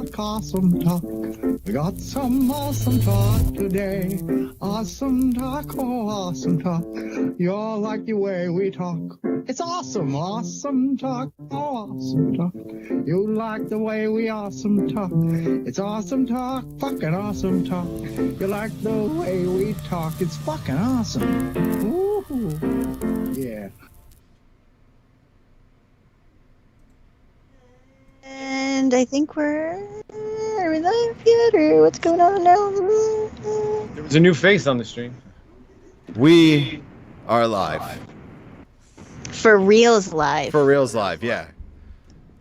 talk, awesome talk. We got some awesome talk today. Awesome talk, oh, awesome talk. You all like the way we talk. It's awesome, awesome talk, oh, awesome talk. You like the way we awesome talk. It's awesome talk, fucking awesome talk. You like the way we talk. It's fucking awesome. Woo-hoo. Yeah. And I think are we live yet, or what's going on now? There was a new face on the stream. We are live. For Reals Live. For Reals Live, yeah.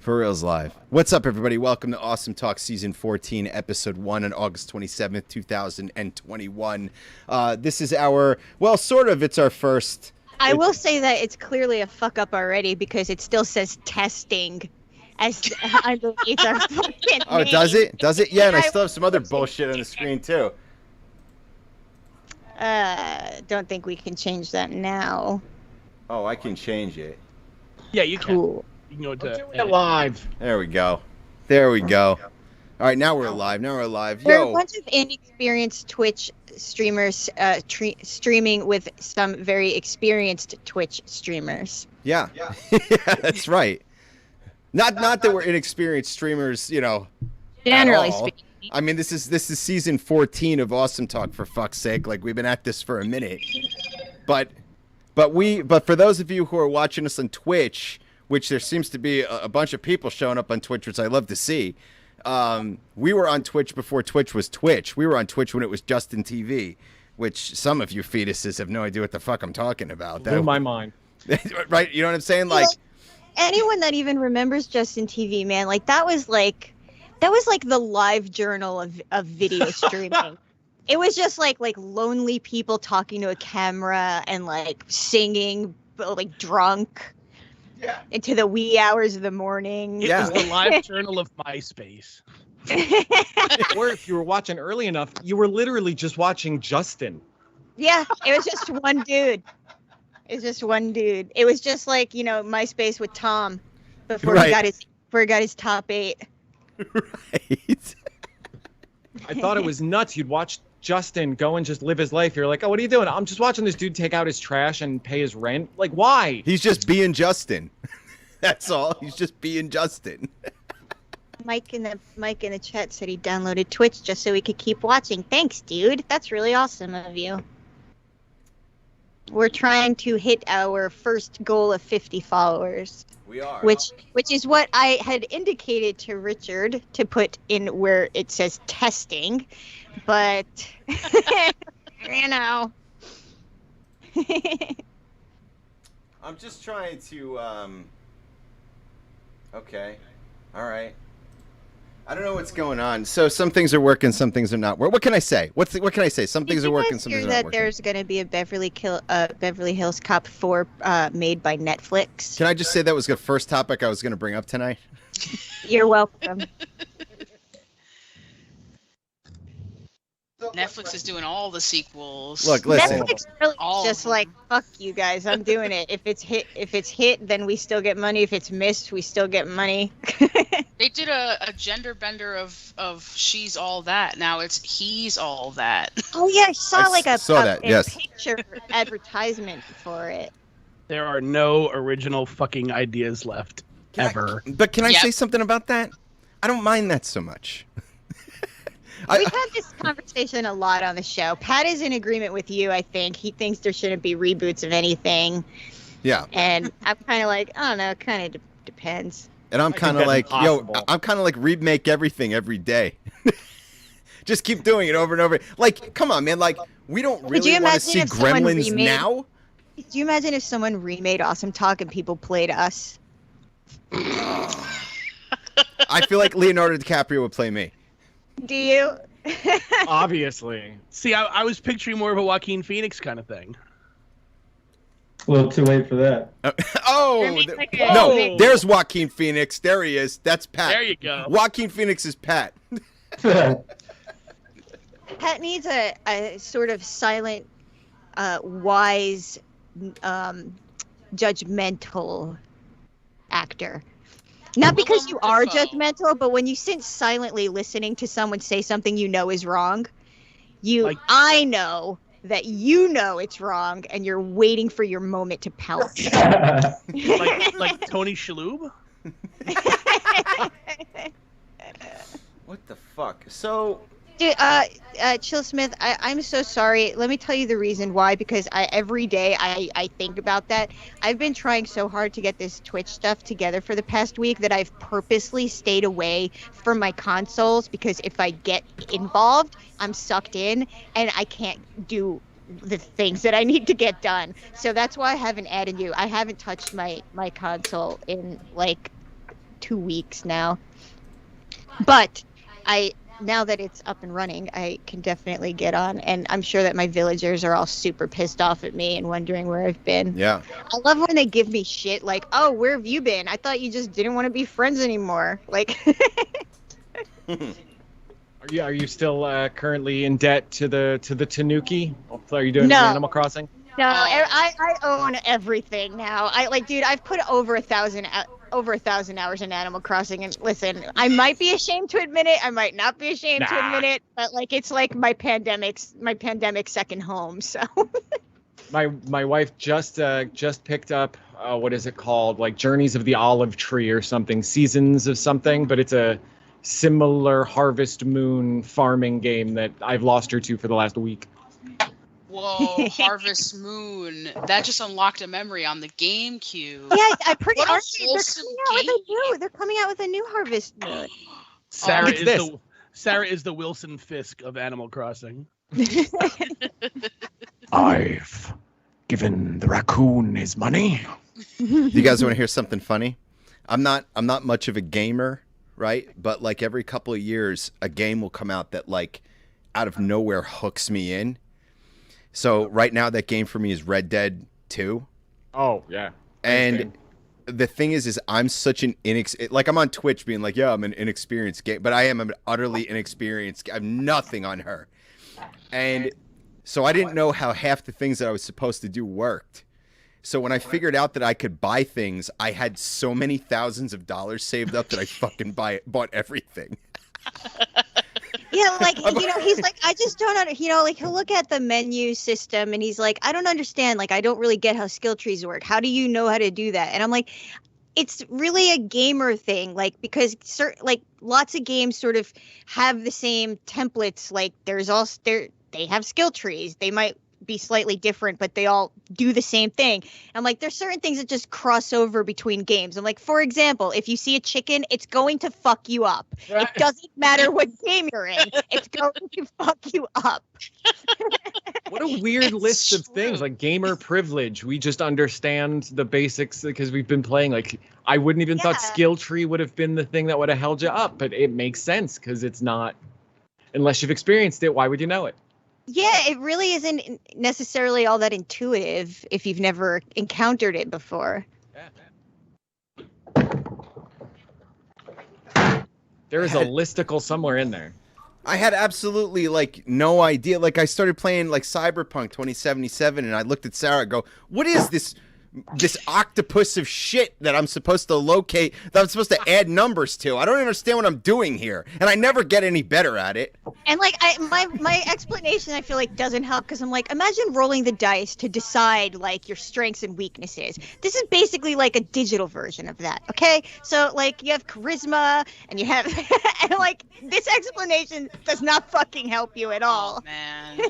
For Reals Live. What's up, everybody? Welcome to Awesome Talk Season 14, Episode 1 on August 27th, 2021. This is our, well, sort of, it's our first. I will say that it's clearly a fuck up already because it still says testing as underneath our fucking Oh, name. does it? Does it? Yeah, and I still have some other bullshit on the screen, too. Don't think we can change that now. Oh, I can change it. Yeah, you can. Cool. You can go to Do it live. There we go. There we go. All right, now we're live. Now we're live. There are a Yo. bunch of inexperienced Twitch streamers streaming with some very experienced Twitch streamers. Yeah. Yeah, that's right. Not that we're inexperienced streamers, you know. Generally at all. speaking. I mean, this is season 14 of Awesome Talk, for fuck's sake. Like, we've been at this for a minute. But for those of you who are watching us on Twitch, which there seems to be a bunch of people showing up on Twitch, which I love to see. We were on Twitch before Twitch was Twitch. We were on Twitch when it was Justin TV, which some of you fetuses have no idea what the fuck I'm talking about. Blew my mind. Right? You know what I'm saying? Like, Anyone that even remembers Justin TV, man, like that was like the live journal of video streaming. It was just like lonely people talking to a camera and like singing, but like drunk. Yeah. Into the wee hours of the morning. It was the live journal of MySpace. Or if you were watching early enough, you were literally just watching Justin. Yeah, it was just one dude. It was just one dude. It was just like, you know, MySpace with Tom before he got his top 8. right. I thought it was nuts. You'd watch Justin go and just live his life. You're like, oh, what are you doing? I'm just watching this dude take out his trash and pay his rent. Like, why? He's just being Justin. That's all. He's just being Justin. Mike in the chat said he downloaded Twitch just so he could keep watching. Thanks, dude. That's really awesome of you. We're trying to hit our first goal of 50 followers. We are. Which is what I had indicated to Richard to put in where it says testing, but you know. I'm just trying to, okay. All right. I don't know what's going on. So some things are working, some things are not working. What can I say? What can I say? Some things are working, some things are not that working. there's going to be a Beverly Hills Cop 4 made by Netflix? Can I just say that was the first topic I was going to bring up tonight? You're welcome. Netflix is doing all the sequels. Look, listen. Netflix really All of just them. like, fuck you guys, I'm doing it. If it's hit, then we still get money. If it's missed, we still get money. They did a gender bender of she's all that. Now it's he's all that. Oh yeah, I saw a yes. picture advertisement for it. There are no original fucking ideas left. Ever. But can I Yep. say something about that? I don't mind that so much. We've had this conversation a lot on the show. Pat is in agreement with you, I think. He thinks there shouldn't be reboots of anything. Yeah. And I'm kind of like, I don't know, it kind of depends. And I'm think kind of that's like, yo, impossible. I'm kind of like remake everything every day. Just keep doing it over and over. Like, come on, man. Like, we don't you really want to imagine see if someone Gremlins remade- now. Do you imagine if someone remade Awesome Talk and people played us? I feel like Leonardo DiCaprio would play me. Do you? Obviously. See, I was picturing more of a Joaquin Phoenix kind of thing. A little too late for that. Oh, Remake th- like a- no, Whoa. there's Joaquin Phoenix. There he is. That's Pat. There you go. Joaquin Phoenix is Pat. Pat needs a sort of silent, wise, judgmental actor. Not because you are Dafoe. judgmental, but when you sit silently listening to someone say something you know is wrong, I know that you know it's wrong, and you're waiting for your moment to pounce. like Tony Shalhoub. What the fuck? So Dude, Chillsmith, I'm so sorry. Let me tell you the reason why, because every day I think about that. I've been trying so hard to get this Twitch stuff together for the past week that I've purposely stayed away from my consoles, because if I get involved, I'm sucked in and I can't do the things that I need to get done. So that's why I haven't added you. I haven't touched my console in like 2 weeks now. But now that it's up and running, I can definitely get on, and I'm sure that my villagers are all super pissed off at me and wondering where I've been. yeah. I love when they give me shit like, "Oh, where have you been? I thought you just didn't want to be friends anymore." Like, Are you still currently in debt to the Tanuki? Are you doing No. Animal Crossing? no, I own everything now. Dude, I've put over 1,000 hours in Animal Crossing, and listen, I might be ashamed to admit it, I might not be ashamed to admit it, but like it's like my pandemic second home. So My wife just picked up what is it called, like Journeys of the Olive Tree or something, Seasons of something, but it's a similar Harvest Moon farming game that I've lost her to for the last week. Whoa, Harvest Moon. That just unlocked a memory on the GameCube. yeah, I'm pretty. What a Honestly, wholesome they're coming out with a new Harvest Moon. Sarah What's is this? Sarah is the Wilson Fisk of Animal Crossing. I've given the raccoon his money. You guys want to hear something funny? I'm not much of a gamer, right? But like every couple of years, a game will come out that like out of nowhere hooks me in. So right now, that game for me is Red Dead 2. Oh yeah. And the thing is I'm such an like I'm on Twitch being like, yeah, I'm an inexperienced game, but I am an utterly inexperienced. I have nothing on her, and so I didn't know how half the things that I was supposed to do worked. So when I figured out that I could buy things, I had so many thousands of dollars saved up that I fucking bought everything. Yeah, like, he's like, I just don't like he'll look at the menu system and he's like, I don't understand. Like, I don't really get how skill trees work. How do you know how to do that? And I'm like, it's really a gamer thing, like, because lots of games sort of have the same templates. Like, they have skill trees. They might be slightly different, but they all do the same thing. I'm like, there's certain things that just cross over between games. I'm like, for example, if you see a chicken, it's going to fuck you up. It doesn't matter what game you're in. It's going to fuck you up. What a weird It's list of true. things, like gamer privilege. We just understand the basics because we've been playing. Like, I wouldn't even thought Yeah. skill tree would have been the thing that would have held you up, but it makes sense because it's not, unless you've experienced it, why would you know it? Yeah, it really isn't necessarily all that intuitive if you've never encountered it before. There is a listicle somewhere in there. I had absolutely like no idea. Like I started playing like Cyberpunk 2077 and I looked at Sarah and go, what is this octopus of shit that I'm supposed to locate, that I'm supposed to add numbers to? I don't understand what I'm doing here. And I never get any better at it. And like my explanation, I feel like doesn't help because I'm like, imagine rolling the dice to decide like your strengths and weaknesses. This is basically like a digital version of that. Okay, so like you have charisma and you have, and like this explanation does not fucking help you at all. Oh, man.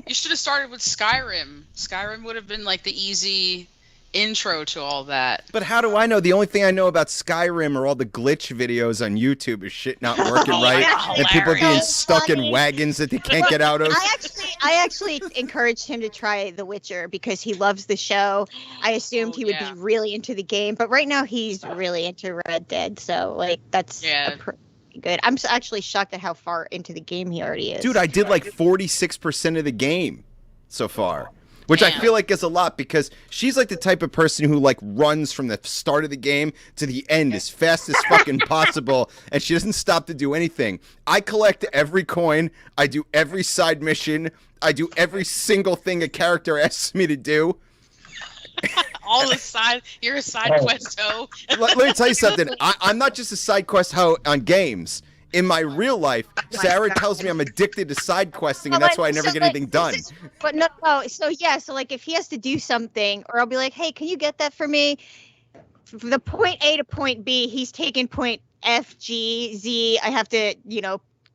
You should have started with Skyrim. Skyrim would have been like the easy intro to all that. But how do I know? The only thing I know about Skyrim are all the glitch videos on YouTube of shit not working right yeah, and people being hilarious. stuck in Funny. wagons that they can't get out of. I actually encouraged him to try The Witcher because he loves the show. I assumed he would yeah. be really into the game, but right now he's really into Red Dead. So like that's Yeah. good. I'm actually shocked at how far into the game he already is. Dude, I did like 46% of the game so far, which I Damn. feel like is a lot because she's like the type of person who like runs from the start of the game to the end as fast as fucking possible, and she doesn't stop to do anything. I collect every coin. I do every side mission. I do every single thing a character asks me to do. All the side, you're a side Oh. quest hoe. Let me tell you something. I'm not just a side quest hoe on games. In my real life, Sarah God. tells me I'm addicted to side questing, and But, that's why I never so, get like, anything done. But no, so yeah, so like if he has to do something, or I'll be like, hey, can you get that for me? From the point A to point B, he's taking point F, G, Z. I have to,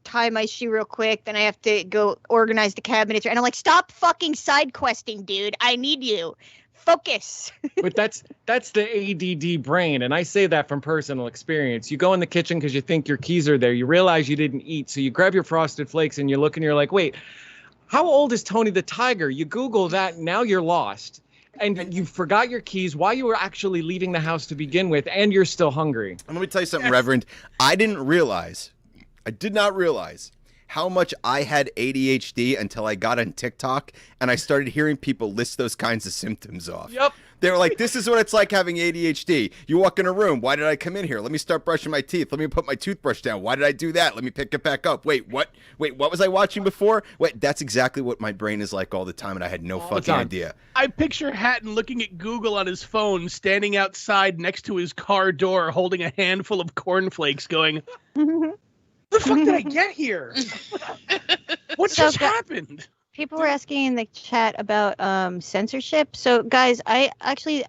tie my shoe real quick. Then I have to go organize the cabinets. And I'm like, stop fucking side questing, dude. I need you. Focus. But that's the ADD brain, and I say that from personal experience. You go in the kitchen because you think your keys are there. You realize you didn't eat, so you grab your Frosted Flakes and you look and you're like, wait, how old is Tony the Tiger? You Google that, now you're lost. And you forgot your keys while you were actually leaving the house to begin with, and you're still hungry. And let me tell you something, Reverend. I did not realize how much I had ADHD until I got on TikTok and I started hearing people list those kinds of symptoms off. Yep. They were like, this is what it's like having ADHD. You walk in a room. Why did I come in here? Let me start brushing my teeth. Let me put my toothbrush down. Why did I do that? Let me pick it back up. Wait, what was I watching before? Wait, that's exactly what my brain is like all the time, and I had no fucking time. idea. I picture Hatton looking at Google on his phone, standing outside next to his car door, holding a handful of cornflakes, going, "The fuck did I get here? What So just ga- happened?" People were asking in the chat about censorship. So guys, I actually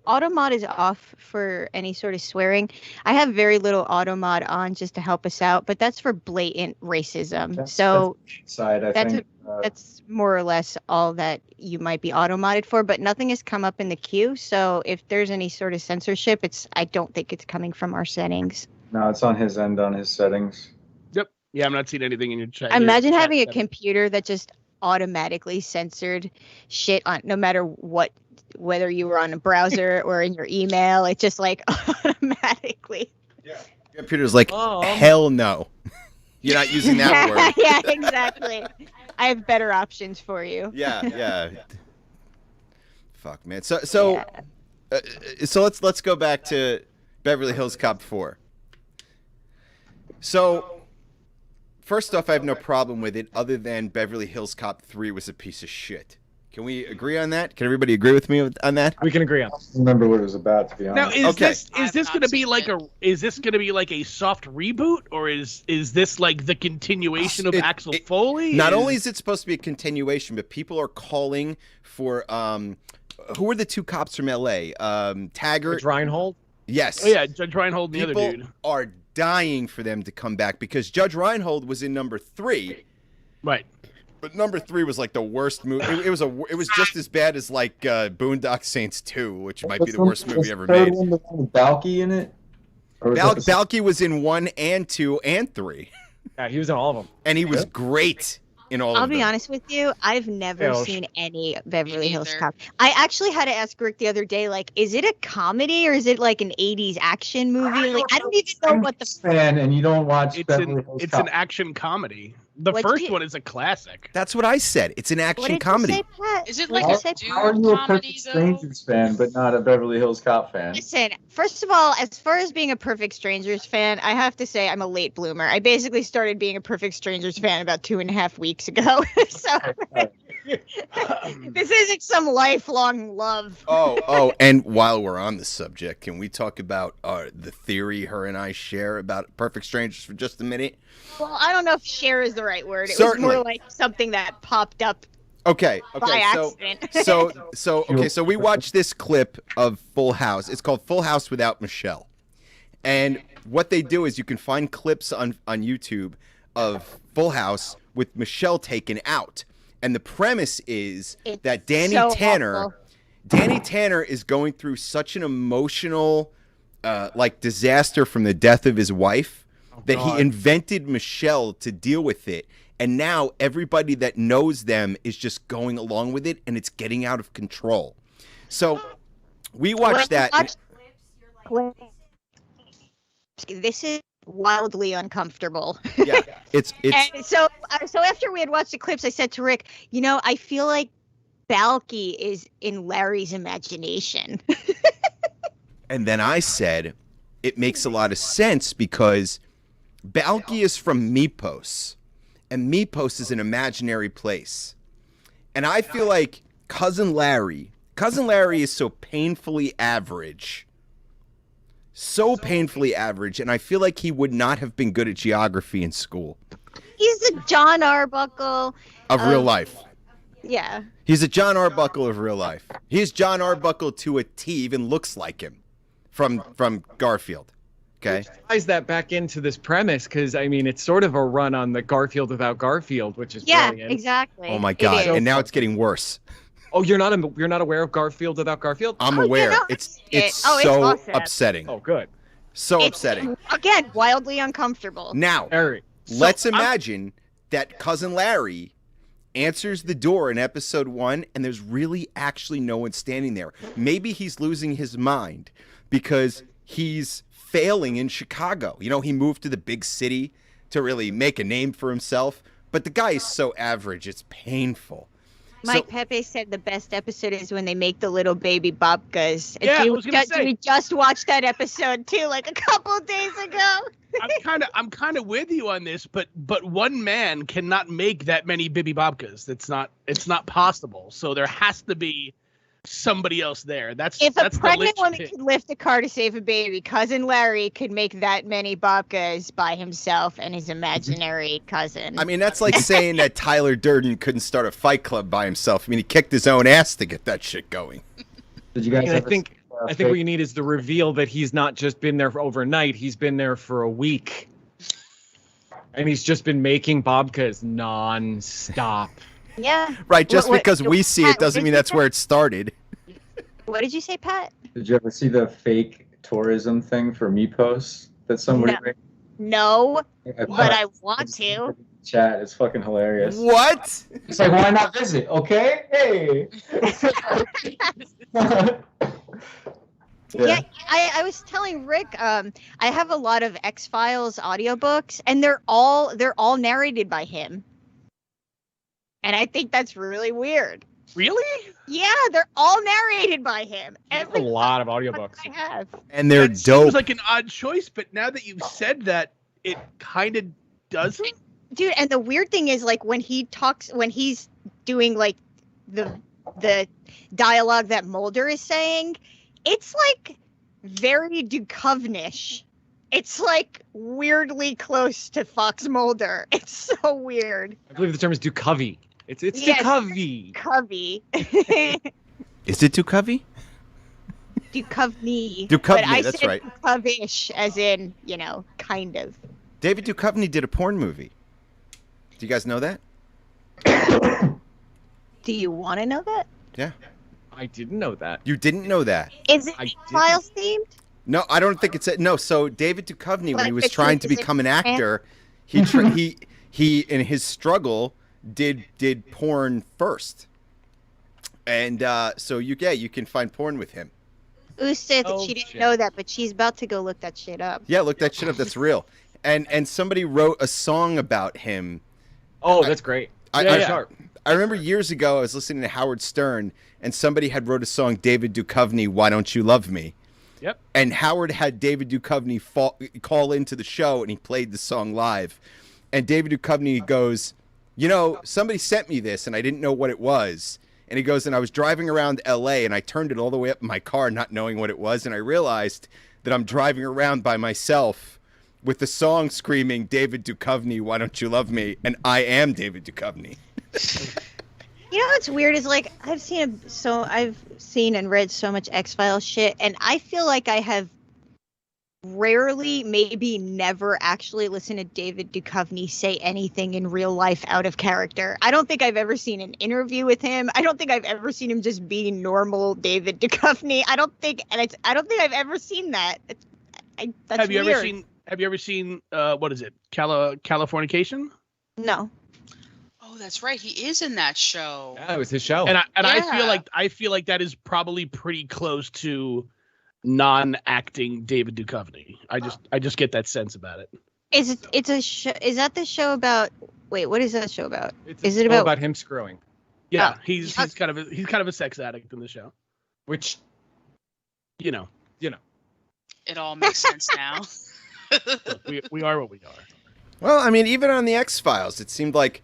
automod is off for any sort of swearing. I have very little automod on just to help us out, but that's for blatant racism. So Side, I that's think. that's more or less all that you might be auto-modded for, but nothing has come up in the queue. So if there's any sort of censorship, I don't think it's coming from our settings. No, it's on his end, on his settings. Yep. Yeah, I'm not seeing anything in your chat. Imagine your chat having a settings. computer that just automatically censored shit on no matter what, whether you were on a browser or in your email. It just like automatically. Your computer's like, hell no. You're not using that word. Yeah, exactly. I have better options for you. Yeah. Fuck, man. So let's go back to Beverly Hills Cop 4. So, first off, I have no problem with it, other than Beverly Hills Cop 3 was a piece of shit. Can we agree on that? Can everybody agree with me on that? We can agree on. I don't remember what it was about, to be Now, honest. is Okay. this I've going not to be seen like it. a soft reboot, or is this like the continuation of Axel Foley? Not only is it supposed to be a continuation, but people are calling for who were the two cops from LA? Taggart. George Reinhold? Yes. Oh yeah, Judge Reinhold and the People other dude. are dying for them to come back because Judge Reinhold was in number 3. Right. But number 3 was like the worst movie. It was just as bad as like Boondock Saints 2, which might be the worst movie ever made. One, the one with Balky in it? Or was that the- Balky was in 1 and 2 and 3, Yeah, he was in all of them. and he was great in all I'll of them. be honest with you. I've never Ouch. seen any Beverly Hills neither. Cop. I actually had to ask Rick the other day, like, is it a comedy or is it like an 80s action movie? Like, I don't even know what the fan, and you don't watch Beverly Hills It's Cop. an action comedy. The What'd first you- one is a classic. That's what I said. It's an what action did comedy. You say, Pat? Is it What like did a you say, dude How are you a comedy, Perfect though? Strangers fan, but not a Beverly Hills Cop fan? Listen, first of all, as far as being a Perfect Strangers fan, I have to say I'm a late bloomer. I basically started being a Perfect Strangers fan about 2.5 weeks ago. So this isn't some lifelong love. Oh, and while we're on the subject, can we talk about the theory her and I share about Perfect Strangers for just a minute? Well, I don't know if share is the right word. It Certainly. was more like something that popped up Okay, by so accident. so we watched this clip of Full House. It's called Full House Without Michelle. And what they do is you can find clips on YouTube of Full House with Michelle taken out. And the premise is It's that Danny so Tanner awful. is going through such an emotional disaster from the death of his wife that he invented Michelle to deal with it. And now everybody that knows them is just going along with it, and it's getting out of control. So we watched that. This is wildly uncomfortable. Yeah, it's And so after we had watched the clips, I said to Rick, I feel like Balky is in Larry's imagination. and then I said it makes a lot of sense because Balky is from Mypos, and Mypos is an imaginary place. And I feel like Cousin Larry Cousin Larry is so painfully average. So painfully average, and I feel like he would not have been good at geography in school. He's the John Arbuckle Of real life. Yeah. He's a John Arbuckle of real life. He's John Arbuckle to a T, even looks like him from Garfield. Okay. Ties that back into this premise because I mean it's sort of a run on the Garfield without Garfield, which is brilliant. Exactly. Oh my God! It is. And now it's getting worse. Oh, you're not aware of Garfield without Garfield? I'm Oh, yeah, aware. no, It's it's so awesome. upsetting. Oh, good. So It's, upsetting. Again, wildly uncomfortable. Now, Very. let's imagine that Cousin Larry answers the door in episode 1 and there's really actually no one standing there. Maybe he's losing his mind because he's failing in Chicago. You know, he moved to the big city to really make a name for himself, but the guy is so average, it's painful. Mike Pepe said the best episode is when they make the little baby babkas. Yeah, I was gonna say. We just watched that episode too, like a couple days ago. I'm kind of with you on this, but one man cannot make that many Bibi Babkas. It's not possible. So there has to be somebody else there. If that's a pregnant the woman could lift a car to save a baby, Cousin Larry could make that many babkas by himself and his imaginary cousin. I mean, that's like saying that Tyler Durden couldn't start a fight club by himself. I mean, he kicked his own ass to get that shit going. Did you guys? And I ever think see, what you need is the reveal that he's not just been there for overnight. He's been there for a week, and he's just been making babkas non-stop. yeah. Right, just What- because we see it doesn't mean that's where it started. What did you say, Pat? Did you ever see the fake tourism thing for Mypos that somebody No. made? No, I but I want to. Chat, it's fucking hilarious. What? It's like, why not visit? Okay, hey. Yeah, I was telling Rick, I have a lot of X-Files audiobooks, and they're all narrated by him. And I think that's really weird. Really? Yeah, they're all narrated by him. That's a Every lot of one audiobooks. I have. And they're That dope. seems like an odd choice, but now that you've said that, it kind of doesn't. Dude, and the weird thing is, like, when he's doing like the dialogue that Mulder is saying, it's like very Duchovnish. It's like weirdly close to Fox Mulder. It's so weird. I believe the term is Duchovny. It's Yes. Duchovny. Covey. Is it Duchovny? Duchovny. Duchovny, But I that's said right. Duchovish, as in, kind of. David Duchovny did a porn movie. Do you guys know that? Do you want to know that? Yeah. I didn't know that. You didn't know that? Is it I didn't. Files themed? No, I don't think it's no. So David Duchovny, when But he was it's trying to like- become an actor, he in his struggle did porn first, and so you can find porn with him. Ooh said that Oh, she didn't shit. know that, but she's about to go look that shit up. Yeah, look that shit up. That's real. And somebody wrote a song about him. Oh, that's great. I- Sharp. I remember years ago I was listening to Howard Stern, and somebody had wrote a song, David Duchovny, Why Don't You Love Me? Yep. And Howard had David Duchovny call into the show, and he played the song live. And David Duchovny goes, somebody sent me this, and I didn't know what it was. And he goes, and I was driving around L.A., and I turned it all the way up in my car, not knowing what it was, and I realized that I'm driving around by myself with the song screaming, David Duchovny, Why Don't You Love Me? And I am David Duchovny. You know what's weird is, like, I've seen and read so much X-Files shit, and I feel like I have rarely, maybe never actually listened to David Duchovny say anything in real life out of character. I don't think I've ever seen an interview with him. I don't think I've ever seen him just be normal David Duchovny. I don't think I've ever seen that. That's Have you weird. ever seen what is it? Californication? No. Oh, that's right. He is in that show. Yeah, it was his show. And I Yeah. feel like that is probably pretty close to non-acting David Duchovny. I just get that sense about it. It's a show. Is that the show about? Wait, what is that show about? It's Is it all about? him screwing? Yeah, Oh. he's kind of a sex addict in the show. Which, You know, It all makes sense now. we are what we are. Well, I mean, even on the X-Files, it seemed like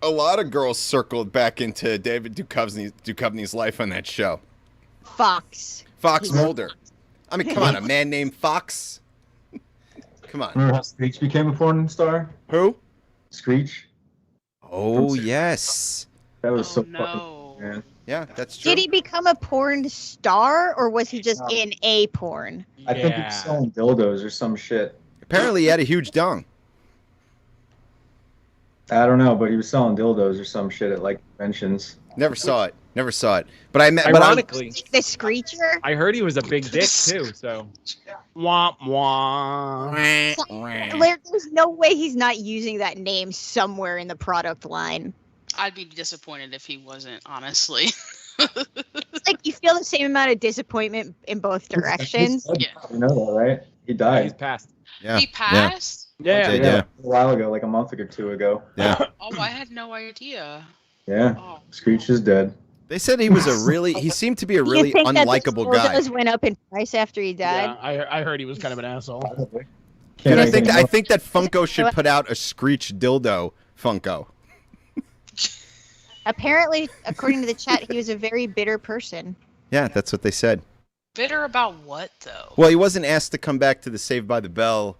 A lot of girls circled back into David Duchovny's life on that show. Fox. Fox Mulder. I mean, come on, a man named Fox. Come on. Remember how Screech became a porn star? Who? Screech. Oh yes. That was so no. fucking. Man. Yeah, that's true. Did he become a porn star, or was he just in a porn? I think he was selling dildos or some shit. Apparently, he had a huge dong. I don't know, but he was selling dildos or some shit at like conventions. Never saw it. Never saw it. But I met. Ironically, The Screecher? I heard he was a big dick too. So Womp womp. There's no way he's not using that name somewhere in the product line. I'd be disappointed if he wasn't, honestly. It's like you feel the same amount of disappointment in both directions. Yeah. You know that, right? He he's died. passed. Yeah. He passed? Yeah. Yeah. A while ago, like a month or two ago. Yeah. Oh, I had no idea. Yeah. Oh. Screech is dead. They said he was a really. He seemed to be a really you think unlikable that guy. those went up in price after he died? Yeah, I heard he was kind of an asshole. And I Can't think make I him think that Funko should put out a Screech dildo Funko. Apparently, according to the chat, he was a very bitter person. Yeah, that's what they said. Bitter about what, though? Well, he wasn't asked to come back to the Saved by the Bell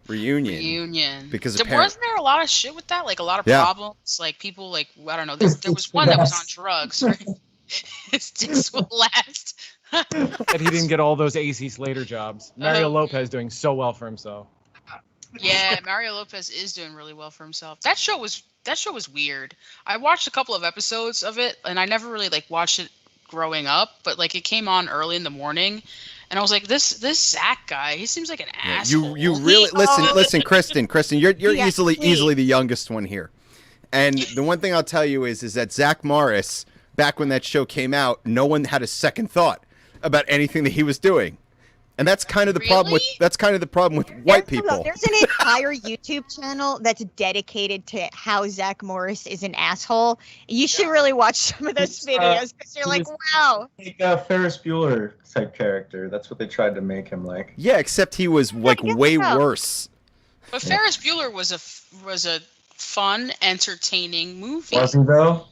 reunion. Because Wasn't there a lot of shit with that? Like a lot of Yeah. problems? Like people, like, I don't know. There was one that was on drugs. Right? His dicks will last. That he didn't get all those AC Slater jobs. Mario Lopez doing so well for himself. Yeah, Mario Lopez is doing really well for himself. That show was weird. I watched a couple of episodes of it, and I never really like watched it growing up. But like it came on early in the morning, and I was like, this Zach guy, he seems like an asshole. You really listen, Kristen, you're Yeah, easily please. the youngest one here. And the one thing I'll tell you is that Zach Morris, back when that show came out, no one had a second thought about anything that he was doing. And that's kind of the problem with white people. There's an entire YouTube channel that's dedicated to how Zach Morris is an asshole. You should really watch some of those videos because you're like, wow. Like a Ferris Bueller type character. That's what they tried to make him like. Yeah, except he was like I guess way so. worse. But Ferris Bueller was a fun, entertaining movie. Was he though?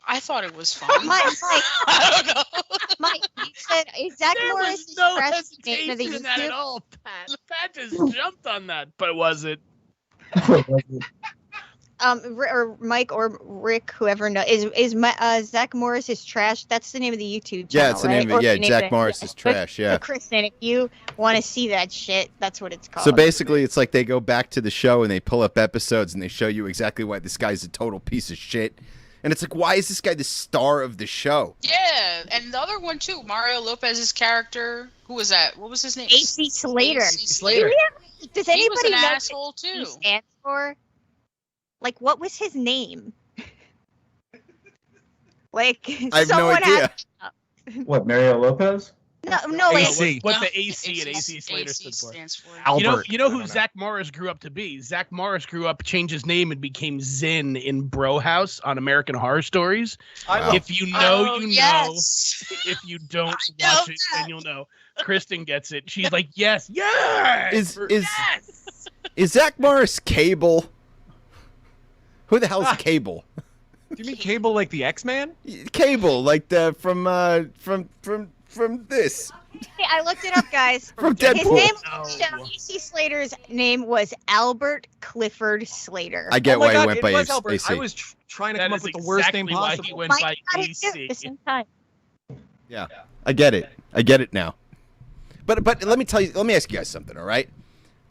I thought it was fun. Mike, I don't know. Mike, you said Zach There Morris was is no fresh hesitation into the in that at YouTube. all, Pat. Pat just jumped on that, but it wasn't. Or Mike or Rick, whoever knows, is Zach Morris is trash. That's the name of the YouTube channel. Yeah, it's the right? name of Or it. Yeah, the name Zach of it. Morris is trash. Yeah. But Kristen, if you want to see that shit, that's what it's called. So basically, it's like they go back to the show and they pull up episodes and they show you exactly why this guy's a total piece of shit. And it's like, why is this guy the star of the show? Yeah, and the other one too, Mario Lopez's character. Who was that? What was his name? AC Slater. AC Slater. Does He was anybody an know what asshole he too. stands for? Like, what was his name? Like, I have no someone idea. What, Mario Lopez? No, like, AC. What No, the AC and AC Slater AC stood for. stands for. Albert. You know I who don't know. Zach Morris grew up to be? Zach Morris grew up, changed his name, and became Zinn in Bro House on American Horror Stories. Wow. If you know, Oh, you yes. know. If you don't know watch it, then you'll know. Kristen gets it. She's like, yes, yes. Is Zach Morris Cable? Who the hell's Cable? Do you mean Cable like the X-Man? Cable, like the from this. hey, I looked it up, guys. From His Deadpool. name, No. AC Slater's name was Albert Clifford Slater. I get Oh my why he God, went it by was Albert. AC. I was trying to That come up is with the worst exactly name why possible. he went Mike by got it too, AC. at the same time. Yeah, I get it. I get it now. But let me tell you. Let me ask you guys something. All right.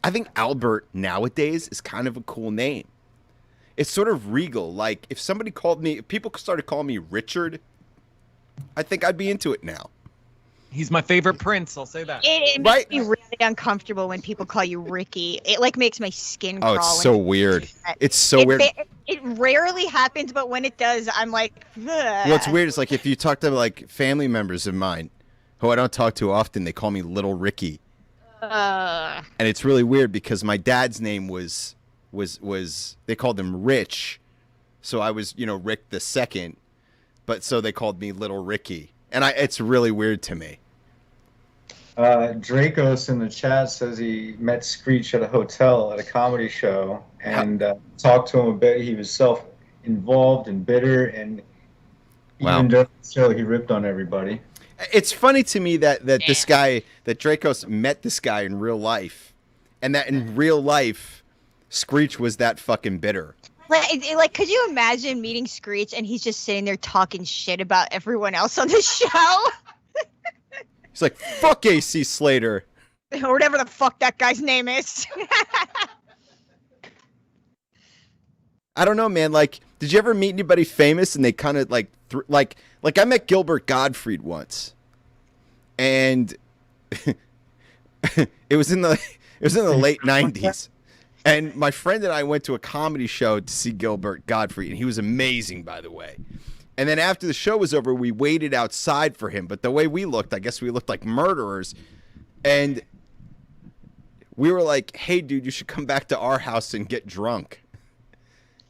I think Albert nowadays is kind of a cool name. It's sort of regal. Like if somebody called me, if people started calling me Richard, I think I'd be into it now. He's my favorite prince. I'll say that. It Right. makes me really uncomfortable when people call you Ricky. It like makes my skin Oh, crawl. it's when so people weird. do that. It's so weird. It rarely happens, but when it does, I'm like, ugh. What's weird is like if you talk to like family members of mine who I don't talk to often, they call me Little Ricky. And it's really weird because my dad's name was they called him Rich. So I was, Rick the second, but so they called me Little Ricky. And it's really weird to me. Dracos in the chat says he met Screech at a hotel at a comedy show and talked to him a bit. He was involved and bitter, and Wow. even during the show, he ripped on everybody. It's funny to me that this Damn. guy, that Dracos met this guy in real life, and that in real life, Screech was that fucking bitter. Like, could you imagine meeting Screech and he's just sitting there talking shit about everyone else on the show? He's like, fuck AC Slater. Or whatever the fuck that guy's name is. I don't know, man. Like, did you ever meet anybody famous and they kind of like, like I met Gilbert Gottfried once, and it was in the late '90s, and my friend and I went to a comedy show to see Gilbert Gottfried, and he was amazing, by the way. And then after the show was over, we waited outside for him. But the way we looked, I guess we looked like murderers, and we were like, "Hey, dude, you should come back to our house and get drunk."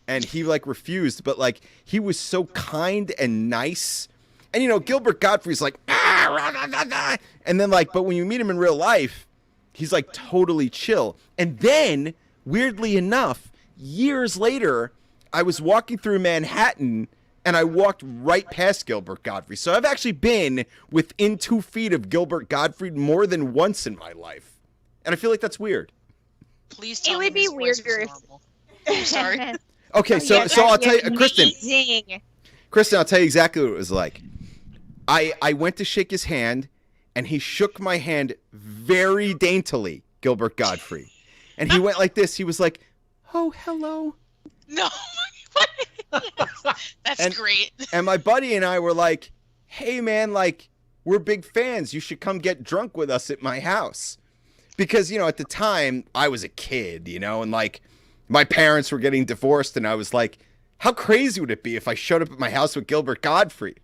And he like refused, but like he was so kind and nice. And you know, Gilbert Gottfried's like, and then like, but when you meet him in real life, he's like totally chill. And then, weirdly enough, years later, I was walking through Manhattan and I walked right past Gilbert Gottfried. So I've actually been within 2 feet of Gilbert Gottfried more than once in my life. And I feel like that's weird. Please tell would me be his voice was weirder if- normal. I'm sorry. Okay, so Yeah, I'll tell you, amazing. Kristen, I'll tell you exactly what it was like. I went to shake his hand, and he shook my hand very daintily, Gilbert Gottfried. And he went like this. He was like, "Oh, hello." No. That's And- great. And my buddy and I were like, "Hey, man, like, we're big fans. You should come get drunk with us at my house." Because, you know, at the time, I was a kid, you know, and like, my parents were getting divorced, and I was like, how crazy would it be if I showed up at my house with Gilbert Gottfried?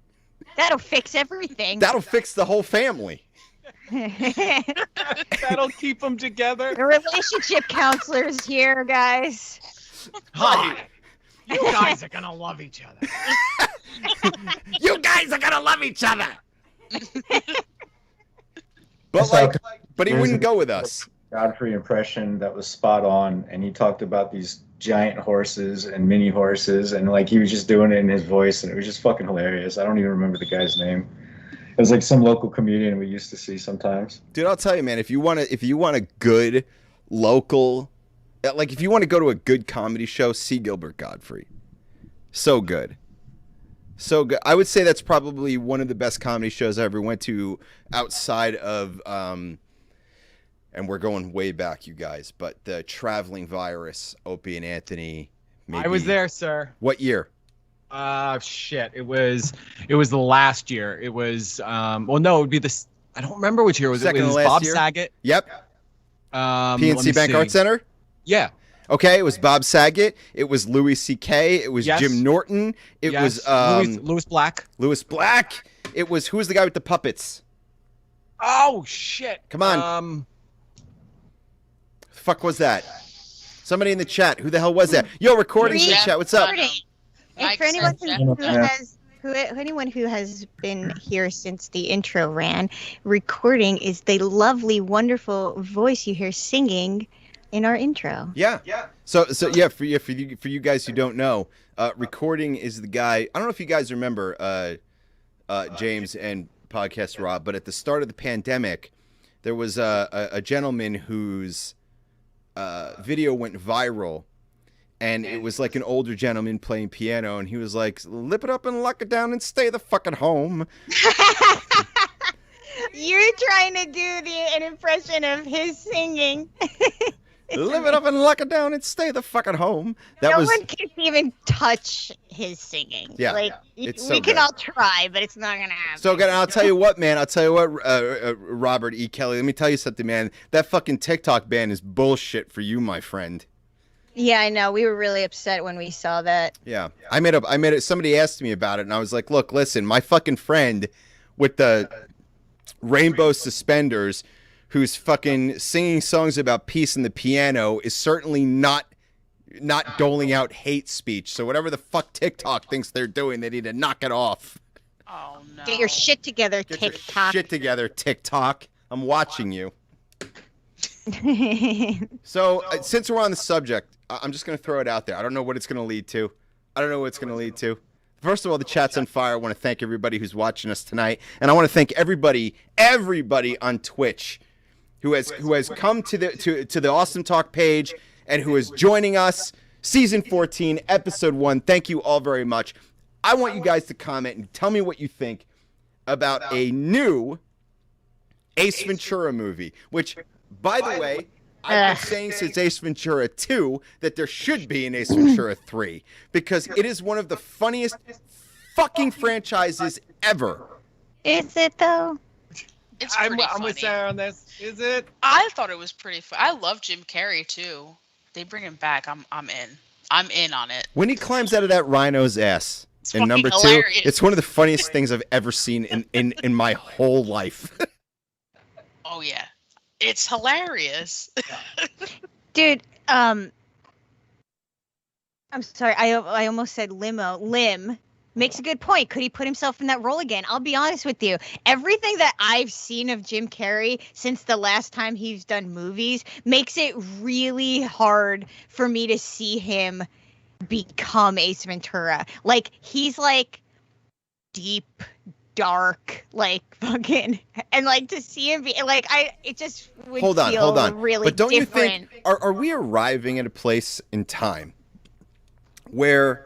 That'll fix everything. That'll fix the whole family. That'll keep them together. The relationship counselors here, guys. Hi. You guys are gonna love each other. You guys are gonna love each other. But So, like, but he wouldn't go with us. Godfrey impression that was spot on, and he talked about these giant horses and mini horses, and like he was just doing it in his voice, and it was just fucking hilarious. I don't even remember the guy's name. It was like some local comedian we used to see sometimes. Dude, I'll tell you, man, if you want a good local, like if you want to go to a good comedy show, see Gilbert Gottfried. So good. So good. I would say that's probably one of the best comedy shows I ever went to outside of, and we're going way back, you guys, but the Traveling Virus, Opie and Anthony. I was there, sir. What year? Shit. It was the last year. It was well, no, it would be this. I don't remember which year it was. Second It to was last Bob year? Saget. Yep. Let PNC me Bank see. Art Center? Yeah. Okay, it was Bob Saget. It was Louis C.K. It was Yes. Jim Norton. It Yes. was Louis Black. Louis Black. It was, who was the guy with the puppets? Oh shit. Come on. Fuck was that? Somebody in the chat. Who the hell was that? Yo, recording's in the Reed. chat. What's up? Recording. And Mike for anyone said who that. has anyone who has been here since the intro ran, recording is the lovely, wonderful voice you hear singing in our intro. Yeah. So yeah, for you guys who don't know, recording is the guy. I don't know if you guys remember James and Podcast Rob, but at the start of the pandemic, there was a gentleman whose video went viral, and it was like an older gentleman playing piano, and he was like, "Lip it up and lock it down and stay the fucking home." You're trying to do an impression of his singing. Live it up and lock it down and stay the fucking home. That No was one can even touch his singing. Yeah, like it's we so can good. all try, but it's not gonna happen. so good. I'll tell you what, man. I'll tell you what, Robert E. Kelly. Let me tell you something, man. That fucking TikTok ban is bullshit for you, my friend. Yeah, I know. We were really upset when we saw that. Yeah, I made it. Somebody asked me about it, and I was like, "Look, listen, my fucking friend with the rainbow suspenders, who's fucking singing songs about peace in the piano, is certainly not doling out hate speech. So whatever the fuck TikTok thinks they're doing, they need to knock it off. Oh no. Get your shit together, Get your TikTok. shit together, TikTok. I'm watching you." So since we're on the subject, I'm just gonna throw it out there. I don't know what it's gonna lead to. I don't know what it's going to lead to. First of all, the chat's on fire. I want to thank everybody who's watching us tonight, and I want to thank everybody on Twitch who has come to the Awesome Talk page and who is joining us. Season 14, episode 1. Thank you all very much. I want you guys to comment and tell me what you think about a new Ace Ventura movie, which, by the way, I've been saying since Ace Ventura 2 that there should be an Ace Ventura 3 because it is one of the funniest fucking franchises ever. Is it though? It's pretty I'm funny. with Sarah on this. Is it? I thought it was pretty fun. I love Jim Carrey too. They bring him back. I'm in. I'm in on it. When he climbs out of that rhino's ass It's in number fucking 2, hilarious. it's one of the funniest things I've ever seen in my whole life. Oh yeah, it's hilarious. Dude, I'm sorry. I almost said limo. Lim makes a good point. Could he put himself in that role again? I'll be honest with you. Everything that I've seen of Jim Carrey since the last time he's done movies makes it really hard for me to see him become Ace Ventura. Like, he's like deep, dark, like fucking, and like to see him be like, it just would Hold feel on. really But don't different. you think, are we arriving at a place in time where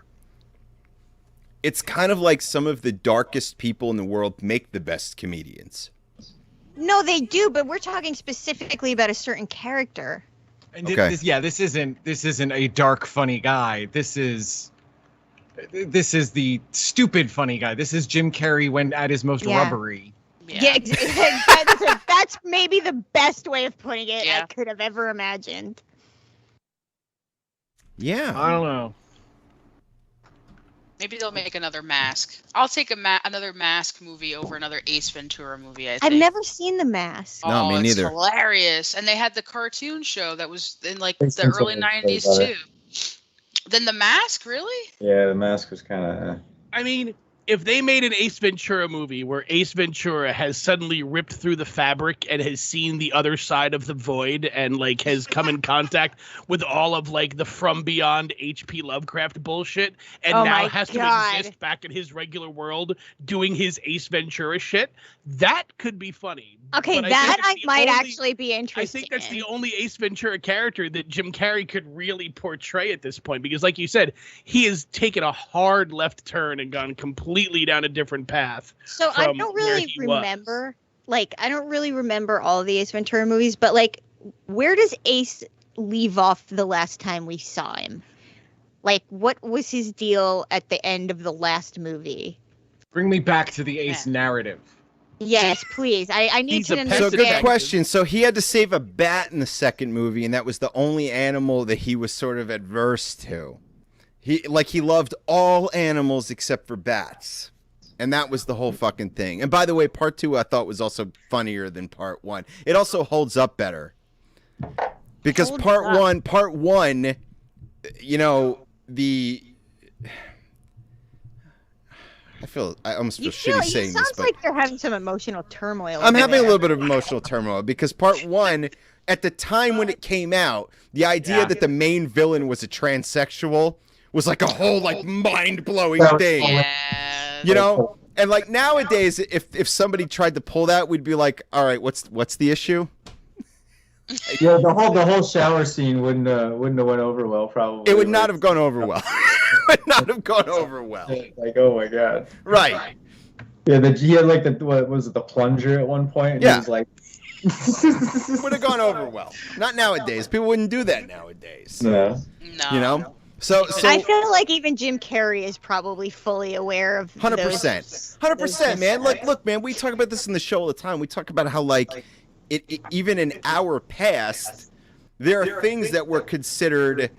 it's kind of like some of the darkest people in the world make the best comedians? No, they do, but we're talking specifically about a certain character. And Okay. this isn't a dark funny guy. This is the stupid funny guy. This is Jim Carrey when at his most Yeah. rubbery. Yeah, that's maybe the best way of putting it I Yeah. could have ever imagined. Yeah. I don't know. Maybe they'll make another Mask. I'll take another Mask movie over another Ace Ventura movie. I think. I've never seen The Mask. No, me it's neither. Hilarious, and they had the cartoon show that was in like Ace the Ventura early was way '90s better. too. Then the Mask, really? Yeah, the mask was kind of. I mean, if they made an Ace Ventura movie where Ace Ventura has suddenly ripped through the fabric and has seen the other side of the void and like has come in contact with all of like the from beyond H.P. Lovecraft bullshit and Oh now my has God. to exist back in his regular world doing his Ace Ventura shit, that could be funny. Okay, But that think it's I the might only- actually be I interested think that's in. the only Ace Ventura character that Jim Carrey could really portray at this point, because like you said, he has taken a hard left turn and gone completely down a different path. So I from don't where really he was. remember, like, I don't really remember all the Ace Ventura movies, but like, where does Ace leave off the last time we saw him? Like, what was his deal at the end of the last movie? Bring me back to the Ace narrative. Yes, please. I need He's to a So understand. good Detective. question. So he had to save a bat in the second movie, and that was the only animal that he was sort of adverse to. He loved all animals except for bats. And that was the whole fucking thing. And by the way, part 2 I thought was also funnier than part 1. It also holds up better. Because Holds part up. one, you know, I almost feel shitty saying it this, sounds but like you're having some emotional turmoil. I'm over having a there. little bit of emotional turmoil because part 1, at the time when it came out, the idea that the main villain was a transsexual was like a whole like mind-blowing thing. Yeah. You know? And like nowadays, if somebody tried to pull that, we'd be like, all right, what's the issue? Yeah, the whole shower scene wouldn't have went over well. Probably It would not have gone over well. It would not have gone over well. Like, oh my god. Right. Yeah, he had like what was it, the plunger at one point? And Yeah. He was like. Would have gone over well. Not nowadays. People wouldn't do that nowadays. No. No. You know? So I feel like even Jim Carrey is probably fully aware of 100%. those- 100%, man. Look, man, we talk about this in the show all the time. We talk about how, like, it even in our past, there are things that were considered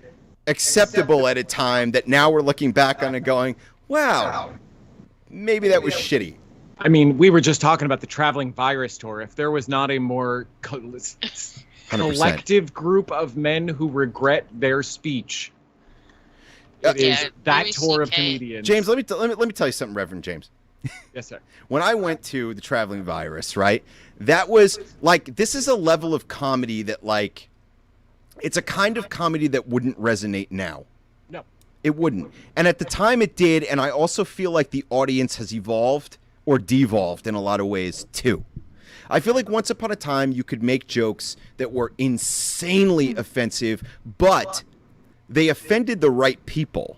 acceptable at a time that now we're looking back on and going, wow, maybe that was shitty. I mean, we were just talking about the traveling virus tour. If there was not a more 100%. collective group of men who regret their speech, it is Yeah, that Louis tour of CK. comedians. James, let me tell you something, Reverend James. Yes, sir. When I went to the Traveling Virus, right, that was like, this is a level of comedy that, like, it's a kind of comedy that wouldn't resonate now. No. It wouldn't. And at the time it did, and I also feel like the audience has evolved or devolved in a lot of ways too. I feel like once upon a time you could make jokes that were insanely offensive, but they offended the right people.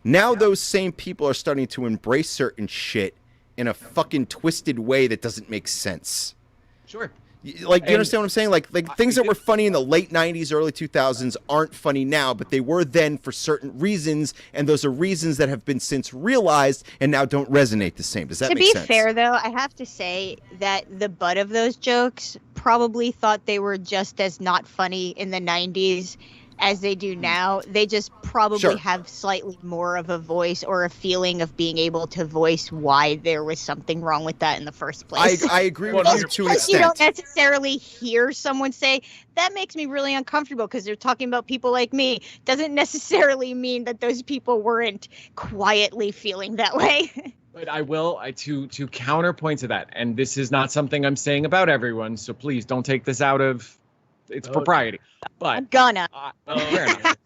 Now those same people are starting to embrace certain shit in a fucking twisted way that doesn't make sense. Sure. Like, do you understand what I'm saying? Like things that were funny in the late 90s, early 2000s aren't funny now, but they were then for certain reasons, and those are reasons that have been since realized and now don't resonate the same. Does that make sense? To be fair, though, I have to say that the butt of those jokes probably thought they were just as not funny in the 90s as they do now. They just probably have slightly more of a voice or a feeling of being able to voice why there was something wrong with that in the first place. I agree with you to an extent. You don't necessarily hear someone say, that makes me really uncomfortable because they're talking about people like me. Doesn't necessarily mean that those people weren't quietly feeling that way. But I will, to counterpoint to that, and this is not something I'm saying about everyone, so please don't take this out of its propriety. But I'm gonna. Fair enough.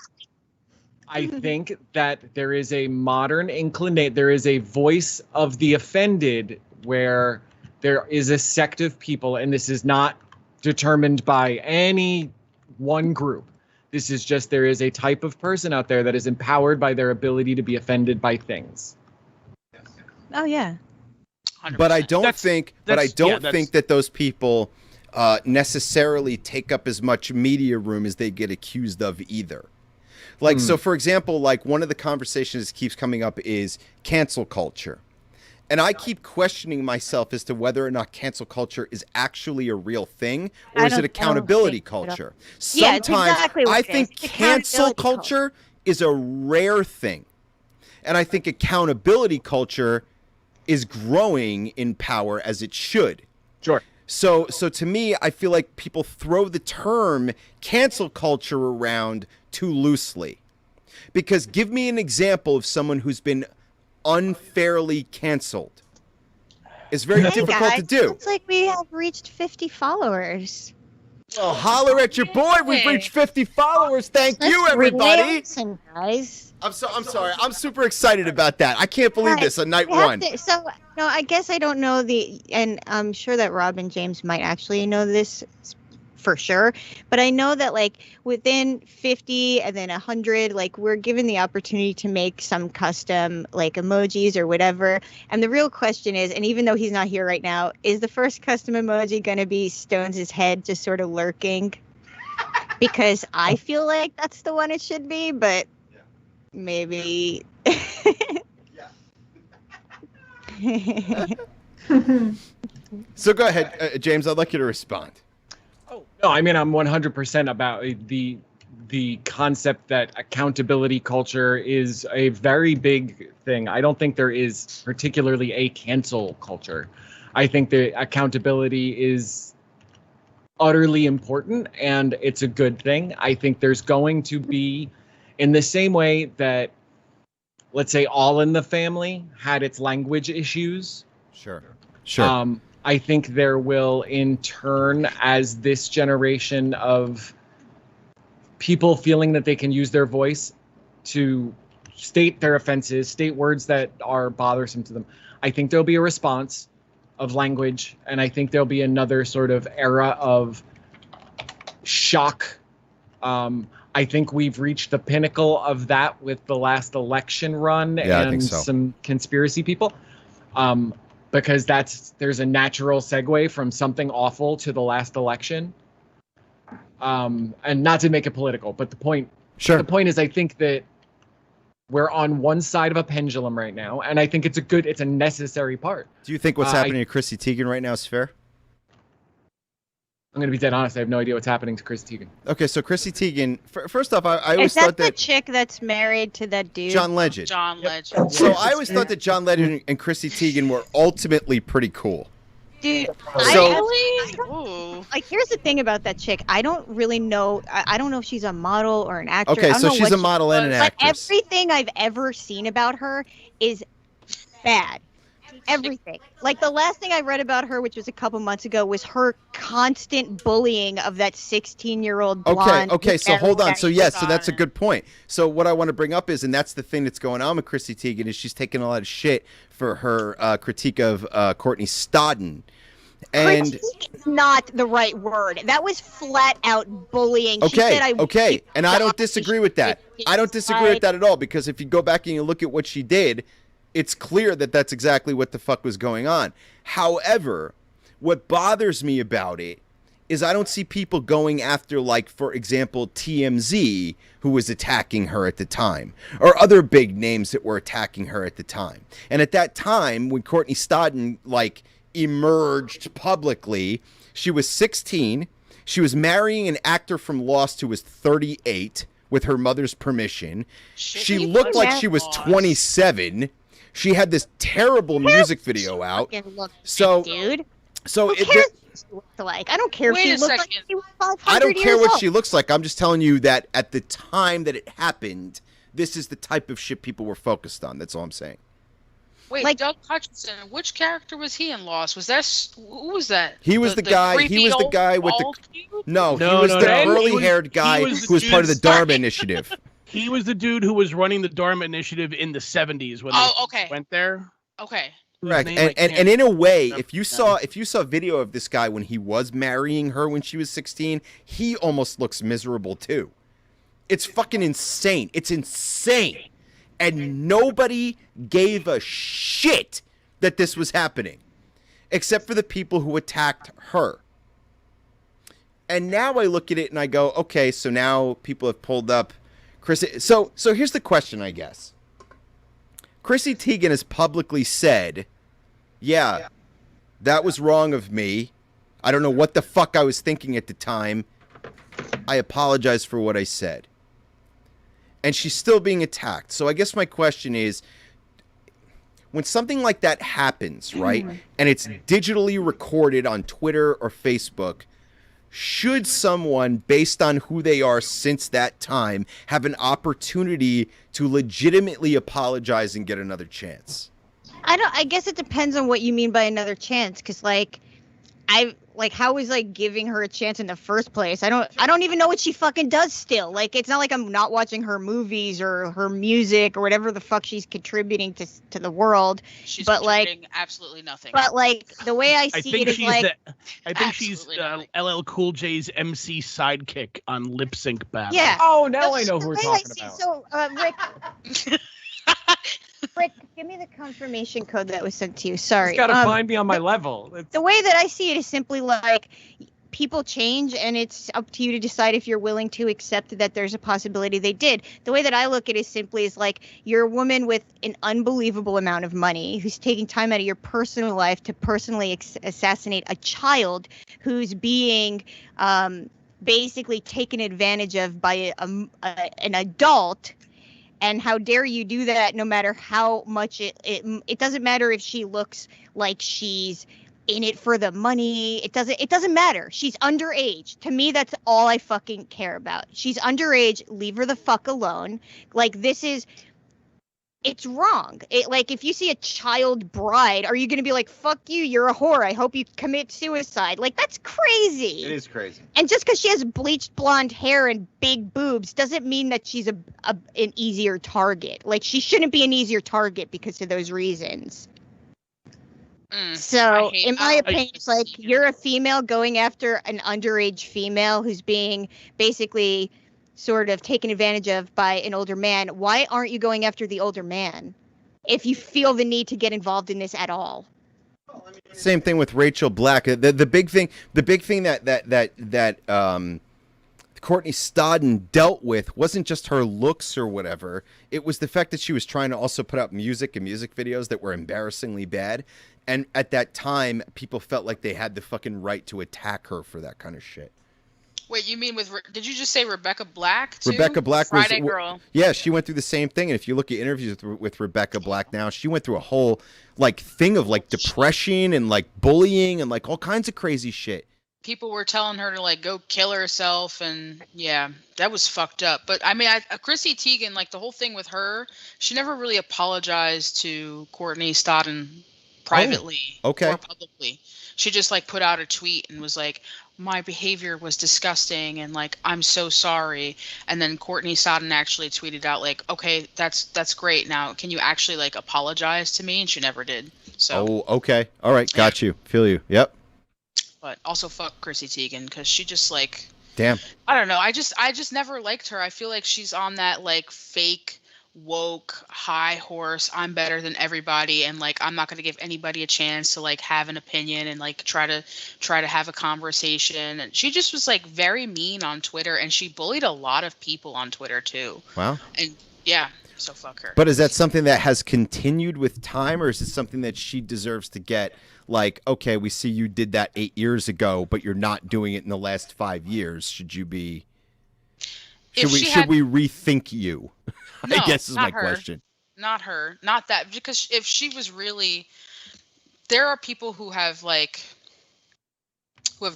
I think that there is a modern inclination, there is a voice of the offended where there is a sect of people, and this is not determined by any one group. This is just there is a type of person out there that is empowered by their ability to be offended by things. Oh, yeah. 100%. But I don't think that those people necessarily take up as much media room as they get accused of either. Like, so for example, like one of the conversations that keeps coming up is cancel culture. And I keep questioning myself as to whether or not cancel culture is actually a real thing, or is it accountability culture? Yeah, it's Sometimes exactly what I it think is. It's cancel accountability culture is a rare thing. And I think accountability culture is growing in power as it should. Sure. So to me, I feel like people throw the term cancel culture around too loosely. Because give me an example of someone who's been unfairly canceled. It's very difficult to do. Looks like we have reached 50 followers. Well, holler at your boy. We've reached 50 followers. Thank you, everybody. Listen, guys. I'm sorry. I'm super excited about that. I can't believe this on night one. No, I guess I don't know and I'm sure that Rob and James might actually know this for sure, but I know that like within 50 and then 100, like we're given the opportunity to make some custom like emojis or whatever. And the real question is, and even though he's not here right now, is the first custom emoji going to be Stones' head just sort of lurking? Because I feel like that's the one it should be, but maybe. So go ahead, James. I'd like you to respond. Oh no, I mean I'm 100% about the concept that accountability culture is a very big thing. I don't think there is particularly a cancel culture. I think the accountability is utterly important and it's a good thing. I think there's going to be, in the same way that, let's say, All in the Family had its language issues. Sure. I think there will, in turn, as this generation of people feeling that they can use their voice to state their offenses, state words that are bothersome to them, I think there'll be a response of language, and I think there'll be another sort of era of shock. I think we've reached the pinnacle of that with the last election run and some conspiracy people. Because there's a natural segue from something awful to the last election. And not to make it political, but the point is I think that we're on one side of a pendulum right now, and I think it's a necessary part. Do you think what's happening to Chrissy Teigen right now is fair? I'm going to be dead honest. I have no idea what's happening to Chrissy Teigen. Okay, so Chrissy Teigen, first off, I always thought that... the chick that's married to that dude? John Legend. John Legend. So I always thought that John Legend and Chrissy Teigen were ultimately pretty cool. Dude, like, here's the thing about that chick. I don't really know. I don't know if she's a model or an actor. Okay, so she's a model and an actress. But everything I've ever seen about her is bad. everything. Like the last thing I read about her, which was a couple months ago, was her constant bullying of that 16-year-old blonde. Okay, so hold on. So yes, so that's a Got it. good point. So what I want to bring up is, and that's the thing that's going on with Chrissy Teigen, is she's taking a lot of shit for her critique of Courtney Stodden. And critique is not the right word. That was flat out bullying. She okay, said, okay, and I don't disagree with that. I don't disagree with that at all, because if you go back and you look at what she did, it's clear that that's exactly what the fuck was going on. However, what bothers me about it is I don't see people going after, like, for example, TMZ, who was attacking her at the time, or other big names that were attacking her at the time. And at that time, when Courtney Stodden, like, emerged publicly, she was 16. She was marrying an actor from Lost who was 38 with her mother's permission. She looked like she was 27. She had this terrible music video out. So, dude. So Who cares what she looked like? I don't care if Wait she a looked like second. she was 500 I don't care years what old. she looks like. I'm just telling you that at the time that it happened, this is the type of shit people were focused on. That's all I'm saying. Wait, Like- Doug Hutchinson. Which character was he in Lost? Was that who was that? He was the guy- he creepy was the old guy with the- bald dude? No, No, he was no, the no. curly-haired guy He who was the was part of the dude- Dharma Initiative. He was the dude who was running the Dharma Initiative in the 70s when Oh, they okay. went there. Okay. Whose Correct. name I And can't in a way, remember if you now. saw video of this guy when he was marrying her when she was 16, he almost looks miserable too. It's fucking insane. It's insane. And nobody gave a shit that this was happening, except for the people who attacked her. And now I look at it and I go, okay, so now people have pulled up Chrissy. So here's the question, I guess. Chrissy Teigen has publicly said, yeah, that was wrong of me. I don't know what the fuck I was thinking at the time. I apologize for what I said. And she's still being attacked. So I guess my question is, when something like that happens, right, and it's digitally recorded on Twitter or Facebook, should someone, based on who they are since that time, have an opportunity to legitimately apologize and get another chance? I guess it depends on what you mean by another chance, because how is giving her a chance in the first place? I don't even know what she fucking does still. Like, it's not like I'm not watching her movies or her music or whatever the fuck she's contributing to the world. She's But, like- contributing absolutely nothing. But the way I I see think it is she's like, I think she's Absolutely nothing. LL Cool J's MC sidekick on Lip Sync Battle. yeah. Oh, now The- I know who the we're way I talking see- about. So, Rick, give me the confirmation code that was sent to you. Sorry. It's got to find me on my level. It's, The way that I see it is simply like people change, and it's up to you to decide if you're willing to accept that there's a possibility they did. The way that I look at it simply is like, you're a woman with an unbelievable amount of money who's taking time out of your personal life to personally assassinate a child who's being basically taken advantage of by an adult. And how dare you do that, no matter how much it doesn't matter if she looks like she's in it for the money. It doesn't matter. She's underage. To me, that's all I fucking care about. She's underage. Leave her the fuck alone. Like, it's wrong. If you see a child bride, are you going to be like, fuck you, you're a whore, I hope you commit suicide? Like, that's crazy. It is crazy. And just because she has bleached blonde hair and big boobs doesn't mean that she's an easier target. Like, she shouldn't be an easier target because of those reasons. So, in my opinion, it's like, you're a female going after an underage female who's being basically sort of taken advantage of by an older man. Why aren't you going after the older man if you feel the need to get involved in this at all? Same thing with Rachel Black. The big thing that Courtney Stodden dealt with wasn't just her looks or whatever. It was the fact that she was trying to also put out music and music videos that were embarrassingly bad. And at that time, people felt like they had the fucking right to attack her for that kind of shit. Wait, you mean did you just say Rebecca Black too? Rebecca Black was Friday Girl. Yeah, she went through the same thing. And if you look at interviews with Rebecca Black now, she went through a whole thing of depression and bullying and all kinds of crazy shit. People were telling her to go kill herself, and yeah, that was fucked up. But I mean, Chrissy Teigen, the whole thing with her, she never really apologized to Courtney Stodden privately okay. or publicly. She just like put out a tweet and was like, my behavior was disgusting and like I'm so sorry. And then Courtney Stodden actually tweeted out like, okay, that's great. Now can you actually like apologize to me? And she never did. So okay. All right, got you. Feel you. Yep. But also fuck Chrissy Teigen because she just like, damn. I don't know. I just never liked her. I feel like she's on that like fake woke high horse. I'm better than everybody, and like I'm not going to give anybody a chance to like have an opinion and like try to have a conversation. And she just was like very mean on Twitter, and she bullied a lot of people on Twitter too. Wow. And yeah, so fuck her. But is that something that has continued with time, or is it something that she deserves to get? Like, okay, we see you did that 8 years ago, but you're not doing it in the last 5 years. Should you be? Should we rethink you? No, I guess is my her. question. Not her. Not that. Because if she was really, there are people who have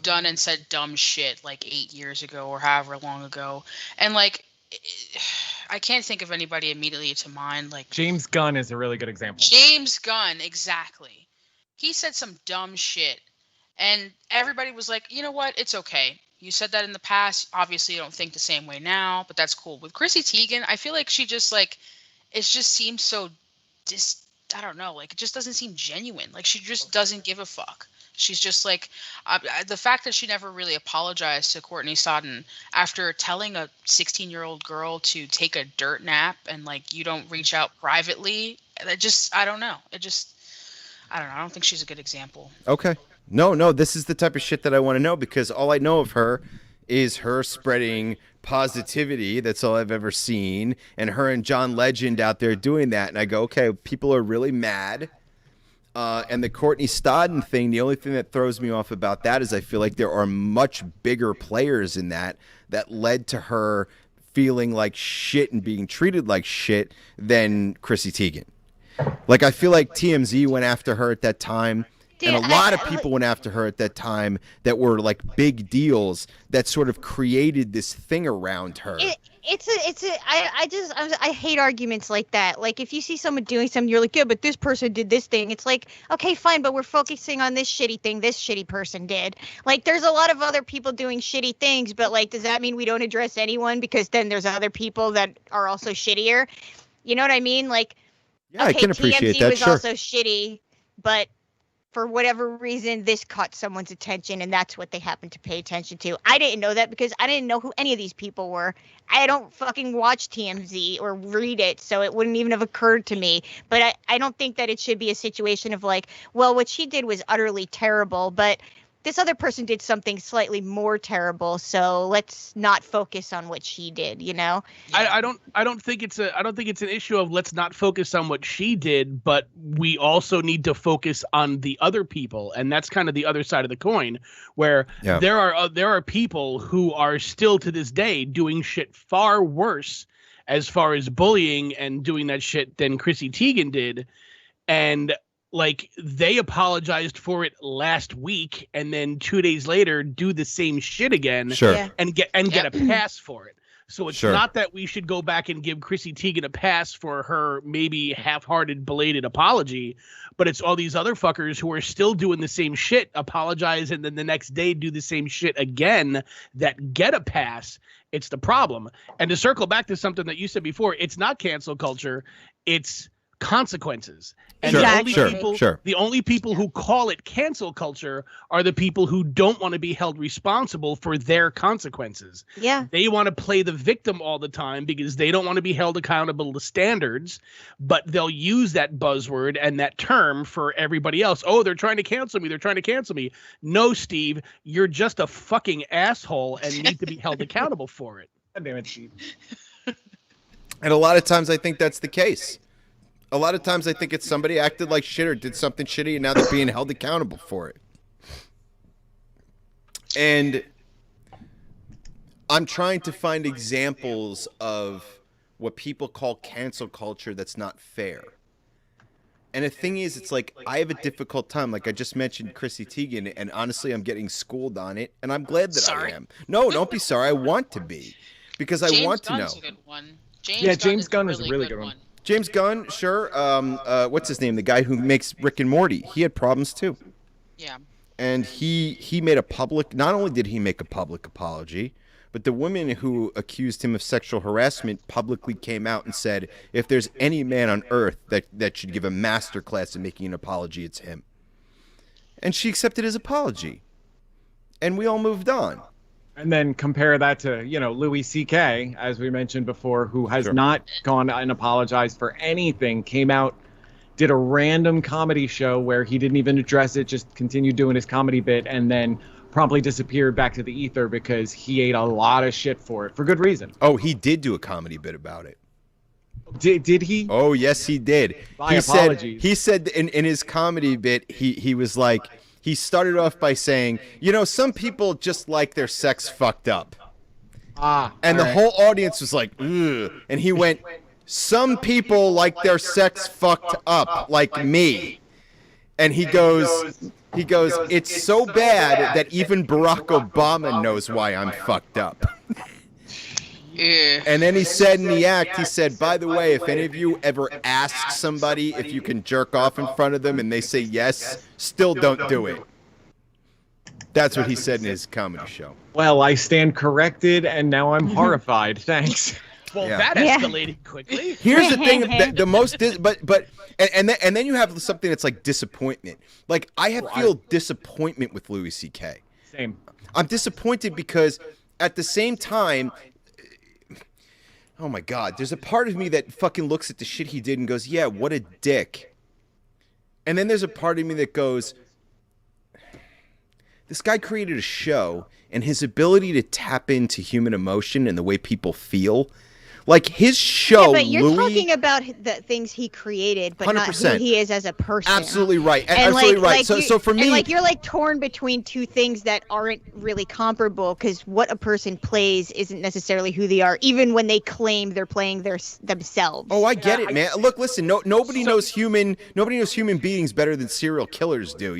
done and said dumb shit like 8 years ago or however long ago, and like I can't think of anybody immediately to mind. Like James Gunn is a really good example. James Gunn, exactly. He said some dumb shit, and everybody was like, you know what? It's okay. You said that in the past. Obviously, you don't think the same way now, but that's cool. With Chrissy Teigen, I feel like she just like, it just seems so I don't know, like it just doesn't seem genuine. Like she just doesn't give a fuck. She's just like, the fact that she never really apologized to Courtney Stodden after telling a 16-year-old girl to take a dirt nap and like you don't reach out privately. I don't know. I don't know. I don't think she's a good example. Okay. No, this is the type of shit that I want to know, because all I know of her is her spreading positivity. That's all I've ever seen. And her and John Legend out there doing that. And I go, okay, people are really mad. And the Courtney Stodden thing, the only thing that throws me off about that is I feel like there are much bigger players in that led to her feeling like shit and being treated like shit than Chrissy Teigen. Like, I feel like TMZ went after her at that time. Dude, and a lot of people went after her at that time that were like big deals that sort of created this thing around her. I hate arguments like that. Like if you see someone doing something, you're like, yeah, but this person did this thing. It's like, okay, fine, but we're focusing on this shitty thing this shitty person did. Like there's a lot of other people doing shitty things, but like, does that mean we don't address anyone because then there's other people that are also shittier? You know what I mean? Like, yeah, okay, I can appreciate TMZ that. was Sure. also shitty, but for whatever reason, this caught someone's attention, and that's what they happened to pay attention to. I didn't know that because I didn't know who any of these people were. I don't fucking watch TMZ or read it, so it wouldn't even have occurred to me. But I don't think that it should be a situation of like, well, what she did was utterly terrible, but this other person did something slightly more terrible, so let's not focus on what she did, you know? I don't think it's an issue of let's not focus on what she did, but we also need to focus on the other people, and that's kind of the other side of the coin, where there are people who are still to this day doing shit far worse as far as bullying and doing that shit than Chrissy Teigen did, and like they apologized for it last week and then 2 days later do the same shit again. Sure. Yeah. and get a pass for it. So it's Sure. not that we should go back and give Chrissy Teigen a pass for her maybe half-hearted belated apology, but it's all these other fuckers who are still doing the same shit, apologize, and then the next day do the same shit again that get a pass. It's the problem. And to circle back to something that you said before, it's not cancel culture, it's consequences. And Sure, the only people who call it cancel culture are the people who don't want to be held responsible for their consequences. Yeah. They want to play the victim all the time because they don't want to be held accountable to standards, but they'll use that buzzword and that term for everybody else. Oh, they're trying to cancel me. They're trying to cancel me. No, Steve, you're just a fucking asshole and need to be held accountable for it. God damn it, Steve. And a lot of times I think that's the case. A lot of times I think it's somebody acted like shit or did something shitty and now they're being held accountable for it. And I'm trying to find examples of what people call cancel culture that's not fair. And the thing is, it's like I have a difficult time. Like I just mentioned Chrissy Teigen, and honestly, I'm getting schooled on it, and I'm glad that I am. No, don't be sorry. I want to be. Because I want to know. James Gunn's a good one. James Gunn is a really good one. James Gunn, sure. What's his name? The guy who makes Rick and Morty. He had problems too. Yeah. And he made a public. Not only did he make a public apology, but the woman who accused him of sexual harassment publicly came out and said, if there's any man on earth that should give a master class in making an apology, it's him. And she accepted his apology. And we all moved on. And then compare that to, Louis C.K., as we mentioned before, who has Sure. not gone and apologized for anything, came out, did a random comedy show where he didn't even address it, just continued doing his comedy bit, and then promptly disappeared back to the ether because he ate a lot of shit for it, for good reason. Oh, he did do a comedy bit about it. Did he? Oh, yes, he did. My he apologies. Said in his comedy bit, he was like, he started off by saying, some people just like their sex fucked up. And the whole audience was like, ugh. And he went, some people like their sex fucked up, like me. And he goes, it's so bad that even Barack Obama knows why I'm fucked up. Yeah. And then he said in the act, he said, by the way, if any of you ever ask somebody if you can jerk off in front of them and they say yes, still don't do it. That's what he said in his comedy show. Well, I stand corrected, and now I'm horrified. Thanks. Well, Yeah. that Yeah. escalated quickly. Here's the thing, the most, and then you have something that's like disappointment. Like I feel disappointment with Louis C.K. Same. I'm disappointed because at the same time, oh my God, there's a part of me that fucking looks at the shit he did and goes, yeah, what a dick. And then there's a part of me that goes, this guy created a show, and his ability to tap into human emotion and the way people feel, like his show, but you're Louis, talking about the things he created, but not who 100%. he is as a person. absolutely right, And absolutely right. you- So for me, and you're torn between two things that aren't really comparable, because what a person plays isn't necessarily who they are, even when they claim they're playing themselves. oh, I get it, man. Look, listen, nobody knows human beings better than serial killers do.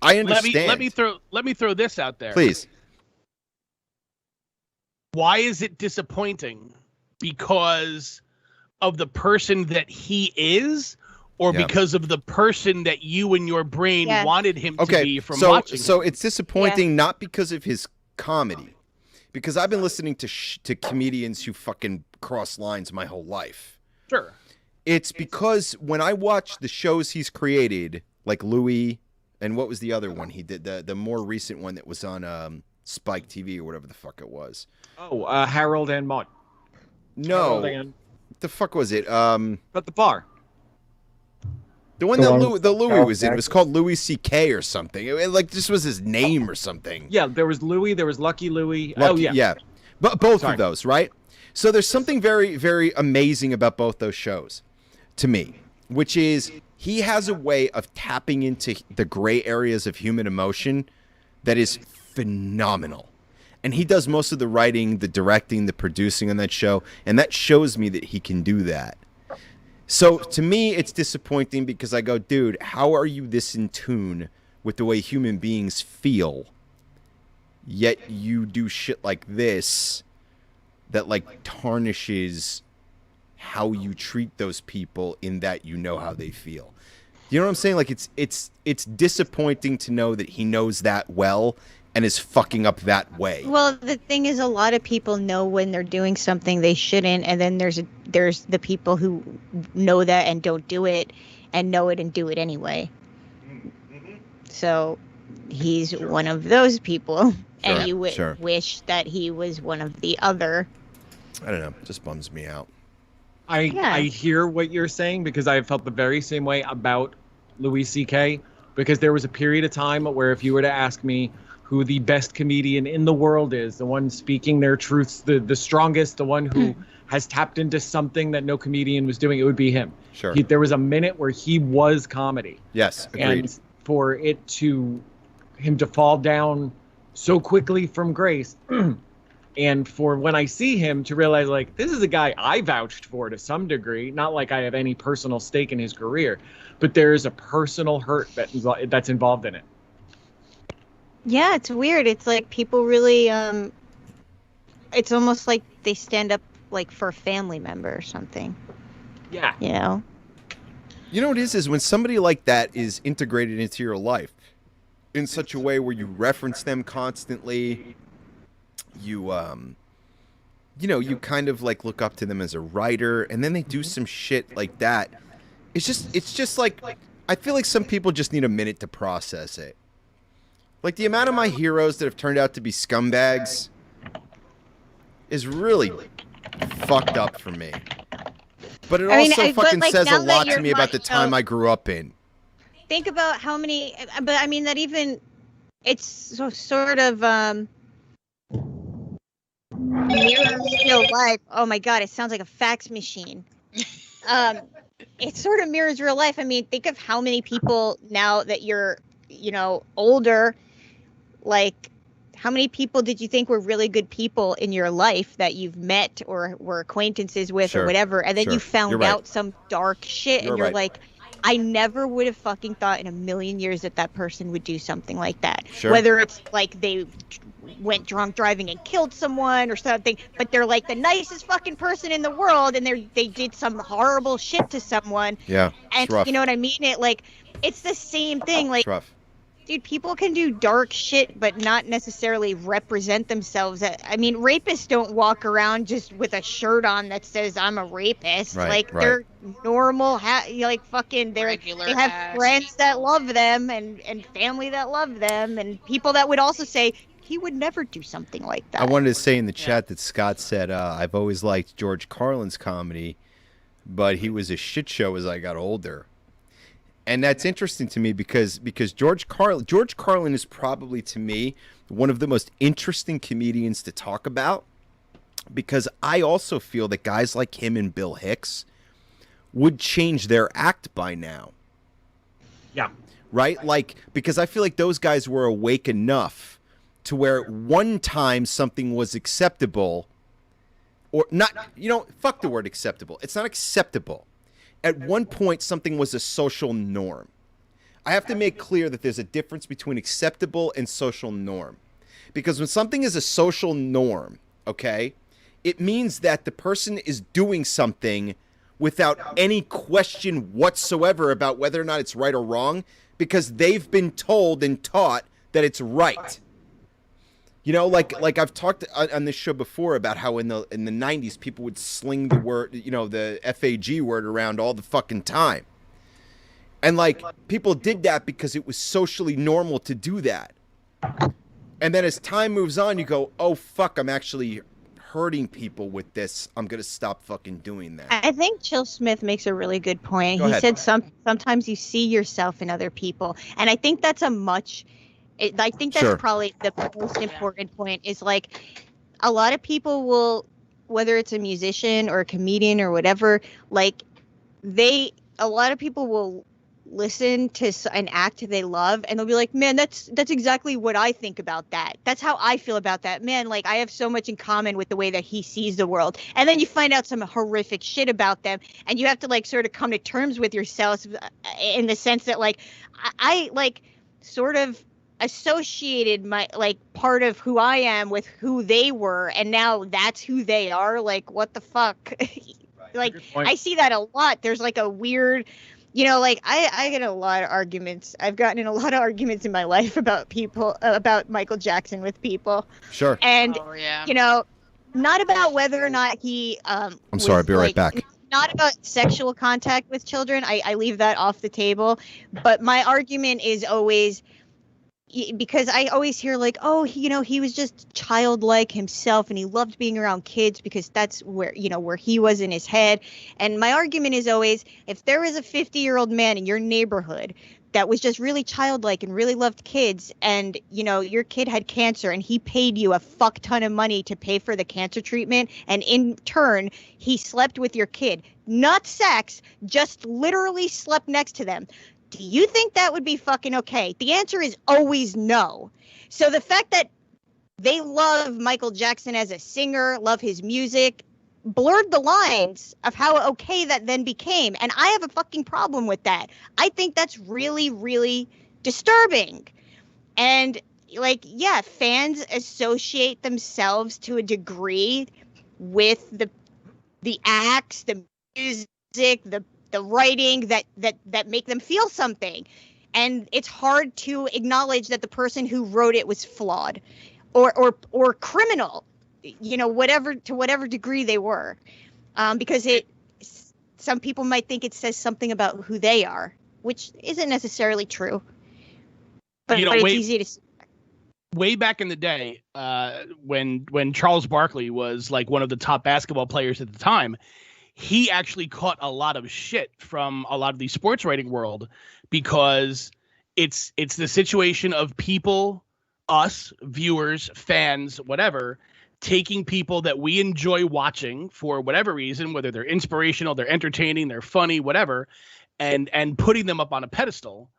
I understand. Let me throw this out there. Please. Why is it disappointing? Because of the person that he is, or Yeah. because of the person that you in your brain Yeah. wanted him to Okay, be from so watching? it's disappointing not because of his comedy, because I've been listening to comedians who fucking cross lines my whole life. Sure. It's because when I watch the shows he's created, like Louis, and what was the other one he did, the more recent one that was on Spike TV or whatever the fuck it was. Oh, Harold and Maude. No, Harold and, the fuck was it? but the bar. The one The that one- Louis was in. It was called Louis C.K. or something. This was his name or something. Yeah, there was Louis. There was Lucky Louie. Lucky, yeah. But both Sorry. of those, right? So there's something very, very amazing about both those shows to me, which is he has a way of tapping into the gray areas of human emotion that is phenomenal. And he does most of the writing, the directing, the producing on that show, and that shows me that he can do that. So to me, it's disappointing because I go, dude, how are you this in tune with the way human beings feel, yet you do shit like this that tarnishes how you treat those people in that you know how they feel. You know what I'm saying? It's disappointing to know that he knows that well and is fucking up that way. Well, the thing is, a lot of people know when they're doing something they shouldn't, and then there's the people who know that and don't do it, and know it and do it anyway. So he's one of those people, and you wish that he was one of the other. I don't know. It just bums me out. I hear what you're saying because I felt the very same way about Louis C.K. because there was a period of time where if you were to ask me who the best comedian in the world is, the one speaking their truths, the strongest, the one who has tapped into something that no comedian was doing, it would be him. Sure. There was a minute where he was comedy. Yes, agreed. And for him to fall down so quickly from grace, and for when I see him to realize this is a guy I vouched for to some degree, not like I have any personal stake in his career, but there is a personal hurt that's involved in it. Yeah, it's weird. It's like people really, it's almost like they stand up like for a family member or something. Yeah. You know. You know what it is when somebody like that is integrated into your life in such a way where you reference them constantly, you you kind of like look up to them as a writer, and then they do some shit like that. It's just like I feel like some people just need a minute to process it. Like the amount of my heroes that have turned out to be scumbags is really fucked up for me. But it also fucking says a lot to me about the time I grew up in. Think about how many, but I mean that even it's so sort of mirrors real life. Oh my god, it sounds like a fax machine. It sort of mirrors real life. I mean, think of how many people now that you're, older, like how many people did you think were really good people in your life that you've met or were acquaintances with or whatever, and then you found out some dark shit and you're like, I never would have fucking thought in a million years that person would do something like that. Sure. Whether it's like they went drunk driving and killed someone or something, but they're like the nicest fucking person in the world, and they did some horrible shit to someone. Yeah, and rough. You know what I mean? It's the same thing. Like, it's rough. Dude, people can do dark shit, but not necessarily represent themselves. I mean, rapists don't walk around just with a shirt on that says "I'm a rapist." They're normal, fucking. They have friends that love them and family that love them, and people that would also say he would never do something like that. I wanted to say in the chat that Scott said, "I've always liked George Carlin's comedy, but he was a shit show as I got older." And that's interesting to me because George Carlin is probably, to me, one of the most interesting comedians to talk about, because I also feel that guys like him and Bill Hicks would change their act by now. Yeah. Right? Like, because I feel like those guys were awake enough to where one time something was acceptable or not, fuck the word acceptable. It's not acceptable. At one point, something was a social norm. I have to make clear that there's a difference between acceptable and social norm. Because when something is a social norm, okay, it means that the person is doing something without any question whatsoever about whether or not it's right or wrong, because they've been told and taught that it's right. Like I've talked on this show before about how in the 90s people would sling the word, the FAG word around all the fucking time. And like people did that because it was socially normal to do that. And then as time moves on, you go, "Oh fuck, I'm actually hurting people with this. I'm going to stop fucking doing that." I think Chill Smith makes a really good point. Go He ahead. said sometimes you see yourself in other people. And I think that's I think that's Sure. probably the most important point, is like a lot of people will, whether it's a musician or a comedian or whatever, like a lot of people will listen to an act they love and they'll be like, man, that's exactly what I think about that. That's how I feel about that. Man, like I have so much in common with the way that he sees the world. And then you find out some horrific shit about them and you have to like sort of come to terms with yourself in the sense that like I like sort of associated my like part of who I am with who they were, and now that's who they are. Like, what the fuck? Like, I see that a lot. There's like a weird, like I get a lot of arguments. I've gotten in a lot of arguments in my life about Michael Jackson with people. Sure. And yeah. Not about whether or not he I'm sorry, I'll be right back. Not about sexual contact with children. I leave that off the table. But my argument is always, because I always hear like, oh, he was just childlike himself and he loved being around kids because that's where he was in his head. And my argument is always, if there was a 50-year-old man in your neighborhood that was just really childlike and really loved kids, and your kid had cancer and he paid you a fuck ton of money to pay for the cancer treatment, and in turn he slept with your kid, not sex, just literally slept next to them, do you think that would be fucking okay? The answer is always no. So the fact that they love Michael Jackson as a singer, love his music, blurred the lines of how okay that then became. And I have a fucking problem with that. I think that's really, really disturbing. And like, yeah, fans associate themselves to a degree with the the acts, the music, the writing that make them feel something. And it's hard to acknowledge that the person who wrote it was flawed or criminal, to whatever degree they were. Because some people might think it says something about who they are, which isn't necessarily true. But it's easy to see. Way back in the day, when Charles Barkley was like one of the top basketball players at the time, he actually caught a lot of shit from a lot of the sports writing world, because it's the situation of people, us, viewers, fans, whatever, taking people that we enjoy watching for whatever reason, whether they're inspirational, they're entertaining, they're funny, whatever, and putting them up on a pedestal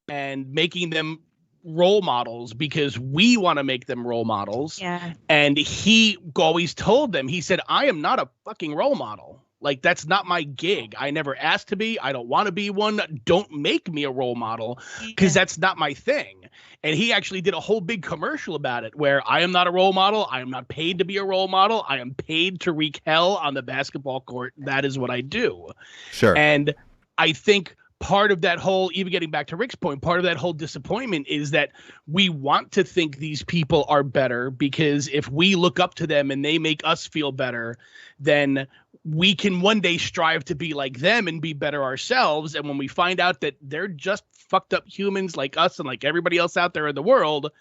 and making them role models because we want to make them role models. Yeah. And he always told them, he said, I am not a fucking role model. Like, that's not my gig. I never asked to be. I don't want to be one. Don't make me a role model, because that's not my thing. And he actually did a whole big commercial about it where I am not a role model. I am not paid to be a role model. I am paid to wreak hell on the basketball court. That is what I do. Sure. And I think part of that whole, even getting back to Rick's point, part of that whole disappointment is that we want to think these people are better, because if we look up to them and they make us feel better, then we can one day strive to be like them and be better ourselves. And when we find out that they're just fucked up humans like us and like everybody else out there in the world,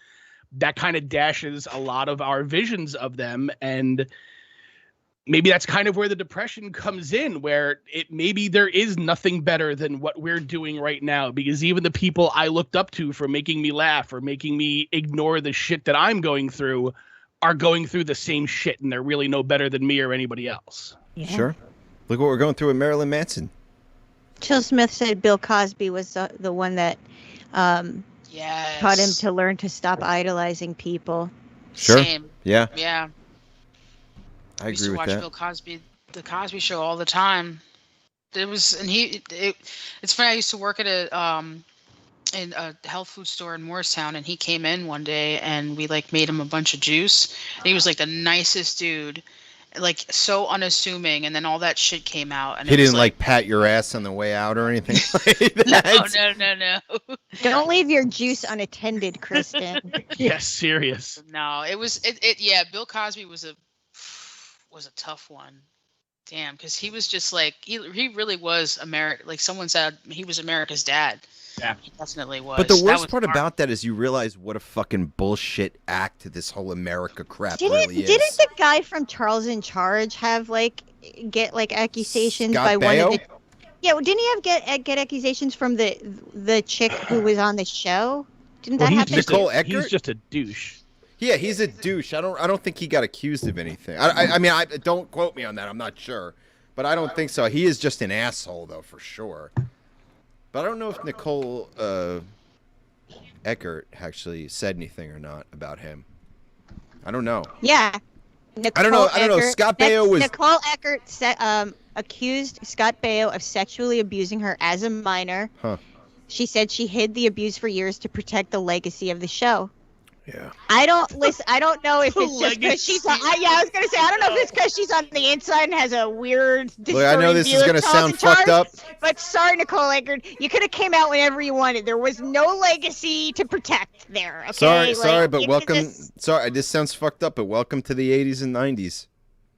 that kind of dashes a lot of our visions of them. And maybe that's kind of where the depression comes in, where maybe there is nothing better than what we're doing right now, because even the people I looked up to for making me laugh or making me ignore the shit that I'm going through are going through the same shit, and they're really no better than me or anybody else. Yeah. Sure. Look what we're going through with Marilyn Manson. Chill Smith said Bill Cosby was the one that Yes. taught him to learn to stop idolizing people. Sure. Same. Yeah, Yeah. I used agree to with watch that. Bill Cosby, the Cosby Show all the time. It's funny. I used to work at in a health food store in Morristown, and he came in one day, and we like made him a bunch of juice. And he was like the nicest dude, like so unassuming. And then all that shit came out, and He it was didn't like pat your ass on the way out or anything like that. No. Don't leave your juice unattended, Kristen. Yes, serious. No, it was it. Yeah, Bill Cosby was a tough one. Damn, because he was just like he really was America. Like someone said, he was America's dad. Yeah, he definitely was. But the That worst was part hard. about that is you realize what a fucking bullshit act this whole America crap Didn't really is. the guy from Charles in Charge have get accusations Scott by one of Baio? the? Yeah, well, didn't he have get accusations from the chick who was on the show? Didn't that happen? Nicole He's Eckert? just a douche. Yeah, he's a douche. I don't think he got accused of anything. I mean, don't quote me on that. I'm not sure, but I don't think so. He is just an asshole, though, for sure. But I don't know if Nicole Eckert actually said anything or not about him. I don't know. Yeah. I don't know. Eckert- Scott Baio was. Nicole Eckert accused Scott Baio of sexually abusing her as a minor. Huh. She said she hid the abuse for years to protect the legacy of the show. Yeah. I don't listen. I don't know if The it's just because she's. legacy. I was gonna say I don't know if it's because she's on the inside and has a weird. Look, I know this is gonna sound fucked up. But sorry, Nicole Eckert, you could have came out whenever you wanted. There was no legacy to protect there. Okay? Sorry, but you could welcome. just- Sorry, this sounds fucked up, but welcome to the 80s and 90s.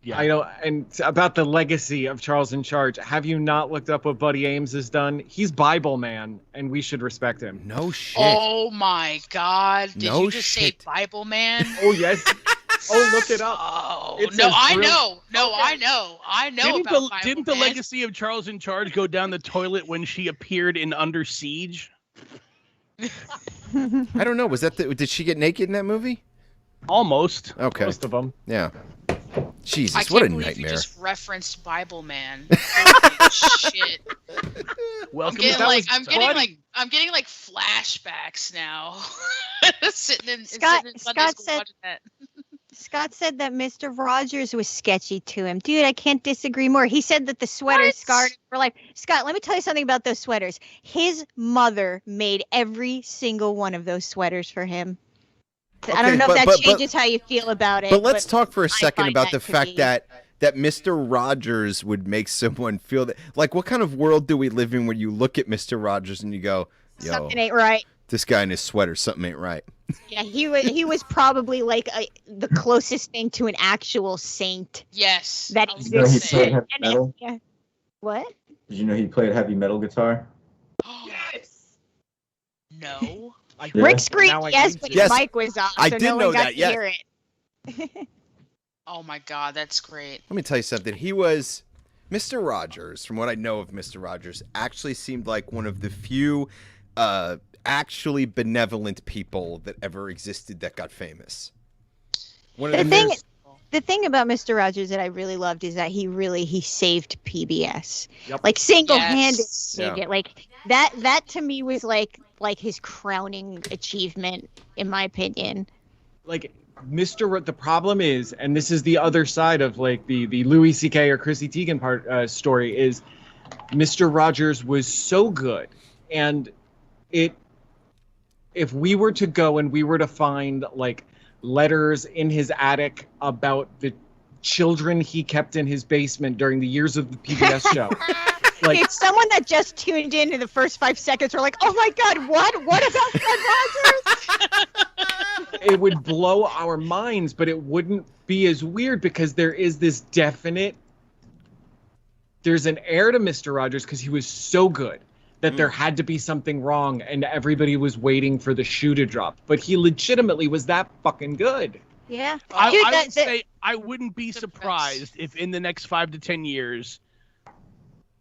Yeah. I know, and about the legacy of Charles in Charge. Have you not looked up what Buddy Ames has done? He's Bible man, and we should respect him. No shit. Oh my God! Did No you just shit. say Bible man? Oh yes. Oh, look it up. Oh It no, says I real- know. No, I know. I know Didn't about the, Bible didn't the man. legacy of Charles in Charge go down the toilet when she appeared in Under Siege? I don't know. Was that did she get naked in that movie? Almost. Okay. Most of them. Yeah. Jesus, I can't what a believe nightmare. you just referenced Bible man. Holy shit! Welcome I'm getting like flashbacks now. sitting in Scott Sunday school said- watching that. Scott said that Mr. Rogers was sketchy to him. Dude, I can't disagree more. He said that the sweaters What? scarred him for life. Scott, let me tell you something about those sweaters. His mother made every single one of those sweaters for him. I Okay, don't know but- if that but- changes how you feel about it. But let's talk for a second find about that the to fact be- that that Mr. Rogers would make someone feel that. Like, what kind of world do we live in where you look at Mr. Rogers and you go, yo, Something ain't right. this guy in his sweater, something ain't right. Yeah, he was probably like the closest thing to an actual saint Yes. that I was You know, gonna he exists. say. played heavy And metal. yeah. What? Did you know he played heavy metal guitar? No. I- Yeah. Rick screamed Now I yes, need but to. his Yes, mic was off, I so did no know one got that, to yeah. hear it. Oh my god, that's great. Let me tell you something. He was Mr. Rogers, from what I know of Mr. Rogers, actually seemed like one of the few actually benevolent people that ever existed that got famous. One of The the thing- most- The thing about Mr. Rogers that I really loved is that he saved PBS. Yep. Like single-handed Yes. saved Yeah. it. Like that to me was like his crowning achievement, in my opinion. Like the problem is, and this is the other side of like the Louis C.K. or Chrissy Teigen story, is Mr. Rogers was so good, and if we were to go and we were to find like letters in his attic about the children he kept in his basement during the years of the PBS show, like It's someone that just tuned in the first 5 seconds are like, oh my god, what? What about Fred Rogers? it would blow our minds, but it wouldn't be as weird because there is this definite. There's an air to Mr. Rogers because he was so good that there had to be something wrong and everybody was waiting for the shoe to drop. But he legitimately was that fucking good. Yeah. I Dude, would say I wouldn't be surprised if in the next 5 to 10 years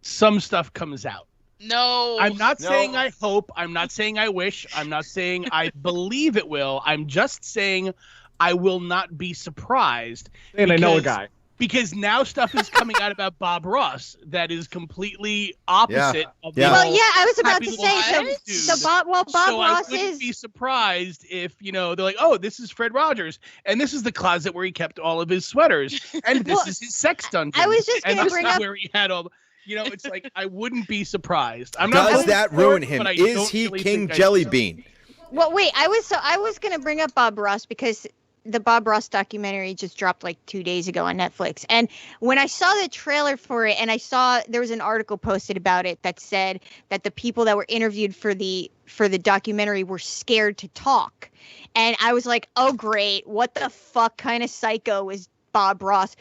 some stuff comes out. No. I'm not No. saying I hope. I'm not saying I wish. I'm not saying I believe it will. I'm just saying I will not be surprised. And I know a Because- guy. Because now stuff is coming out about Bob Ross that is completely opposite of the Yeah. Well, whole yeah, I was about happy to little say Dude. so Bob so I Ross wouldn't is be surprised if, they're like, oh, this is Fred Rogers, and this is the closet where he kept all of his sweaters, and this Well, is his sex dungeon. I was just and gonna this bring is up where he had all. It's like I wouldn't be surprised. I'm not Does voting that for ruin it, him? but I Is don't he really King think I Jelly do. Bean? Well, wait, I was gonna bring up Bob Ross because the Bob Ross documentary just dropped like 2 days ago on Netflix, and when I saw the trailer for it, and I saw there was an article posted about it that said that the people that were interviewed for the documentary were scared to talk, and I was like, oh great, what the fuck kind of psycho is Bob Ross?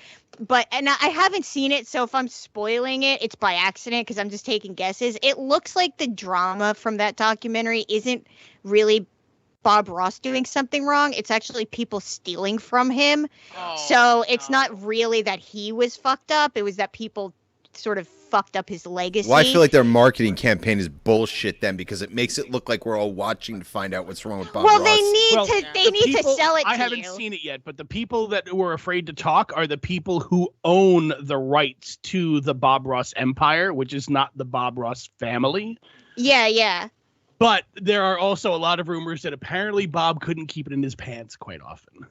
And I haven't seen it, so if I'm spoiling it, it's by accident because I'm just taking guesses. It looks like the drama from that documentary isn't really Bob Ross doing something wrong. It's actually people stealing from him. Oh, So it's no. not really that he was fucked up. It was that people sort of fucked up his legacy. Well, I feel like their marketing campaign is bullshit then because it makes it look like we're all watching to find out what's wrong with Bob well, Ross. they need Well, to they The need to people- sell it to I haven't you. seen it yet, but the people that were afraid to talk are the people who own the rights to the Bob Ross empire, which is not the Bob Ross family. Yeah. But there are also a lot of rumors that apparently Bob couldn't keep it in his pants quite often.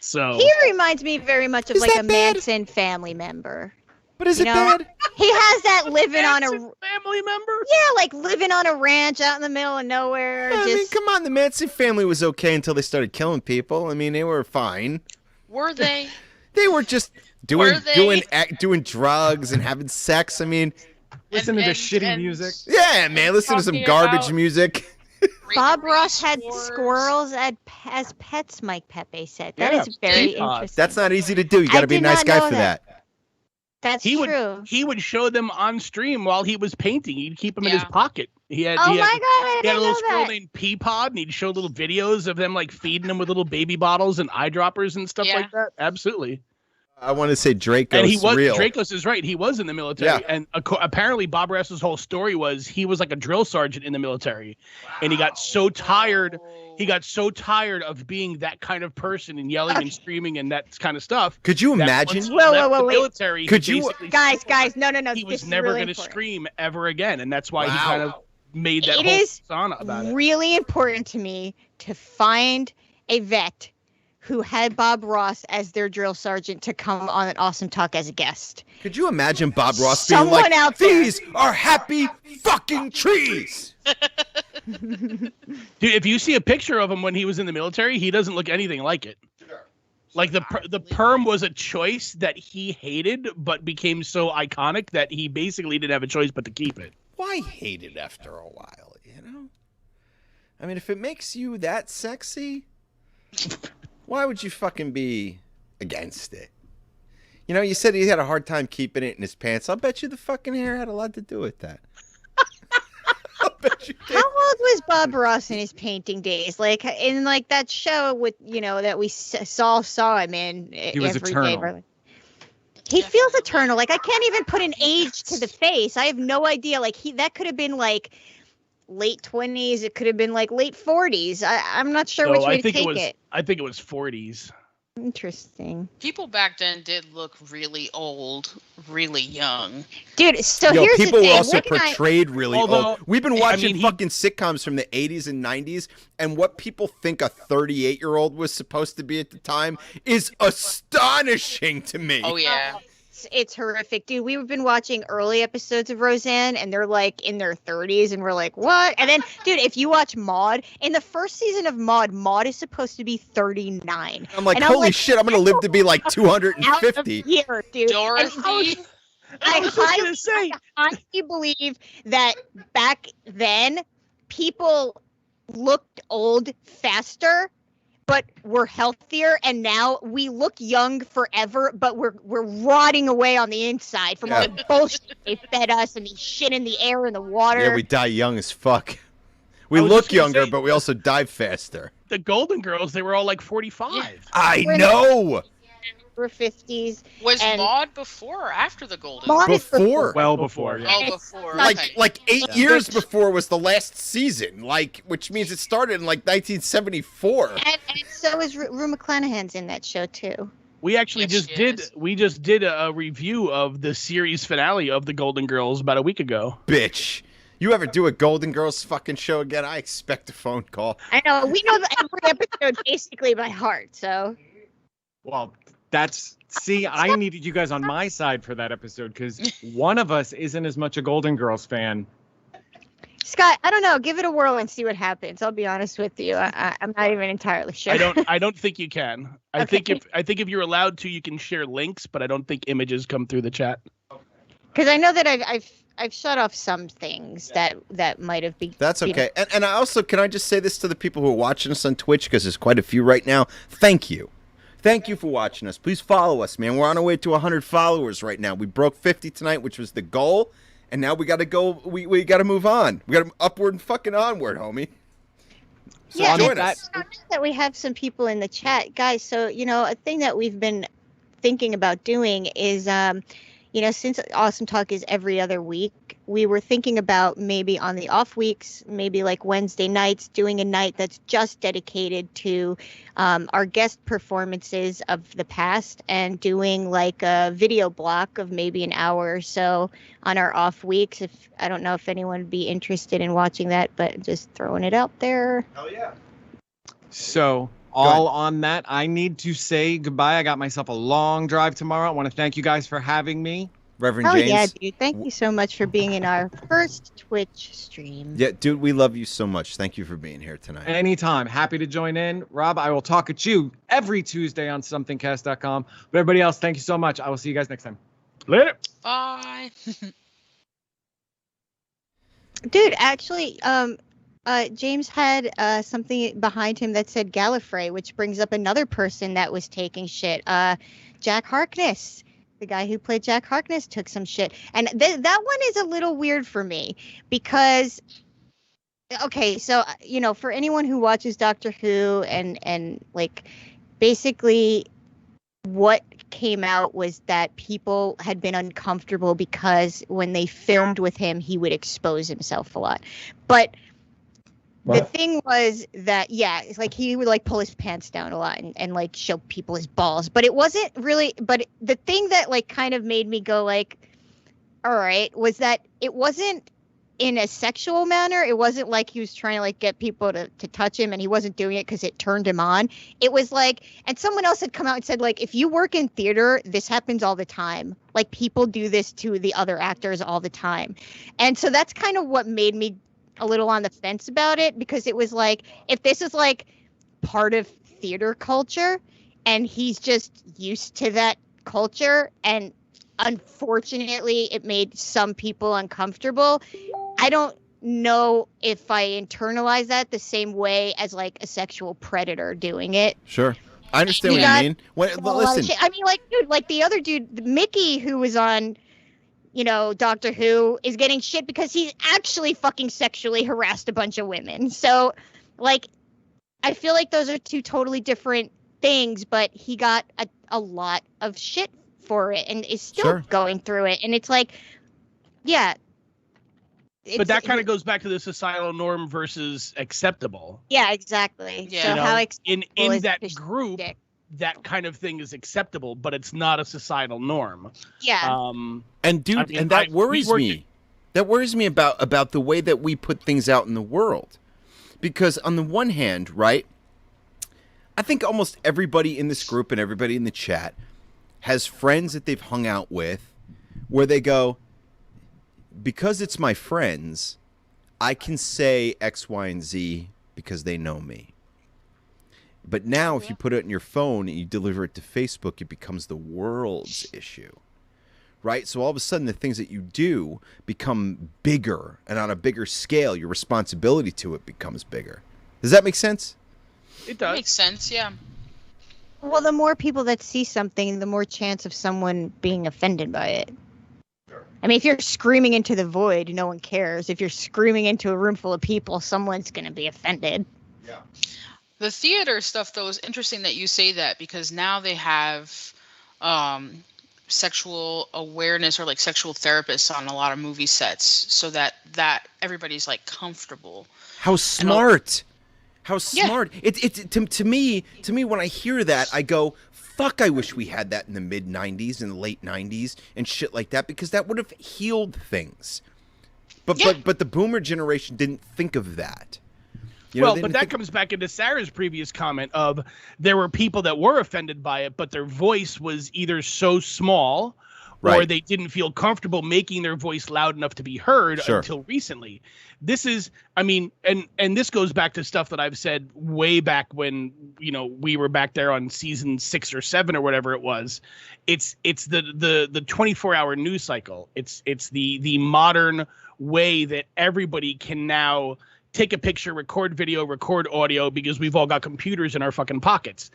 So He reminds me very much of Is like that a bad? Manson family member. But is you it know, bad? He has that living on a Manson family member. yeah, like living on a ranch out in the middle of nowhere. I mean, just come on. The Manson family was okay until they started killing people. I mean, they were fine. Were they? They were just doing Were they? doing drugs and having sex. I mean, Listening to and- shitty and- music. yeah, man. Listen to some Talking garbage about- music. Bob Race Ross had wars. squirrels as pets, Mike Pepe said. That Yeah, is very teapots. interesting. That's not easy to do. You got to I be a did nice not guy know for that. that. That's He true. would show them on stream while he was painting. He'd keep them in his Yeah. pocket. He had Oh he my had, god, I he had a didn't little know squirrel that. named Peapod, and he'd show little videos of them like feeding them with little baby bottles and eyedroppers and stuff Yeah. like that. Absolutely. I want to say Draco's And he was real. Dracos is right. He was in the military, Yeah. and apparently Bob Ross's whole story was he was like a drill sergeant in the military, and he got so tired. He got so tired of being that kind of person and yelling and screaming and that kind of stuff. Could you that imagine? once he Whoa, left whoa, the wait. military, Could he you- basically Guys, said no. he this was is never really going to important. scream ever again, and that's why he Wow. kind of made that It whole is persona about it. really important to me to find a vet who had Bob Ross as their drill sergeant to come on an Awesome Talk as a guest. Could you imagine Bob Ross being Someone like, out there. "These are happy fucking trees"? Dude, if you see a picture of him when he was in the military, he doesn't look anything like it. Like the perm was a choice that he hated, but became so iconic that he basically didn't have a choice but to keep it. Why hate it after a while, you know? I mean, if it makes you that sexy, why would you fucking be against it? You know, you said he had a hard time keeping it in his pants. I'll bet you the fucking hair had a lot to do with that. I'll bet you did. How old was Bob Ross in his painting days? Like in like that show with that we saw him in. He was every eternal. day. He feels eternal. Like I can't even put an age to the face. I have no idea. Like that could have been like late 20s. It could have been like late 40s. I'm not sure which way to take it. I think it was 40s. Interesting. People back then did look really old, really young. Dude, so Yo, here's the people thing. were also Rick and I- portrayed really Although, old. We've been watching he- fucking sitcoms from the 80s and 90s, and what people think a 38-year-old was supposed to be at the time is astonishing to me. Oh yeah. It's horrific, dude. We've been watching early episodes of Roseanne, and they're like in their 30s, and we're like, what? And then, dude, if you watch Maude, in the first season of Maude, Maude is supposed to be 39. I'm like, And holy shit, I'm going to live to be like Out of 250. here, dude. Dorothy. I was just gonna say. I honestly believe that back then, people looked old faster, but we're healthier, and now we look young forever, but we're rotting away on the inside from all the bullshit they fed us and the shit in the air and the water. Yeah, we die young as fuck. We I was look just gonna younger, say- but we also die faster. The Golden Girls, they were all like 45. Yeah. I We're know! We're 50s. Was And- Maude before or after the Golden? Maude is Before. Well before, yeah. Oh, before. Like- Okay. Like 8 years before was the last season, which means it started in like 1974. And so is Rue McClanahan's in that show too. We actually Yes, just she did. is. We just did a review of the series finale of the Golden Girls about a week ago. Bitch. You ever do a Golden Girls fucking show again, I expect a phone call. I know we know every episode basically by heart. So Well, I needed you guys on my side for that episode because one of us isn't as much a Golden Girls fan. Scott, I don't know. Give it a whirl and see what happens. I'll be honest with you. I'm not even entirely sure. I don't think you can. I think if you're allowed to, you can share links, but I don't think images come through the chat. Because I know that I've shut off some things that might have been. That's okay. And I also, can I just say this to the people who are watching us on Twitch, because there's quite a few right now. Thank you. Thank you for watching us. Please follow us, man. We're on our way to 100 followers right now. We broke 50 tonight, which was the goal. And now we got to go. We got to move on. We got to upward and fucking onward, homie. So Yeah, join it's us. so nice that we have some people in the chat, guys. So a thing that we've been thinking about doing is, since Awesome Talk is every other week, we were thinking about maybe on the off weeks, maybe like Wednesday nights, doing a night that's just dedicated to our guest performances of the past and doing like a video block of maybe an hour or so on our off weeks. I don't know if anyone would be interested in watching that, but just throwing it out there. Hell yeah. So, all on that, I need to say goodbye. I got myself a long drive tomorrow. I want to thank you guys for having me. Reverend Oh James. yeah, dude. Thank you so much for being in our first Twitch stream. Yeah, dude, we love you so much. Thank you for being here tonight. Anytime. Happy to join in. Rob, I will talk at you every Tuesday on somethingcast.com. But everybody else, thank you so much. I will see you guys next time. Later. Bye. Dude, actually, James had something behind him that said Gallifrey, which brings up another person that was taking shit. Jack Harkness, the guy who played Jack Harkness, took some shit, and that one is a little weird for me because. Okay, so for anyone who watches Doctor Who and like, basically, what came out was that people had been uncomfortable because when they filmed with him, he would expose himself a lot. But the thing was that, it's like he would like pull his pants down a lot and like show people his balls. But it wasn't really. But the thing that like kind of made me go like, all right, was that it wasn't in a sexual manner. It wasn't like he was trying to like get people to touch him, and he wasn't doing it because it turned him on. It was like, and someone else had come out and said like, if you work in theater, this happens all the time. Like people do this to the other actors all the time. And so that's kind of what made me a little on the fence about it, because it was like, if this is like part of theater culture, and he's just used to that culture, and unfortunately it made some people uncomfortable. I don't know if I internalize that the same way as like a sexual predator doing it. Sure. I understand You what got- you mean. When, A lot of listen, shit. I mean, like, dude, like the other dude, Mickey, who was on, Doctor Who, is getting shit because he's actually fucking sexually harassed a bunch of women. So, like, I feel like those are two totally different things, but he got a lot of shit for it and is still Sure. going through it. And it's like, yeah. But that kind of goes back to the societal norm versus acceptable. Yeah, exactly. Yeah. So You know, how In is that fish group, dick? that kind of thing is acceptable, but it's not a societal norm. Yeah. and dude, I mean, and that we worries worked me. That worries me about the way that we put things out in the world. Because on the one hand, right, I think almost everybody in this group and everybody in the chat has friends that they've hung out with where they go, because it's my friends, I can say X, Y, and Z because they know me. But now if you put it in your phone and you deliver it to Facebook, it becomes the world's issue. Right? So all of a sudden the things that you do become bigger, and on a bigger scale, your responsibility to it becomes bigger. Does that make sense? It That does. makes sense. Yeah. Well, the more people that see something, the more chance of someone being offended by it. I mean, if you're screaming into the void, no one cares. If you're screaming into a room full of people, someone's going to be offended. The theater stuff, though, is interesting that you say that, because now they have sexual awareness or like sexual therapists on a lot of movie sets, so that everybody's like comfortable. How smart. How Yeah. smart. It's to me when I hear that, I go, fuck, I wish we had that in the mid 90s and the late 90s and shit like that, because that would have healed things. Yeah. But the boomer generation didn't think of that. You know, Well, they but didn't that think- comes back into Sarah's previous comment of there were people that were offended by it, but their voice was either so small or Right. they didn't feel comfortable making their voice loud enough to be heard Sure. until recently. This is, I mean, and this goes back to stuff that I've said way back when, we were back there on season 6 or 7 or whatever it was. It's the 24-hour news cycle. It's the modern way that everybody can now take a picture, record video, record audio, because we've all got computers in our fucking pockets.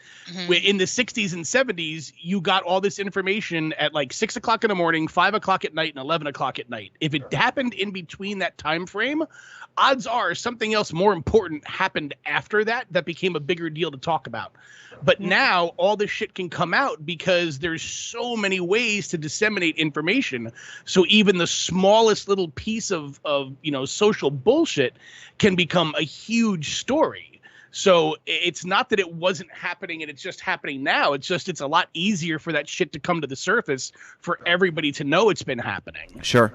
In the 60s and 70s, you got all this information at like 6 o'clock in the morning, 5 o'clock at night, and 11 o'clock at night. If it happened in between that time frame, odds are something else more important happened after that became a bigger deal to talk about. But now all this shit can come out because there's so many ways to disseminate information. So even the smallest little piece of social bullshit can become a huge story. So it's not that it wasn't happening and it's just happening now. It's a lot easier for that shit to come to the surface for everybody to know it's been happening. Sure.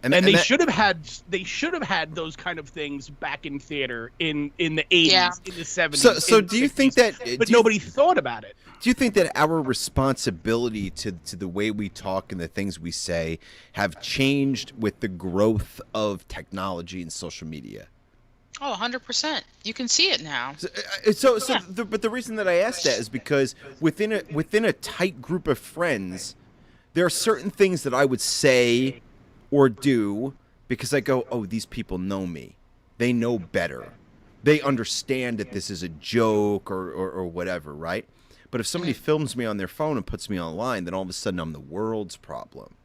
And they should have had those kind of things back in theater in the 80s, Yeah. in the 70s. So in the do you 60s, think that but do you- nobody thought about it. Do you think that our responsibility to the way we talk and the things we say have changed with the growth of technology and social media? Oh, 100%. You can see it now. But the reason that I asked that is because within a tight group of friends, there are certain things that I would say or do because I go, oh, these people know me. They know better. They understand that this is a joke or whatever, right? But if somebody films me on their phone and puts me online, then all of a sudden I'm the world's problem.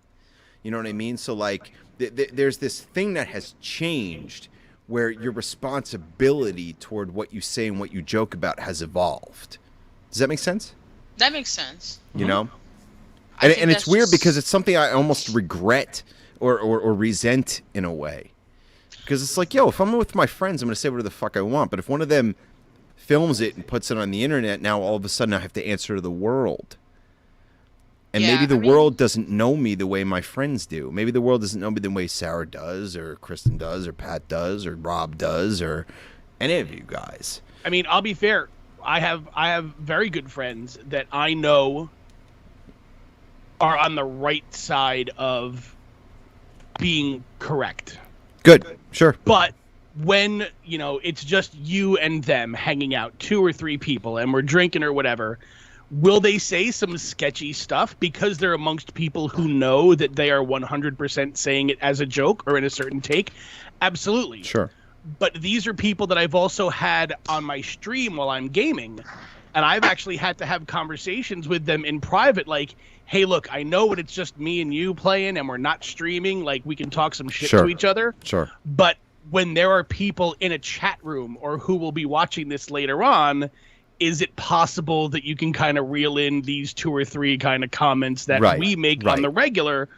You know what I mean? So like there's this thing that has changed where your responsibility toward what you say and what you joke about has evolved. Does that make sense? That makes sense. You know? I think And it's that's weird just- because it's something I almost regret or resent in a way. Because it's like, yo, if I'm with my friends, I'm going to say whatever the fuck I want. But if one of them films it and puts it on the internet, now all of a sudden I have to answer to the world. And Yeah, maybe the I mean- world doesn't know me the way my friends do. Maybe the world doesn't know me the way Sarah does, or Kristen does, or Pat does, or Rob does, or any of you guys. I mean, I'll be fair. I have very good friends that I know are on the right side of being correct. Good, sure. But when, it's just you and them hanging out, 2 or 3 people, and we're drinking or whatever, Will they say some sketchy stuff because they're amongst people who know that they are 100% saying it as a joke or in a certain take? Absolutely. Sure. But these are people that I've also had on my stream while I'm gaming. And I've actually had to have conversations with them in private, like, hey, look, I know it's just me and you playing and we're not streaming. Like, we can talk some shit to each other. Sure. But when there are people in a chat room or who will be watching this later on, is it possible that you can kind of reel in these 2 or 3 kind of comments that we make on the regular,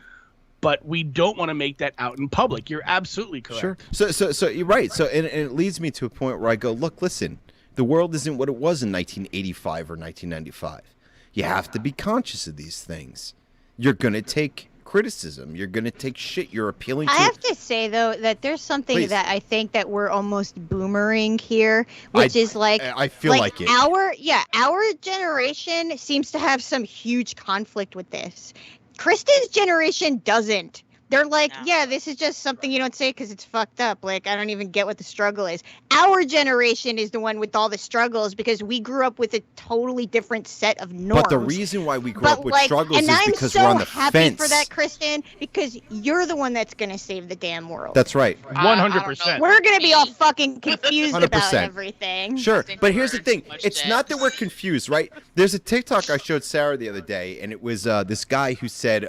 but we don't want to make that out in public? You're absolutely correct. Sure. So you're right. So and it leads me to a point where I go, look, listen, the world isn't what it was in 1985 or 1995. You have to be conscious of these things. You're going to take criticism. You're going to take shit. You're appealing to... I have to say, though, that there's something that I think that we're almost boomering here, which is like... I feel like it. Our generation seems to have some huge conflict with this. Kristen's generation doesn't. They're like, yeah, this is just something you don't say because it's fucked up. Like, I don't even get what the struggle is. Our generation is the one with all the struggles because we grew up with a totally different set of norms. But the reason why we grew up with struggles is because we're on the fence. And I'm so happy for that, Kristen, because you're the one that's going to save the damn world. That's right. 100%. We're going to be all fucking confused 100%. about everything. Sure, but here's the thing. It's not that we're confused, right? There's a TikTok I showed Sarah the other day, and it was this guy who said...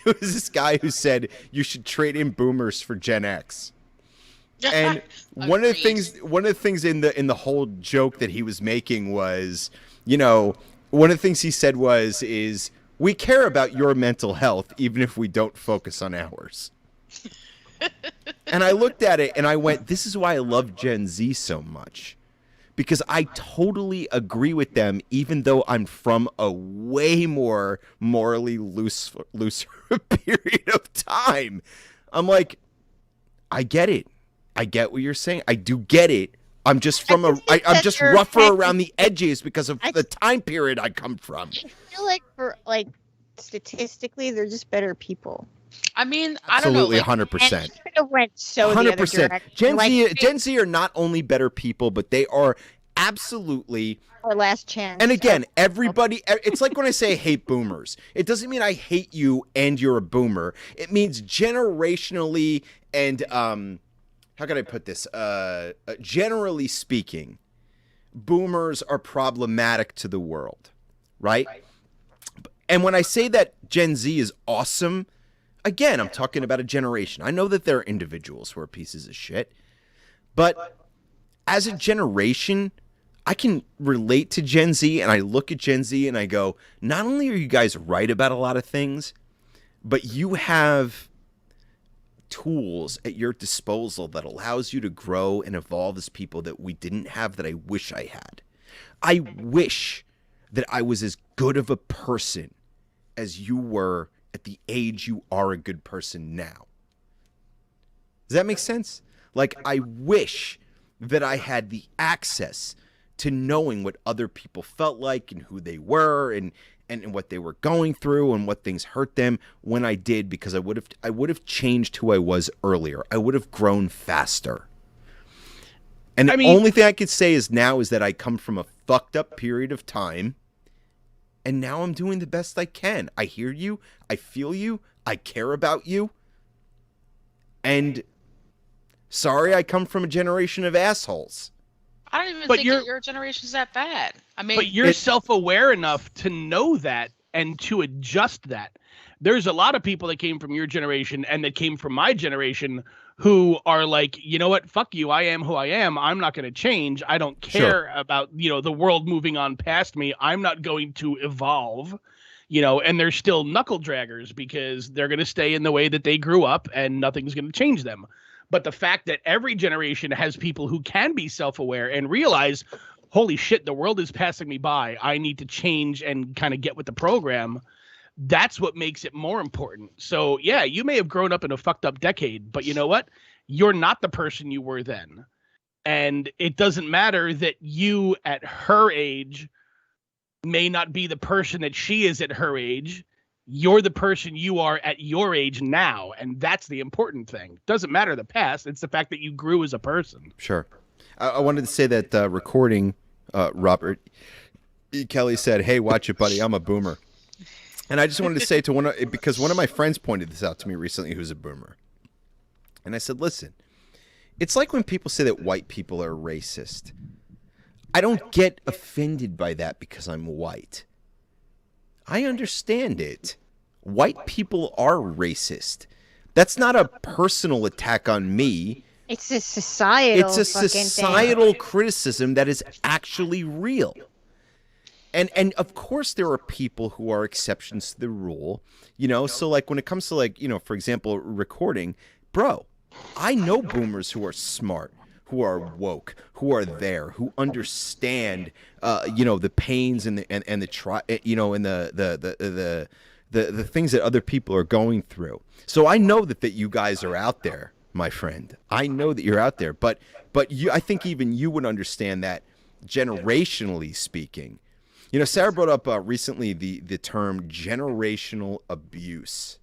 it was this guy who said you should trade in boomers for Gen X. And one of the things in the whole joke that he was making was, you know, one of the things he said is we care about your mental health even if we don't focus on ours. And I looked at it and I went, this is why I love Gen Z so much. Because I totally agree with them, even though I'm from a way more morally looser period of time. I'm like, I get it. I get what you're saying. I do get it. I'm just I'm just rougher around the edges because of the time period I come from. I feel like statistically, they're just better people. I mean, I don't know. Absolutely, 100%. It went so 100%. Gen Z are not only better people, but they are absolutely our last chance. And again, everybody, it's like when I say I hate boomers. It doesn't mean I hate you and you're a boomer. It means generationally and how can I put this? Generally speaking, boomers are problematic to the world, right? And when I say that Gen Z is awesome, again, I'm talking about a generation. I know that there are individuals who are pieces of shit, but as a generation, I can relate to Gen Z, and I look at Gen Z and I go, not only are you guys right about a lot of things, but you have tools at your disposal that allows you to grow and evolve as people that we didn't have that I wish I had. I wish that I was as good of a person as you were at the age you are a good person now. Does that make sense? Like, I wish that I had the access to knowing what other people felt like and who they were and what they were going through and what things hurt them when I did, because I would have changed who I was earlier. I would have grown faster. And the only thing I could say is that I come from a fucked up period of time, and now I'm doing the best I can. I hear you. I feel you. I care about you. And sorry I come from a generation of assholes. I don't even think that your generation's that bad. I mean, but you're self-aware enough to know that and to adjust that. There's a lot of people that came from your generation and that came from my generation who are like, you know what, fuck you, I am who I am. I'm not going to change. I don't care about, the world moving on past me. I'm not going to evolve, and they're still knuckle draggers because they're going to stay in the way that they grew up and nothing's going to change them. But the fact that every generation has people who can be self-aware and realize, holy shit, the world is passing me by. I need to change and kind of get with the program. That's what makes it more important. So, yeah, you may have grown up in a fucked up decade, but you know what? You're not the person you were then. And it doesn't matter that you at her age may not be the person that she is at her age. You're the person you are at your age now, and that's the important thing. Doesn't matter the past. It's the fact that you grew as a person. Sure. I wanted to say that recording, Robert, Kelly said, "Hey, watch it, buddy. I'm a boomer." And I just wanted to say to because one of my friends pointed this out to me recently, who's a boomer. And I said, "Listen, it's like when people say that white people are racist. I don't get offended by that because I'm white. I understand it. White people are racist. That's not a personal attack on me. It's a societal. It's a societal criticism that is actually real. And of course there are people who are exceptions to the rule, you know. So like when it comes to like, you know, for example, recording, bro, I know boomers who are smart, who are woke, who are there, who understand, you know, the pains and the things that other people are going through. So I know that you guys are out there, my friend. I know that you're out there, but I think even you would understand that generationally speaking. You know, Sarah brought up recently the term generational abuse,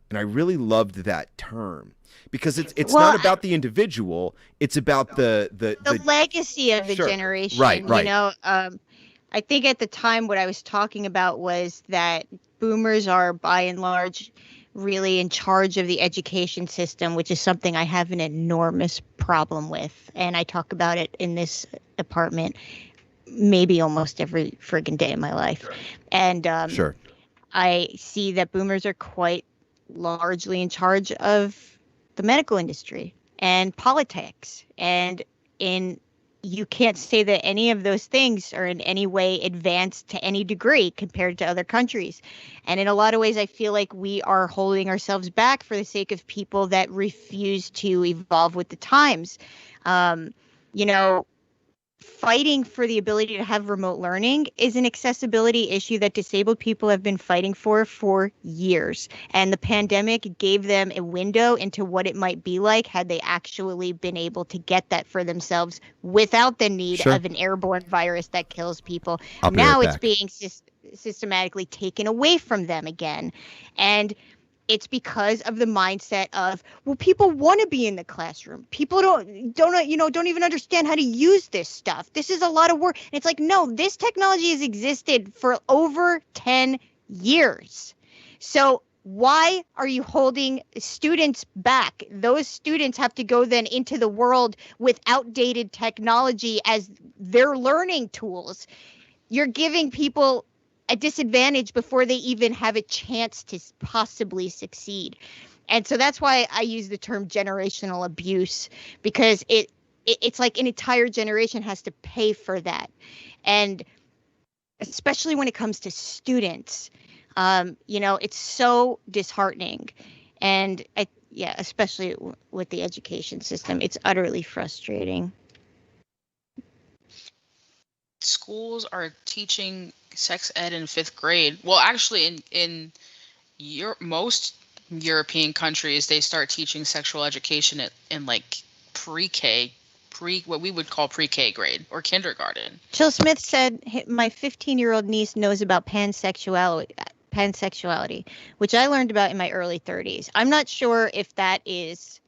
and I really loved that term because it's not about the individual; it's about the legacy of the Sure. generation. Right. You know, I think at the time what I was talking about was that boomers are by and large really in charge of the education system, which is something I have an enormous problem with, and I talk about it in this apartment maybe almost every friggin' day of my life. And Sure. I see that boomers are quite largely in charge of the medical industry and politics. And you can't say that any of those things are in any way advanced to any degree compared to other countries. And in a lot of ways, I feel like we are holding ourselves back for the sake of people that refuse to evolve with the times. You know, fighting for the ability to have remote learning is an accessibility issue that disabled people have been fighting for years. And the pandemic gave them a window into what it might be like had they actually been able to get that for themselves without the need Sure. of an airborne virus that kills people. I'll be Now right it's back. being systematically taken away from them again. And it's because of the mindset of, well, people want to be in the classroom. People don't even understand how to use this stuff. This is a lot of work. And it's like, no, this technology has existed for over 10 years. So why are you holding students back? Those students have to go then into the world with outdated technology as their learning tools. You're giving people a disadvantage before they even have a chance to possibly succeed. And so that's why I use the term generational abuse, because it's like an entire generation has to pay for that. And especially when it comes to students, you know, it's so disheartening. And especially with the education system, it's utterly frustrating. Schools are teaching sex ed in 5th grade. Well, actually, in most European countries, they start teaching sexual education in like pre-K, what we would call pre-K grade or kindergarten. Jill Smith said, my 15-year-old niece knows about pansexuality, which I learned about in my early 30s. I'm not sure if that is,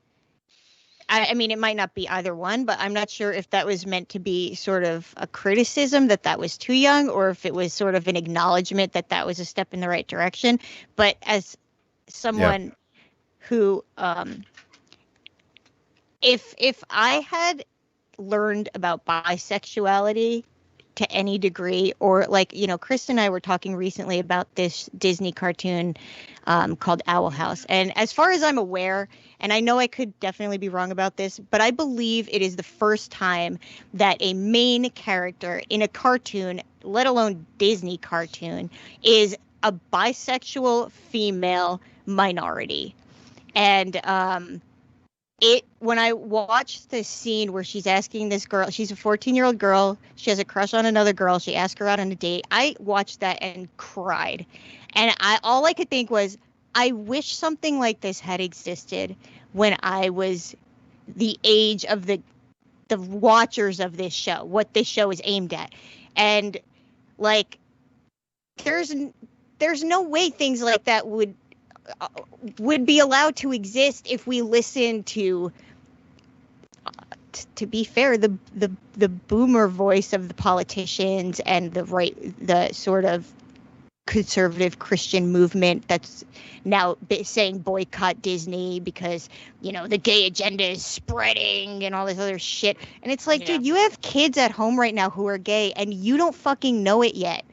I mean, it might not be either one, but I'm not sure if that was meant to be sort of a criticism that was too young, or if it was sort of an acknowledgement that was a step in the right direction. But as someone who, if I had learned about bisexuality to any degree, or like, you know, Chris and I were talking recently about this Disney cartoon called Owl House. And as far as I'm aware, and I know I could definitely be wrong about this, but I believe it is the first time that a main character in a cartoon, let alone Disney cartoon, is a bisexual female minority. And when I watched the scene where she's asking this girl, she's a 14-year-old girl, she has a crush on another girl, she asked her out on a date. I watched that and cried. And all I could think was, I wish something like this had existed when I was the age of the watchers of this show, what this show is aimed at. And like, there's no way things like that would be allowed to exist if we listen to to be fair, the boomer voice of the politicians and the sort of conservative Christian movement that's now saying boycott Disney because, the gay agenda is spreading and all this other shit. And it's like, dude, you have kids at home right now who are gay and you don't fucking know it yet.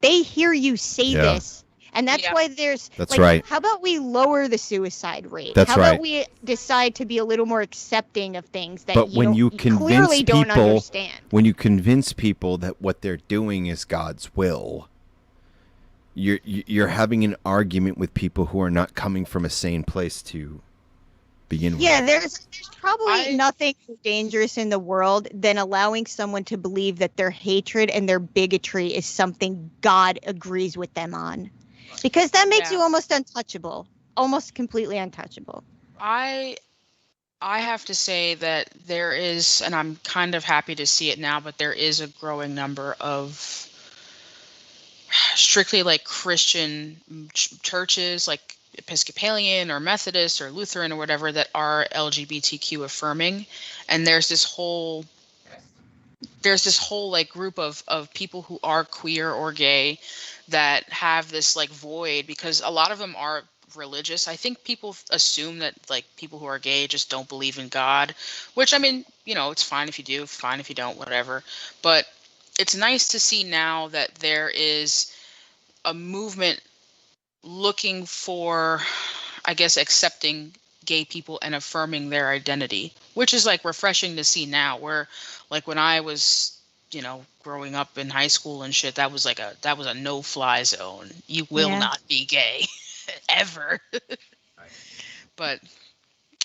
They hear you say this. And that's why there's That's right. How about we lower the suicide rate? That's how right. about we decide to be a little more accepting of things that But when you clearly don't understand? When you convince people that what they're doing is God's will, you're having an argument with people who are not coming from a sane place to begin with. Yeah, there's probably nothing more dangerous in the world than allowing someone to believe that their hatred and their bigotry is something God agrees with them on. Because that makes you almost untouchable, almost completely untouchable. I have to say that there is, and I'm kind of happy to see it now, but there is a growing number of strictly like Christian churches, like Episcopalian or Methodist or Lutheran or whatever, that are LGBTQ affirming. And there's this whole like group of people who are queer or gay that have this like void, because a lot of them are religious. I think people assume that like people who are gay just don't believe in God, which, I mean, it's fine if you do, fine if you don't, whatever. But it's nice to see now that there is a movement looking for, I guess, accepting gay people and affirming their identity, which is like refreshing to see now, where like when I was growing up in high school and shit, that was a no-fly zone. You will not be gay ever. But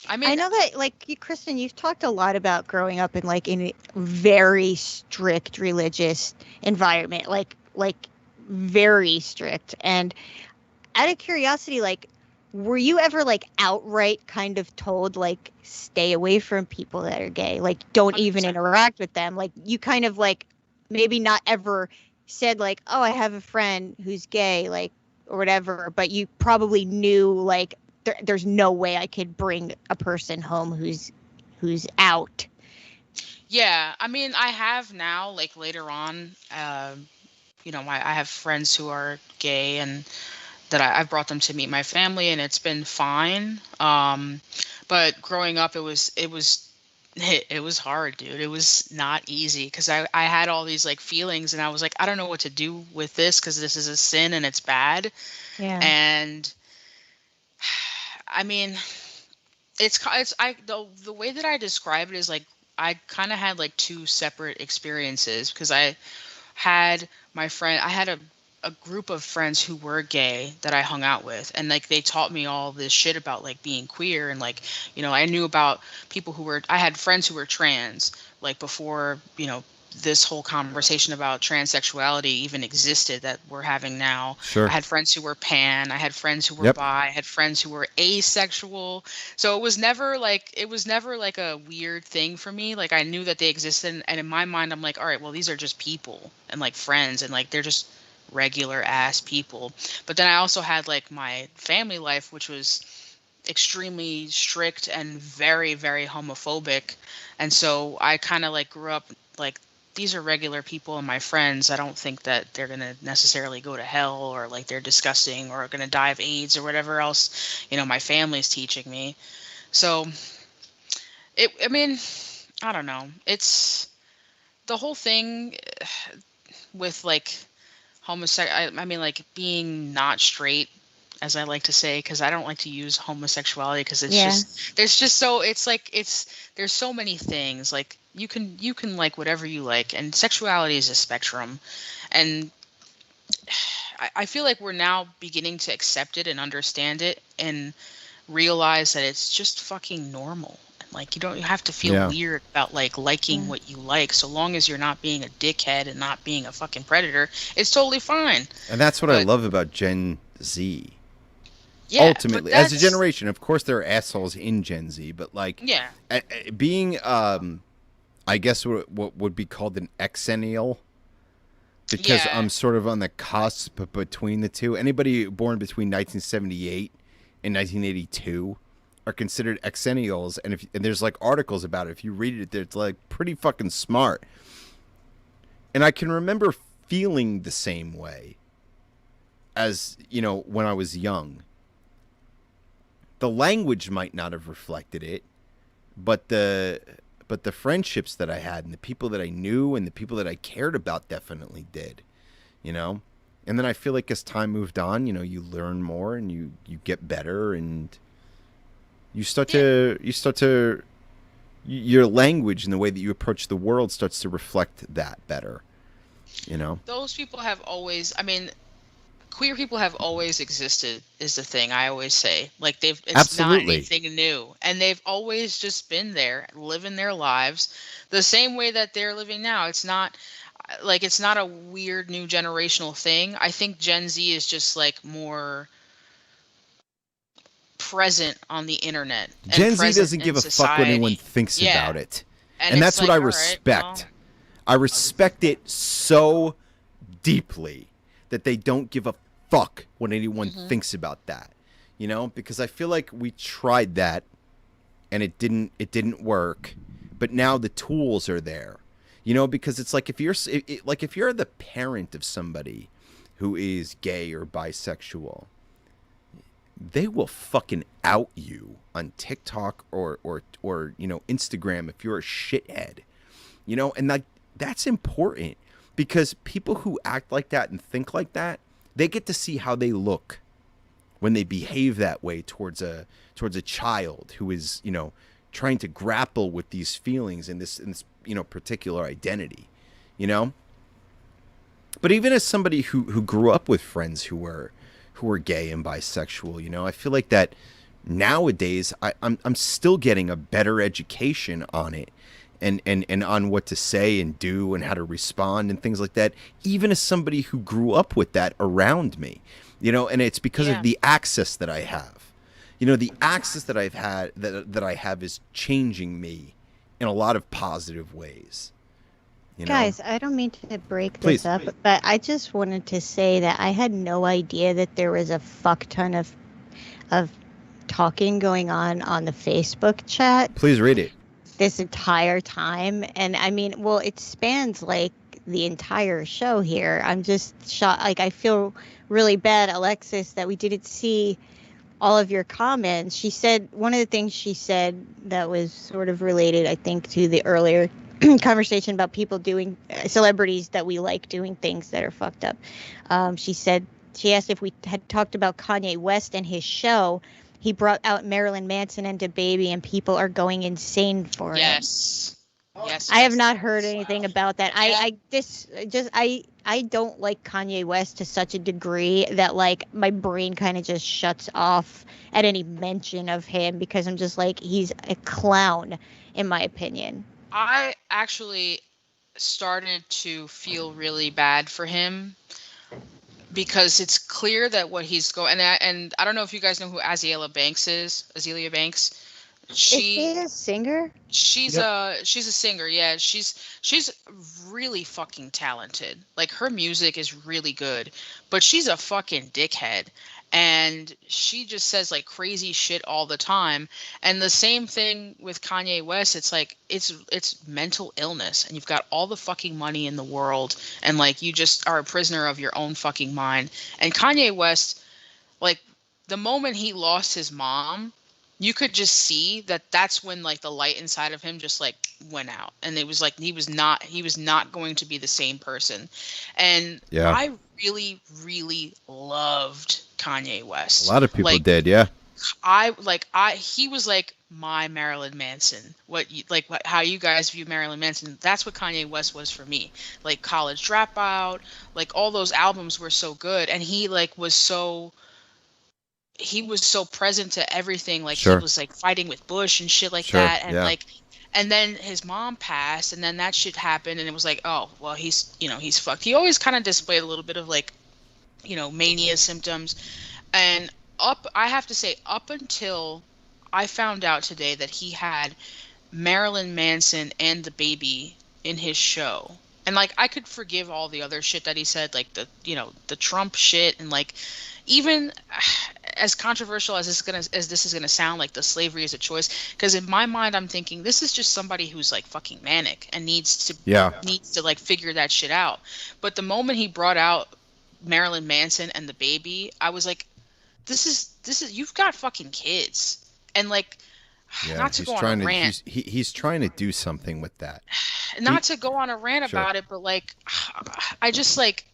I mean, I know that Kristen, you've talked a lot about growing up in a very strict religious environment, like very strict. And out of curiosity, were you ever outright kind of told stay away from people that are gay, don't 100%. Even interact with them? You kind of maybe not ever said oh, I have a friend who's gay, or whatever, but you probably knew there's no way I could bring a person home who's out. Yeah, I mean, I have now, later on, I have friends who are gay, and that I've brought them to meet my family, and it's been fine. But growing up, it was hard, dude. It was not easy, because I had all these feelings, and I was I don't know what to do with this, because this is a sin and it's bad. Yeah. And I mean, the way that I describe it is I kind of had two separate experiences, because I had a group of friends who were gay that I hung out with, and they taught me all this shit about being queer, and I knew about people I had friends who were trans before this whole conversation about transsexuality even existed that we're having now. Sure. I had friends who were pan, I had friends who were Yep. bi, I had friends who were asexual. So it was never a weird thing for me. I knew that they existed, and in my mind I'm all right, well, these are just people and friends, and they're just regular ass people. But then I also had my family life, which was extremely strict and very, very homophobic. And so I kind of grew up these are regular people and my friends. I don't think that they're going to necessarily go to hell, or they're disgusting or going to die of AIDS or whatever else, my family's teaching me. So I mean, I don't know. It's the whole thing with homosexual. I mean, being not straight, as I like to say, because I don't like to use homosexuality, because it's there's so many things. You can like whatever you like, and sexuality is a spectrum, and I feel we're now beginning to accept it and understand it and realize that it's just fucking normal. You don't have to feel weird about liking what you like, so long as you're not being a dickhead and not being a fucking predator. It's totally fine. And that's what I love about Gen Z. Yeah, ultimately, as a generation, of course, there are assholes in Gen Z, but being, I guess what would be called an exennial, because I'm sort of on the cusp between the two. Anybody born between 1978 and 1982 are considered exennials, and there's like articles about it. If you read it, it's like pretty fucking smart. And I can remember feeling the same way as, you know, when I was young. The language might not have reflected it, but the friendships that I had and the people that I knew and the people that I cared about definitely did, you know? And then I feel like as time moved on, you know, you learn more and you get better, and your language and the way that you approach the world starts to reflect that better, you know? Those people have always, I mean, queer people have always existed is the thing I always say. Like it's Absolutely. not anything new. And they've always just been there, living their lives the same way that they're living now. It's not a weird new generational thing. I think Gen Z is just like more present on the internet. Gen Z doesn't give a fuck what anyone thinks about it. And that's what I respect. I respect it so deeply that they don't give a fuck what anyone thinks about that. You know, because I feel like we tried that and it didn't work, but now the tools are there. You know, because it's like if you're the parent of somebody who is gay or bisexual, they will fucking out you on TikTok or you know, Instagram if you're a shithead. You know, and that's important, because people who act like that and think like that, they get to see how they look when they behave that way towards a child who is, you know, trying to grapple with these feelings in this you know, particular identity, you know. But even as somebody who grew up with friends who were gay and bisexual, you know, I feel like that nowadays I'm still getting a better education on it and on what to say and do and how to respond and things like that, even as somebody who grew up with that around me, you know. And it's because of the access that I have. You know, the access that I've had that I have is changing me in a lot of positive ways. You know? Guys, I don't mean to break Please. this up, but I just wanted to say that I had no idea that there was a fuck ton of talking going on the Facebook chat Please read it. this entire time. And I mean, well, it spans like the entire show here. I'm just shocked. Like, I feel really bad, Alexis, that we didn't see all of your comments. She said, one of the things she said that was sort of related, I think, to the earlier conversation about people doing, celebrities that we like doing things that are fucked up. She asked if we had talked about Kanye West and his show. He brought out Marilyn Manson and DaBaby, and people are going insane for it. Yes. I have not heard anything about that. I don't like Kanye West to such a degree that, like, my brain kind of just shuts off at any mention of him, because I'm just like, he's a clown, in my opinion. I actually started to feel really bad for him, because it's clear that what he's going, and I don't know if you guys know who Azealia Banks is. Azealia Banks. Is she a singer? She's a singer. Yeah, she's really fucking talented. Like, her music is really good, but she's a fucking dickhead, and she just says like crazy shit all the time. And the same thing with Kanye West. It's like it's mental illness, and you've got all the fucking money in the world, and like you just are a prisoner of your own fucking mind. And Kanye West, like, the moment he lost his mom, you could just see that that's when like the light inside of him just like went out, and it was like he was not going to be the same person. And I really, really loved Kanye West. A lot of people did, yeah. He was like my Marilyn Manson. How you guys view Marilyn Manson, that's what Kanye West was for me. Like College Dropout, like all those albums were so good, and he was so present to everything. Like, he was like fighting with Bush and shit like that. And and then his mom passed, and then that shit happened, and it was like, oh, well, he's fucked. He always kind of displayed a little bit of like, mania symptoms. And I have to say, up until I found out today that he had Marilyn Manson and DaBaby in his show. And like, I could forgive all the other shit that he said, like the Trump shit, and like, even as controversial as this is gonna sound, like the slavery is a choice, because in my mind I'm thinking this is just somebody who's like fucking manic and needs to like figure that shit out. But the moment he brought out Marilyn Manson and the baby, I was like, this is you've got fucking kids, and like, not to go on a rant. He's trying to do something with that. Not to go on a rant about it, but like, I just like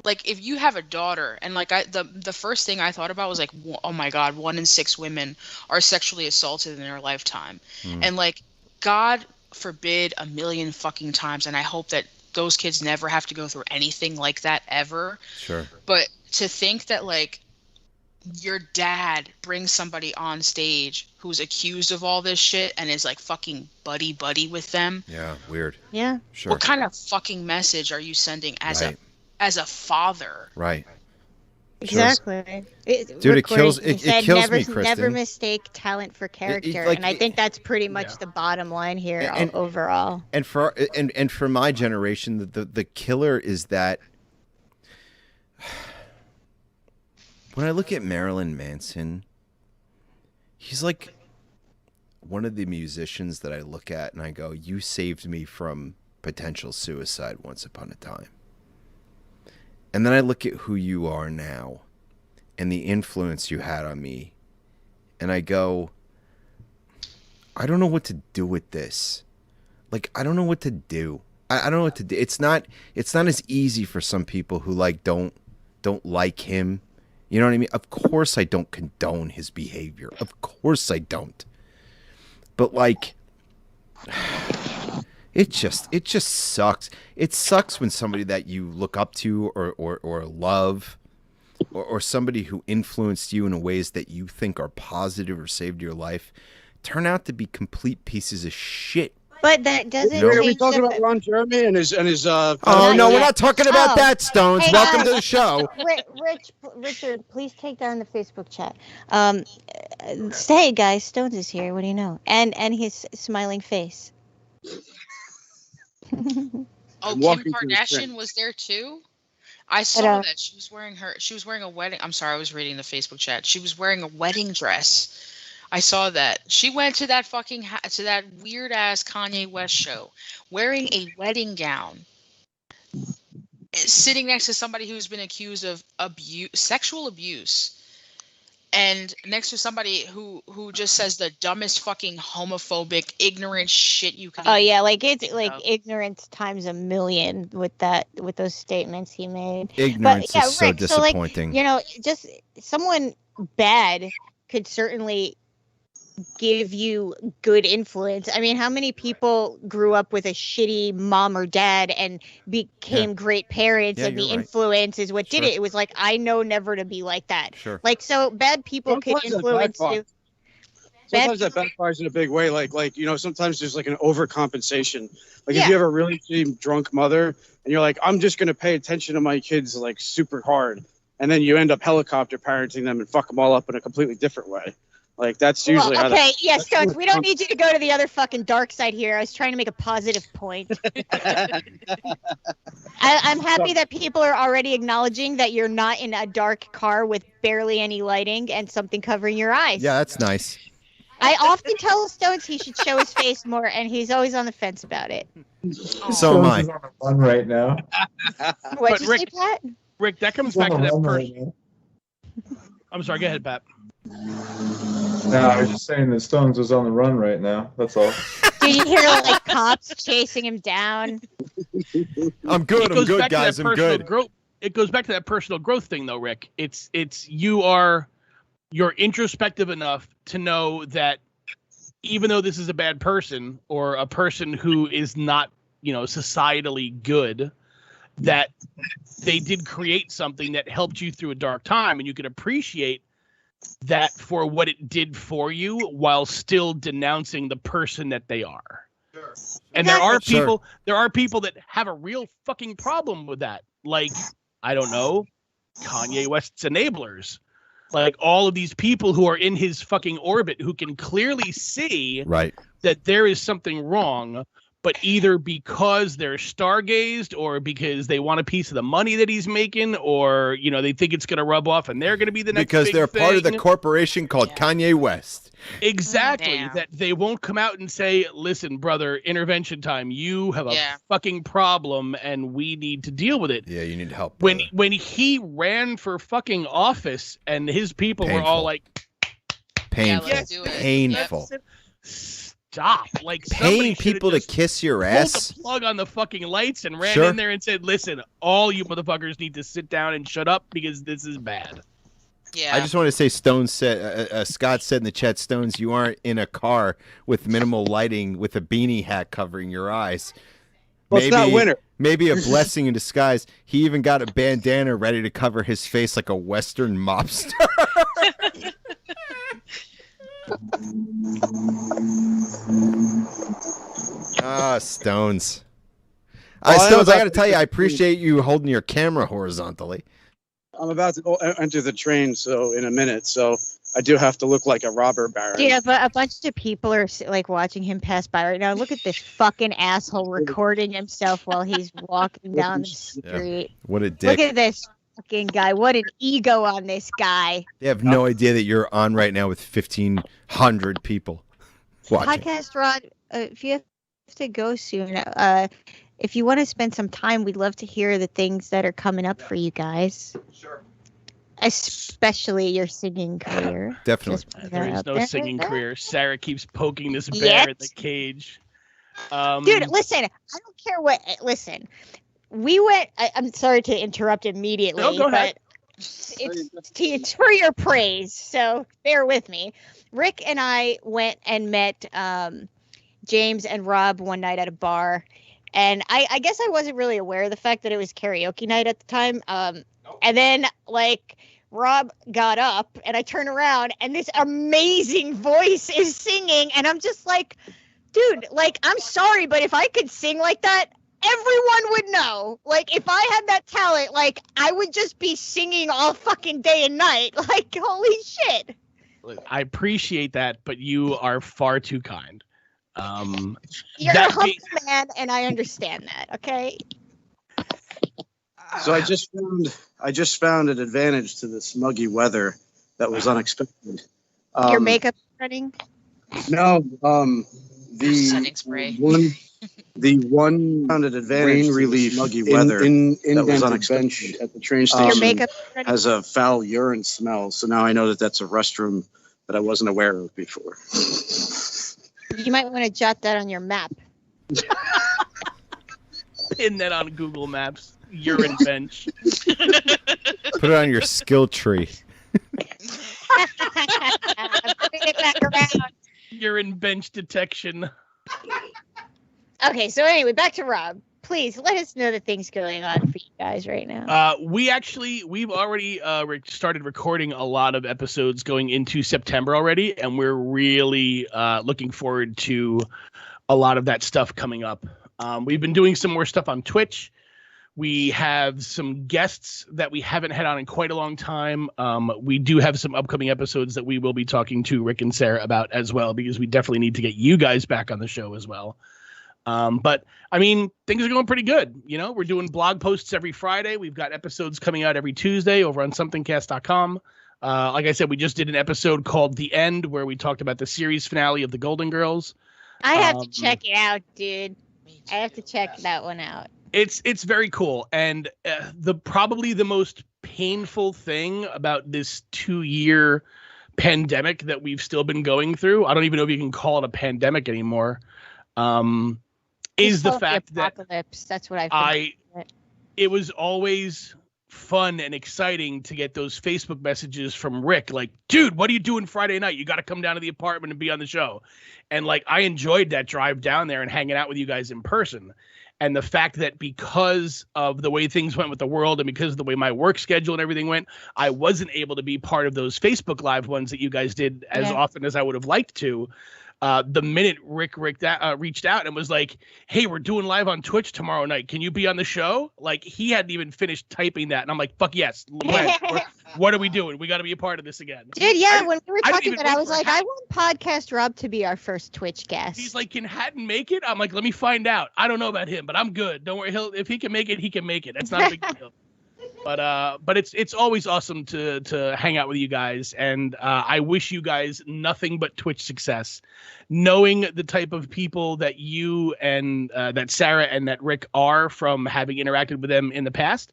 if you have a daughter, and like the first thing I thought about was like, oh my God, 1 in 6 women are sexually assaulted in their lifetime. And like, God forbid a million fucking times, and I hope that those kids never have to go through anything like that ever. Sure. But to think that like your dad brings somebody on stage who's accused of all this shit and is like fucking buddy with them. Yeah, weird. Yeah. Sure. What kind of fucking message are you sending as a father? Right. Exactly. Dude, it kills me, Kristen. Never mistake talent for character, and I think that's pretty much the bottom line here overall. And for my generation, the killer is that when I look at Marilyn Manson, he's like one of the musicians that I look at and I go, you saved me from potential suicide once upon a time. And then I look at who you are now and the influence you had on me. And I go, I don't know what to do with this. Like, I don't know what to do. I don't know what to do. It's not as easy for some people who like don't like him. You know what I mean? Of course I don't condone his behavior. Of course I don't. But like, it just sucks. It sucks when somebody that you look up to or love or somebody who influenced you in ways that you think are positive or saved your life turn out to be complete pieces of shit. But that doesn't. Are we talking about Ron Jeremy and his? Oh no, we're not talking about that, Stones. Hey, Welcome to the show. Richard, please take down the Facebook chat. Say, guys, Stones is here. What do you know? And his smiling face. Oh, Kim Kardashian was there too. I saw that she was wearing a wedding. I'm sorry, I was reading the Facebook chat. She was wearing a wedding dress. I saw that. She went to that to that weird ass Kanye West show wearing a wedding gown, sitting next to somebody who's been accused of sexual abuse, and next to somebody who just says the dumbest fucking homophobic, ignorant shit you can. Oh yeah, like it's like ignorance times a million with those statements he made. Ignorance is so Rick, disappointing. So like, just someone bad could certainly give you good influence. I mean, how many people grew up with a shitty mom or dad and became great parents, and the influence is what did it. It was like, I know never to be like that. Sure. Like, so bad people could influence you. Sometimes that backfires in a big way. Like sometimes there's like an overcompensation. Like if you have a really shitty drunk mother and you're like, I'm just going to pay attention to my kids like super hard. And then you end up helicopter parenting them and fuck them all up in a completely different way. Like that's usually how that. Yes, Stones. We don't need you to go to the other fucking dark side here. I was trying to make a positive point. I'm happy that people are already acknowledging that you're not in a dark car with barely any lighting and something covering your eyes. Yeah, that's nice. I often tell Stones he should show his face more, and he's always on the fence about it. So am I. Stones is on the run right now. What'd you say, Pat? Rick, that comes back to that person. I'm sorry. Go ahead, Pat. No, I was just saying that Stones was on the run right now. That's all. Did you hear like cops chasing him down? I'm good. I'm good, guys. I'm good. It goes back to that personal growth thing, though, Rick. It's you're introspective enough to know that even though this is a bad person or a person who is not, societally good, that they did create something that helped you through a dark time, and you can appreciate that for what it did for you while still denouncing the person that they are. Sure. And there are people that have a real fucking problem with that. Like, I don't know, Kanye West's enablers. Like all of these people who are in his fucking orbit who can clearly see that there is something wrong, but either because they're stargazed or because they want a piece of the money that he's making, or, you know, they think it's going to rub off and they're going to be the next because big they're part of the thing. corporation called Kanye West. Exactly. Damn. That they won't come out and say, listen, brother, intervention time. You have a Yeah. fucking problem and we need to deal with it. Yeah, you need help. When brother. when he ran for fucking office and his people were all Painful. like, painful, let's do it. painful. stop. Like, somebody Paying should've people to just kiss your pulled ass. the plug on the fucking lights and ran Sure. in there and said, listen, all you motherfuckers need to sit down and shut up because this is bad. Yeah. I just want to say, Stones said, Scott said in the chat, Stones, you aren't in a car with minimal lighting with a beanie hat covering your eyes. Well, it's not winter. Maybe a blessing in disguise. He even got a bandana ready to cover his face like a Western mobster. Stones. Well, I know Stones, I about got to tell you, I the- appreciate you holding your camera horizontally. I'm about to enter the train, so in a minute. So I do have to look like a robber baron. Yeah, but a bunch of people are like watching him pass by right now. Look at this fucking asshole recording himself while he's walking down the street. What a Look dick. at this fucking guy. What an ego on this guy. They have no idea that you're on right now with 1,500 people watching. Podcast Rod, if you have to go soon, if you want to spend some time, we'd love to hear the things that are coming up for you guys. Sure. Especially your singing career. Definitely. Just put There that is out no there. singing career. Sarah keeps poking this bear Yet. in the cage. Dude, listen, I don't care what. Listen, we went. I'm sorry to interrupt immediately, No, go ahead. but it's for your praise, so bear with me. Rick and I went and met James and Rob one night at a bar, and I guess I wasn't really aware of the fact that it was karaoke night at the time. And then like Rob got up, and I turn around, and this amazing voice is singing, and I'm just like, dude, like, I'm sorry, but if I could sing like that, everyone would know. Like, if I had that talent, like, I would just be singing all fucking day and night. Like, holy shit. I appreciate that, but you are far too kind. You're That a humble being- man, and I understand that, okay? So I just found an advantage to this muggy weather that was unexpected. Your makeup running? No, Setting spray. the one found an advantage to this muggy weather in that was bench unexpected. at the train Your station. makeup running? Has a foul urine smell, so now I know that that's a restroom that I wasn't aware of before. You might want to jot that on your map. Pin that on Google Maps. Urine bench. Put it on your skill tree. Bring it back around. Urine bench detection. Okay, so anyway, back to Rob. Please let us know the things going on for you guys right now. We've already started recording a lot of episodes going into September already, and we're really looking forward to a lot of that stuff coming up. We've been doing some more stuff on Twitch. We have some guests that we haven't had on in quite a long time. We do have some upcoming episodes that we will be talking to Rick and Sarah about as well, because we definitely need to get you guys back on the show as well. But I mean, things are going pretty good. You know, we're doing blog posts every Friday. We've got episodes coming out every Tuesday over on somethingcast.com. Like I said, we just did an episode called The End, where we talked about the series finale of The Golden Girls. I have to check it out, dude. I have to check that one out. It's very cool, and probably the most painful thing about this 2-year pandemic that we've still been going through, I don't even know if you can call it a pandemic anymore, is the fact that apocalypse. That's what I think. it was always fun and exciting to get those Facebook messages from Rick, like, dude, what are you doing Friday night? You got to come down to the apartment and be on the show. And like, I enjoyed that drive down there and hanging out with you guys in person. And the fact that because of the way things went with the world and because of the way my work schedule and everything went, I wasn't able to be part of those Facebook Live ones that you guys did as often as I would have liked to. The minute Rick reached out and was like, hey, we're doing live on Twitch tomorrow night. Can you be on the show? Like, he hadn't even finished typing that. And I'm like, fuck yes. What are we doing? We got to be a part of this again. Dude, yeah, when we were I didn't talking even about it, I wait was for like, Hat- I want Podcast Rob to be our first Twitch guest. He's like, can Hatton make it? I'm like, let me find out. I don't know about him, but I'm good. Don't worry. If he can make it, he can make it. That's not a big deal. But it's always awesome to hang out with you guys, and I wish you guys nothing but Twitch success. Knowing the type of people that you and that Sarah and that Rick are from having interacted with them in the past,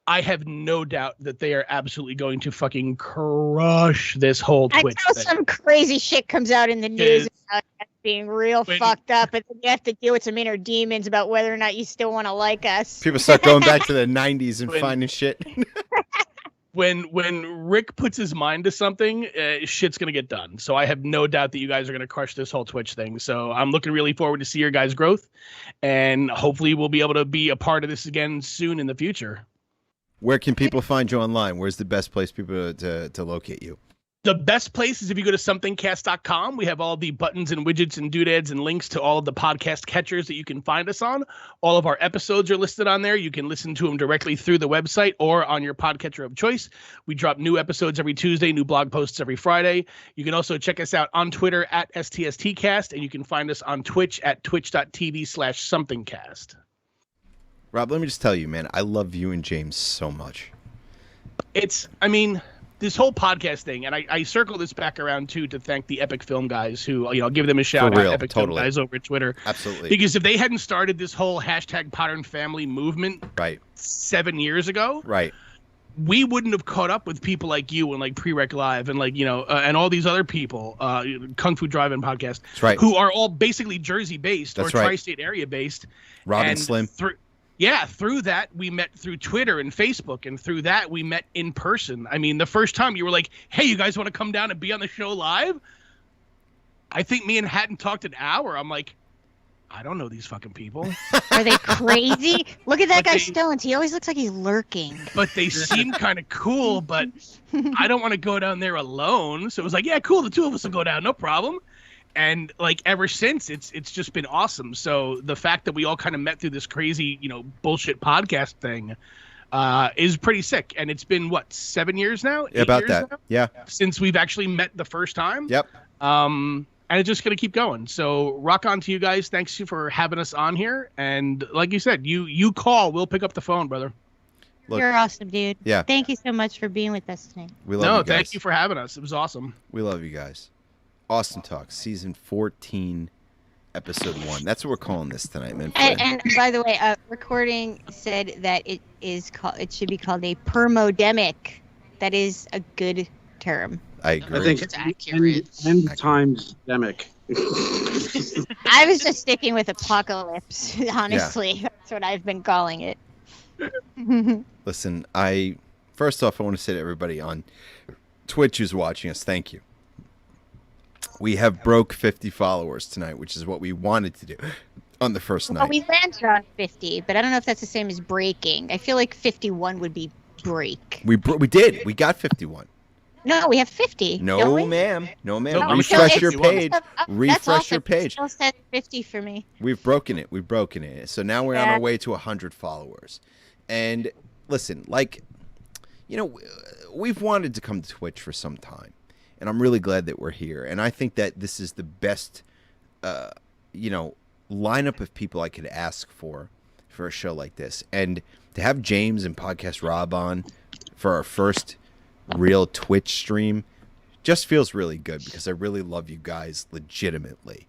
I have no doubt that they are absolutely going to fucking crush this whole Twitch Until thing. some crazy shit comes out in the news about us being real When- fucked up, and then you have to deal with some inner demons about whether or not you still want to like us. People start going back to the 90s and When- finding shit. When Rick puts his mind to something, shit's gonna get done. So I have no doubt that you guys are gonna crush this whole Twitch thing. So I'm looking really forward to see your guys' growth, and hopefully we'll be able to be a part of this again soon in the future. Where can people find you online? Where's the best place people to locate you? The best place is if you go to somethingcast.com. We have all the buttons and widgets and doodads and links to all of the podcast catchers that you can find us on. All of our episodes are listed on there. You can listen to them directly through the website or on your podcatcher of choice. We drop new episodes every Tuesday, new blog posts every Friday. You can also check us out on Twitter at STSTcast, and you can find us on Twitch at twitch.tv/somethingcast. Rob, let me just tell you, man, I love you and James so much. This whole podcast thing, and I circle this back around too to thank the Epic Film guys who, I'll give them a shout For real, out, Epic totally. Film guys over at Twitter. Absolutely. Because if they hadn't started this whole hashtag Modern Family movement Right. 7 years ago, Right. we wouldn't have caught up with people like you and like Prereq Live and like, and all these other people, Kung Fu Drive-In podcast, That's right. who are all basically Jersey based or That's right. tri-state area based. Rob and And Slim. through that, we met through Twitter and Facebook, and through that, we met in person. I mean, the first time you were like, hey, you guys want to come down and be on the show live? I think me and Hatton talked an hour. I'm like, I don't know these fucking people. Are they crazy? Look at that But guy they- Stones. He always looks like he's lurking. But they seem kind of cool, but I don't want to go down there alone. So it was like, yeah, cool, the two of us will go down, no problem. And like ever since, it's just been awesome. So the fact that we all kind of met through this crazy, bullshit podcast thing is pretty sick. And it's been what, 7 years now? 8 About years that. now Yeah. since we've actually met the first time. Yep. And it's just gonna keep going. So rock on to you guys. Thanks you for having us on here. And like you said, you call, we'll pick up the phone, brother. Look, You're awesome, dude. Yeah. Thank you so much for being with us tonight. we love No, you guys. thank you for having us. It was awesome. We love you guys. Awesome Talk, season 14, episode 1. That's what we're calling this tonight, man. And by the way, recording said that it should be called a permodemic. That is a good term. I I agree. think It's accurate. end times demic. I was just sticking with apocalypse, honestly. That's what I've been calling it. Listen, first off, I want to say to everybody on Twitch who's watching us, thank you. We have broke 50 followers tonight, which is what we wanted to do on the first Well, night. we landed on 50, but I don't know if that's the same as breaking. I feel like 51 would be break. We did. We got 51. No, we have 50. don't No, we? ma'am. No, ma'am. No, I'm Refresh sure your it's- page. That's Refresh awesome. your page. It still says 50 for me. We've broken it. We've broken it. So now we're on Yeah. our way to 100 followers. And listen, we've wanted to come to Twitch for some time. And I'm really glad that we're here. And I think that this is the best, lineup of people I could ask for a show like this. And to have James and Podcast Rob on for our first real Twitch stream just feels really good because I really love you guys legitimately.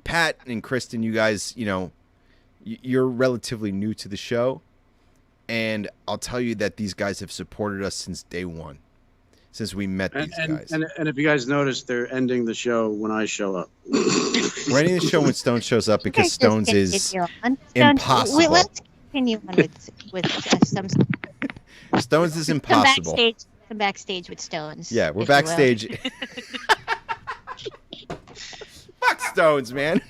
Pat and Kristen, you guys, you're relatively new to the show. And I'll tell you that these guys have supported us since day one, since we met these guys. And if you guys notice, they're ending the show when I show up. We're ending the show when Stone shows up because Let's Stones just is continue on. impossible. Let's continue on with some Stones is some impossible. backstage with Stones. Yeah, we're if you will. backstage. Fuck Stones, man.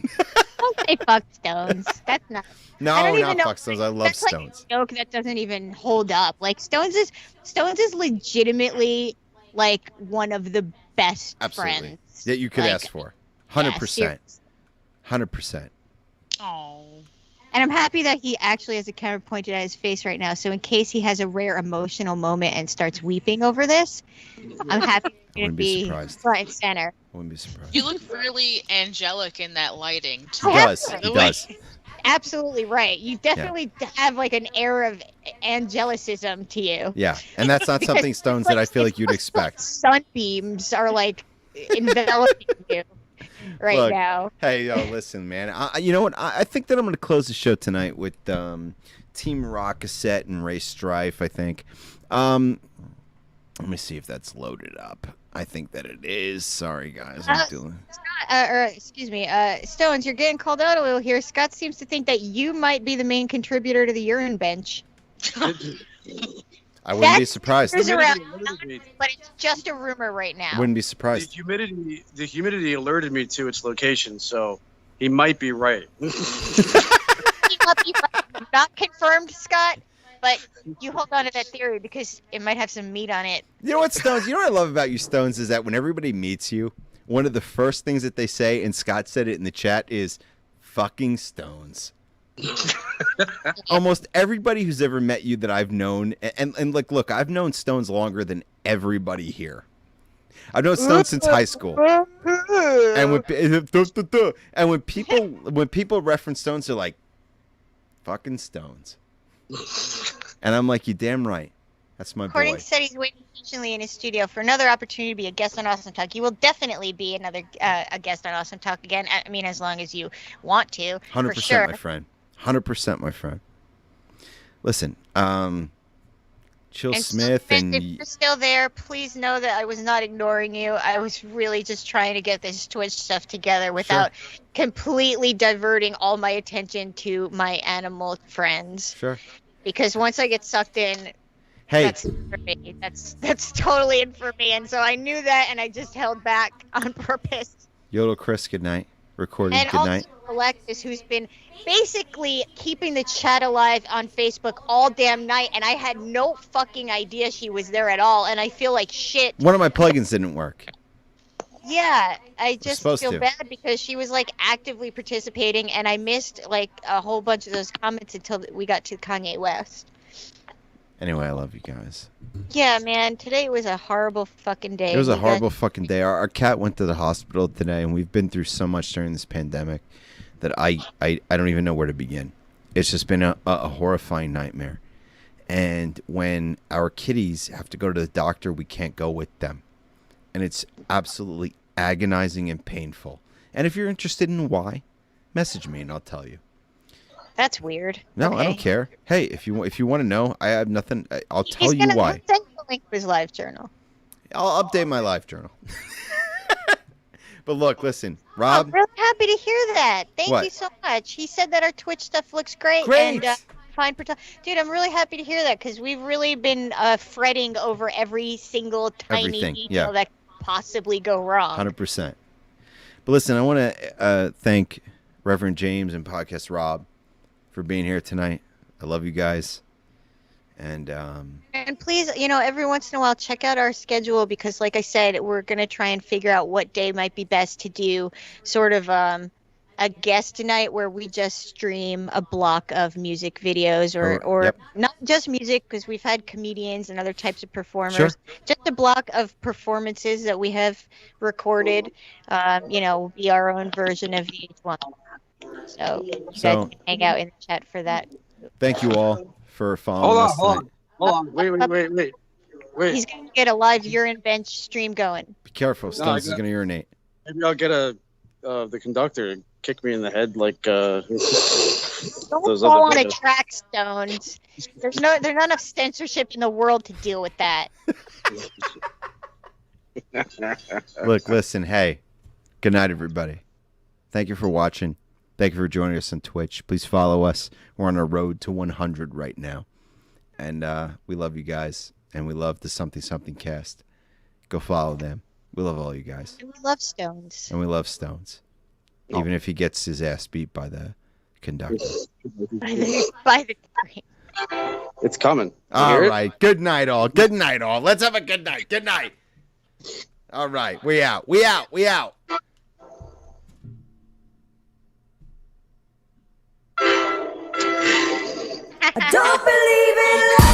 Don't say fuck Stones. That's not. I No, don't even not know- fuck Stones. I love That's like Stones. a joke that doesn't even hold up. Like Stones is legitimately like one of the best Absolutely. friends That you could Like, ask for. yeah, 100%. seriously. 100%. Oh. And I'm happy that he actually has a camera pointed at his face right now. So in case he has a rare emotional moment and starts weeping over this, I'm happy to wouldn't be be surprised. front and center. I wouldn't be surprised. You look really angelic in that lighting. He Too. does. By He the way. does. Absolutely right. You definitely have like an air of angelicism to you. Yeah, and that's not something, Stones, that I feel like you'd expect. Sunbeams are like enveloping you right Look, now. Hey, yo, listen, man. You know what? I think that I'm going to close the show tonight with Team Rockasset and Ray Strife, I think. Let me see if that's loaded up. I think that it is. Sorry, guys. I'm doing... Excuse me. Stones, you're getting called out a little here. Scott seems to think that you might be the main contributor to the urine bench. I wouldn't be surprised. Rumors around, but it's just a rumor right now. Wouldn't be surprised. The humidity alerted me to its location, so he might be right. Not confirmed, Scott, but you hold on to that theory because it might have some meat on it. You know what, Stones? You know what I love about you, Stones, is that when everybody meets you, one of the first things that they say, and Scott said it in the chat, is fucking Stones. Almost everybody who's ever met you that I've known, and like, look, I've known Stones longer than everybody here. I've known Stones since high school. And when people reference Stones, they're like, fucking Stones. And I'm like, you damn right. That's my According boy. to said he's waiting patiently in his studio for another opportunity to be a guest on Awesome Talk. You will definitely be a guest on Awesome Talk again. I mean, as long as you want to. 100%, for sure. my friend. 100%, my friend. Listen, Chill And Smith Smith, and if you're still there, please know that I was not ignoring you. I was really just trying to get this Twitch stuff together without completely diverting all my attention to my animal friends. Sure. Because once I get sucked in, Hey, that's for me. That's totally in for me. And so I knew that, and I just held back on purpose. Yodel Chris, good night. Recording, And good also night. Alexis, who's been basically keeping the chat alive on Facebook all damn night, and I had no fucking idea she was there at all, and I feel like shit. One of my plugins didn't work. Yeah, I just supposed feel to. bad because she was like actively participating, and I missed like a whole bunch of those comments until we got to Kanye West. Anyway, I love you guys. Yeah, man, today was a horrible fucking day. It was a We got- horrible fucking day. Our cat went to the hospital today, and we've been through so much during this pandemic that I don't even know where to begin. It's just been a horrifying nightmare. And when our kitties have to go to the doctor, we can't go with them. And it's absolutely agonizing and painful. And if you're interested in why, message me and I'll tell you. That's weird. No, I Okay. don't care. Hey, if you want to know, I have nothing. I'll tell He's you gonna why. send you a link to his live journal. I'll update my live journal. But look, listen, Rob. I'm really happy to hear that. Thank What? you so much. He said that our Twitch stuff looks great. Great. And fine for dude, I'm really happy to hear that because we've really been fretting over every single tiny Everything, detail yeah. that could possibly go wrong. 100%. But listen, I want to thank Reverend James and Podcast Rob for being here tonight. I love you guys. And And please, every once in a while, check out our schedule because, like I said, we're going to try and figure out what day might be best to do sort of a guest night where we just stream a block of music videos or Yep. not just music because we've had comedians and other types of performers. Sure. Just a block of performances that we have recorded, be our own version of each one. So you guys can hang out in the chat for that. thank you all for following us tonight. Hold on. Wait. He's going to get a live urine bench stream going. Be careful. Stones is going to urinate. Maybe I'll get the conductor to kick me in the head like Don't those fall other on a videos. track, Stones. There's not enough censorship in the world to deal with that. Look, listen, hey. Good night, everybody. Thank you for watching. Thank you for joining us on Twitch. Please follow us. We're on a road to 100 right now. And we love you guys. And we love the Something Something cast. Go follow them. We love all you guys. And we love Stones. And we love Stones. Even if he gets his ass beat by the conductor. By the train. It's coming. You All hear it? right. Good night, all. Good night, all. Let's have a good night. Good night. All right. We out. We out. We out. don't believe in love.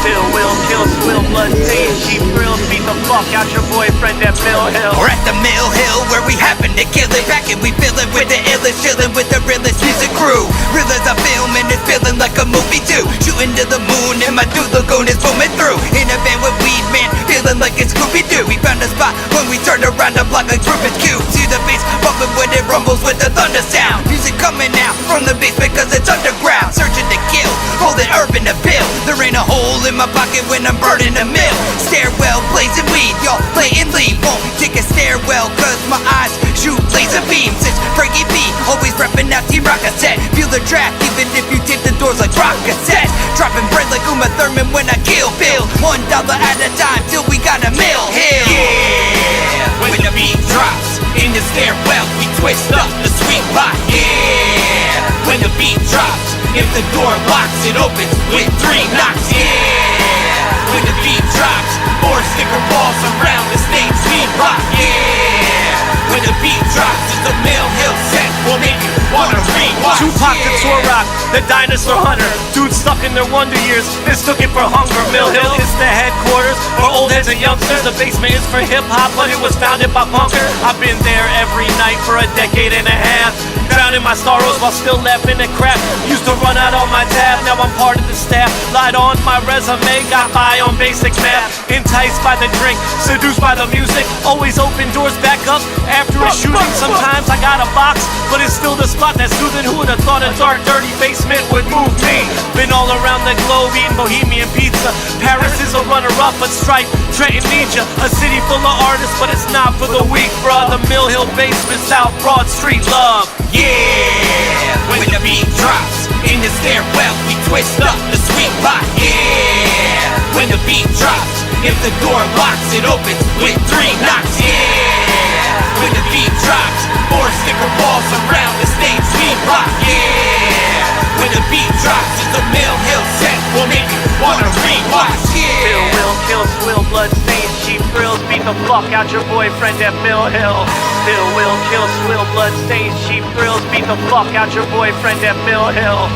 Still will kill, swill, blood stains, sheep thrills, beat the fuck out your boyfriend at Mill Hill. We're at the Mill Hill where we happen to kill it. Back and we fill it with the illest, chillin' with the realest music crew. Real as a film and it's feeling like a movie too. Shooting to the moon and my dude lagoon is booming through. In a van with weed man, feeling like it's Scooby-Doo. We found a spot when we turned around the block like Rubik's Cube. See the bass bumping when it rumbles with the thunder sound. Music coming out from the basement cause it's underground. Searching to kill, holding urban to bill. There ain't a hole in my pocket when I'm burning a mill. Stairwell blazing weed, y'all blatantly won't take a stairwell cause my eyes shoot laser beams. It's Frankie B, always reppin' out Team Rock cassette. Feel the draft even if you tape the doors like rock cassettes. Dropping bread like Uma Thurman when I kill Bill. $1 at a time till we got a Mill Hill. Yeah, when the beat drops in the stairwell we twist up the sweet pot. Yeah, when the beat drops, if the door locks it opens with 3 knocks. Yeah, when the beat drops, 4 sticker balls around the stage we rock. Yeah, when the beat drops, it's a Mill Hill set. We'll make you wanna rewatch. Tupac the tour rock, the dinosaur hunter. Dudes stuck in their wonder years, mistook it for hunger. Mill Hill is the headquarters for old heads and youngsters. The basement is for hip hop, but it was founded by punkers. I've been there every night for a decade and a half. Drowning my sorrows while still laughing at crap. Used to run out on my tab, now I'm part of the staff. Lied on my resume, got by on basic math. Enticed by the drink, seduced by the music. Always open doors back up after a shooting. Sometimes I got a box, but it's still the spot that's soothing. Who would have thought a dark, dirty basement would move me? Been all around the globe eating bohemian pizza. Paris is a runner-up, but Stripe, Trenton needs ya. A city full of artists, but it's not for the weak, bruh. The Mill Hill basement, South Broad Street, love. Yeah, when the beat drops in the stairwell we twist up the sweet pot. Yeah, when the beat drops, if the door locks it opens with 3 knocks. Yeah, when the beat drops, 4 sticker balls around the stage we rock. Yeah, when the beat drops, it's a Mill Hill set. We'll make you wanna rewatch. Yeah, Still will kill, swill, blood stains, sheep thrills, beat the fuck out your boyfriend at Mill Hill. Still will kill, swill, blood stains, sheep thrills, beat the fuck out your boyfriend at Mill Hill.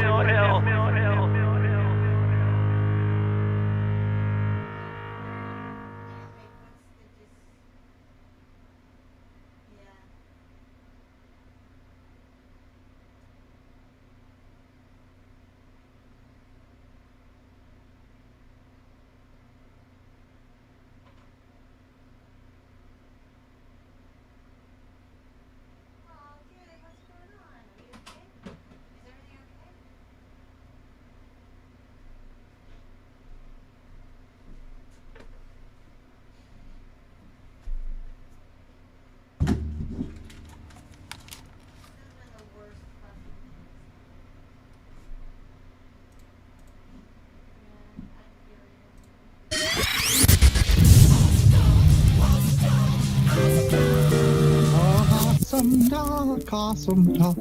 Awesome talk.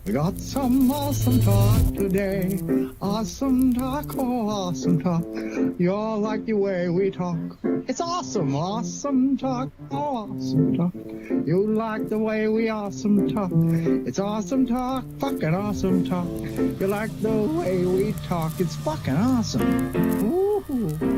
We got some awesome talk today. Awesome talk, oh awesome talk. You all like the way we talk. It's awesome, awesome talk, oh awesome talk. You like the way we awesome talk. It's awesome talk, fucking awesome talk. You like the way we talk. It's fucking awesome. Ooh.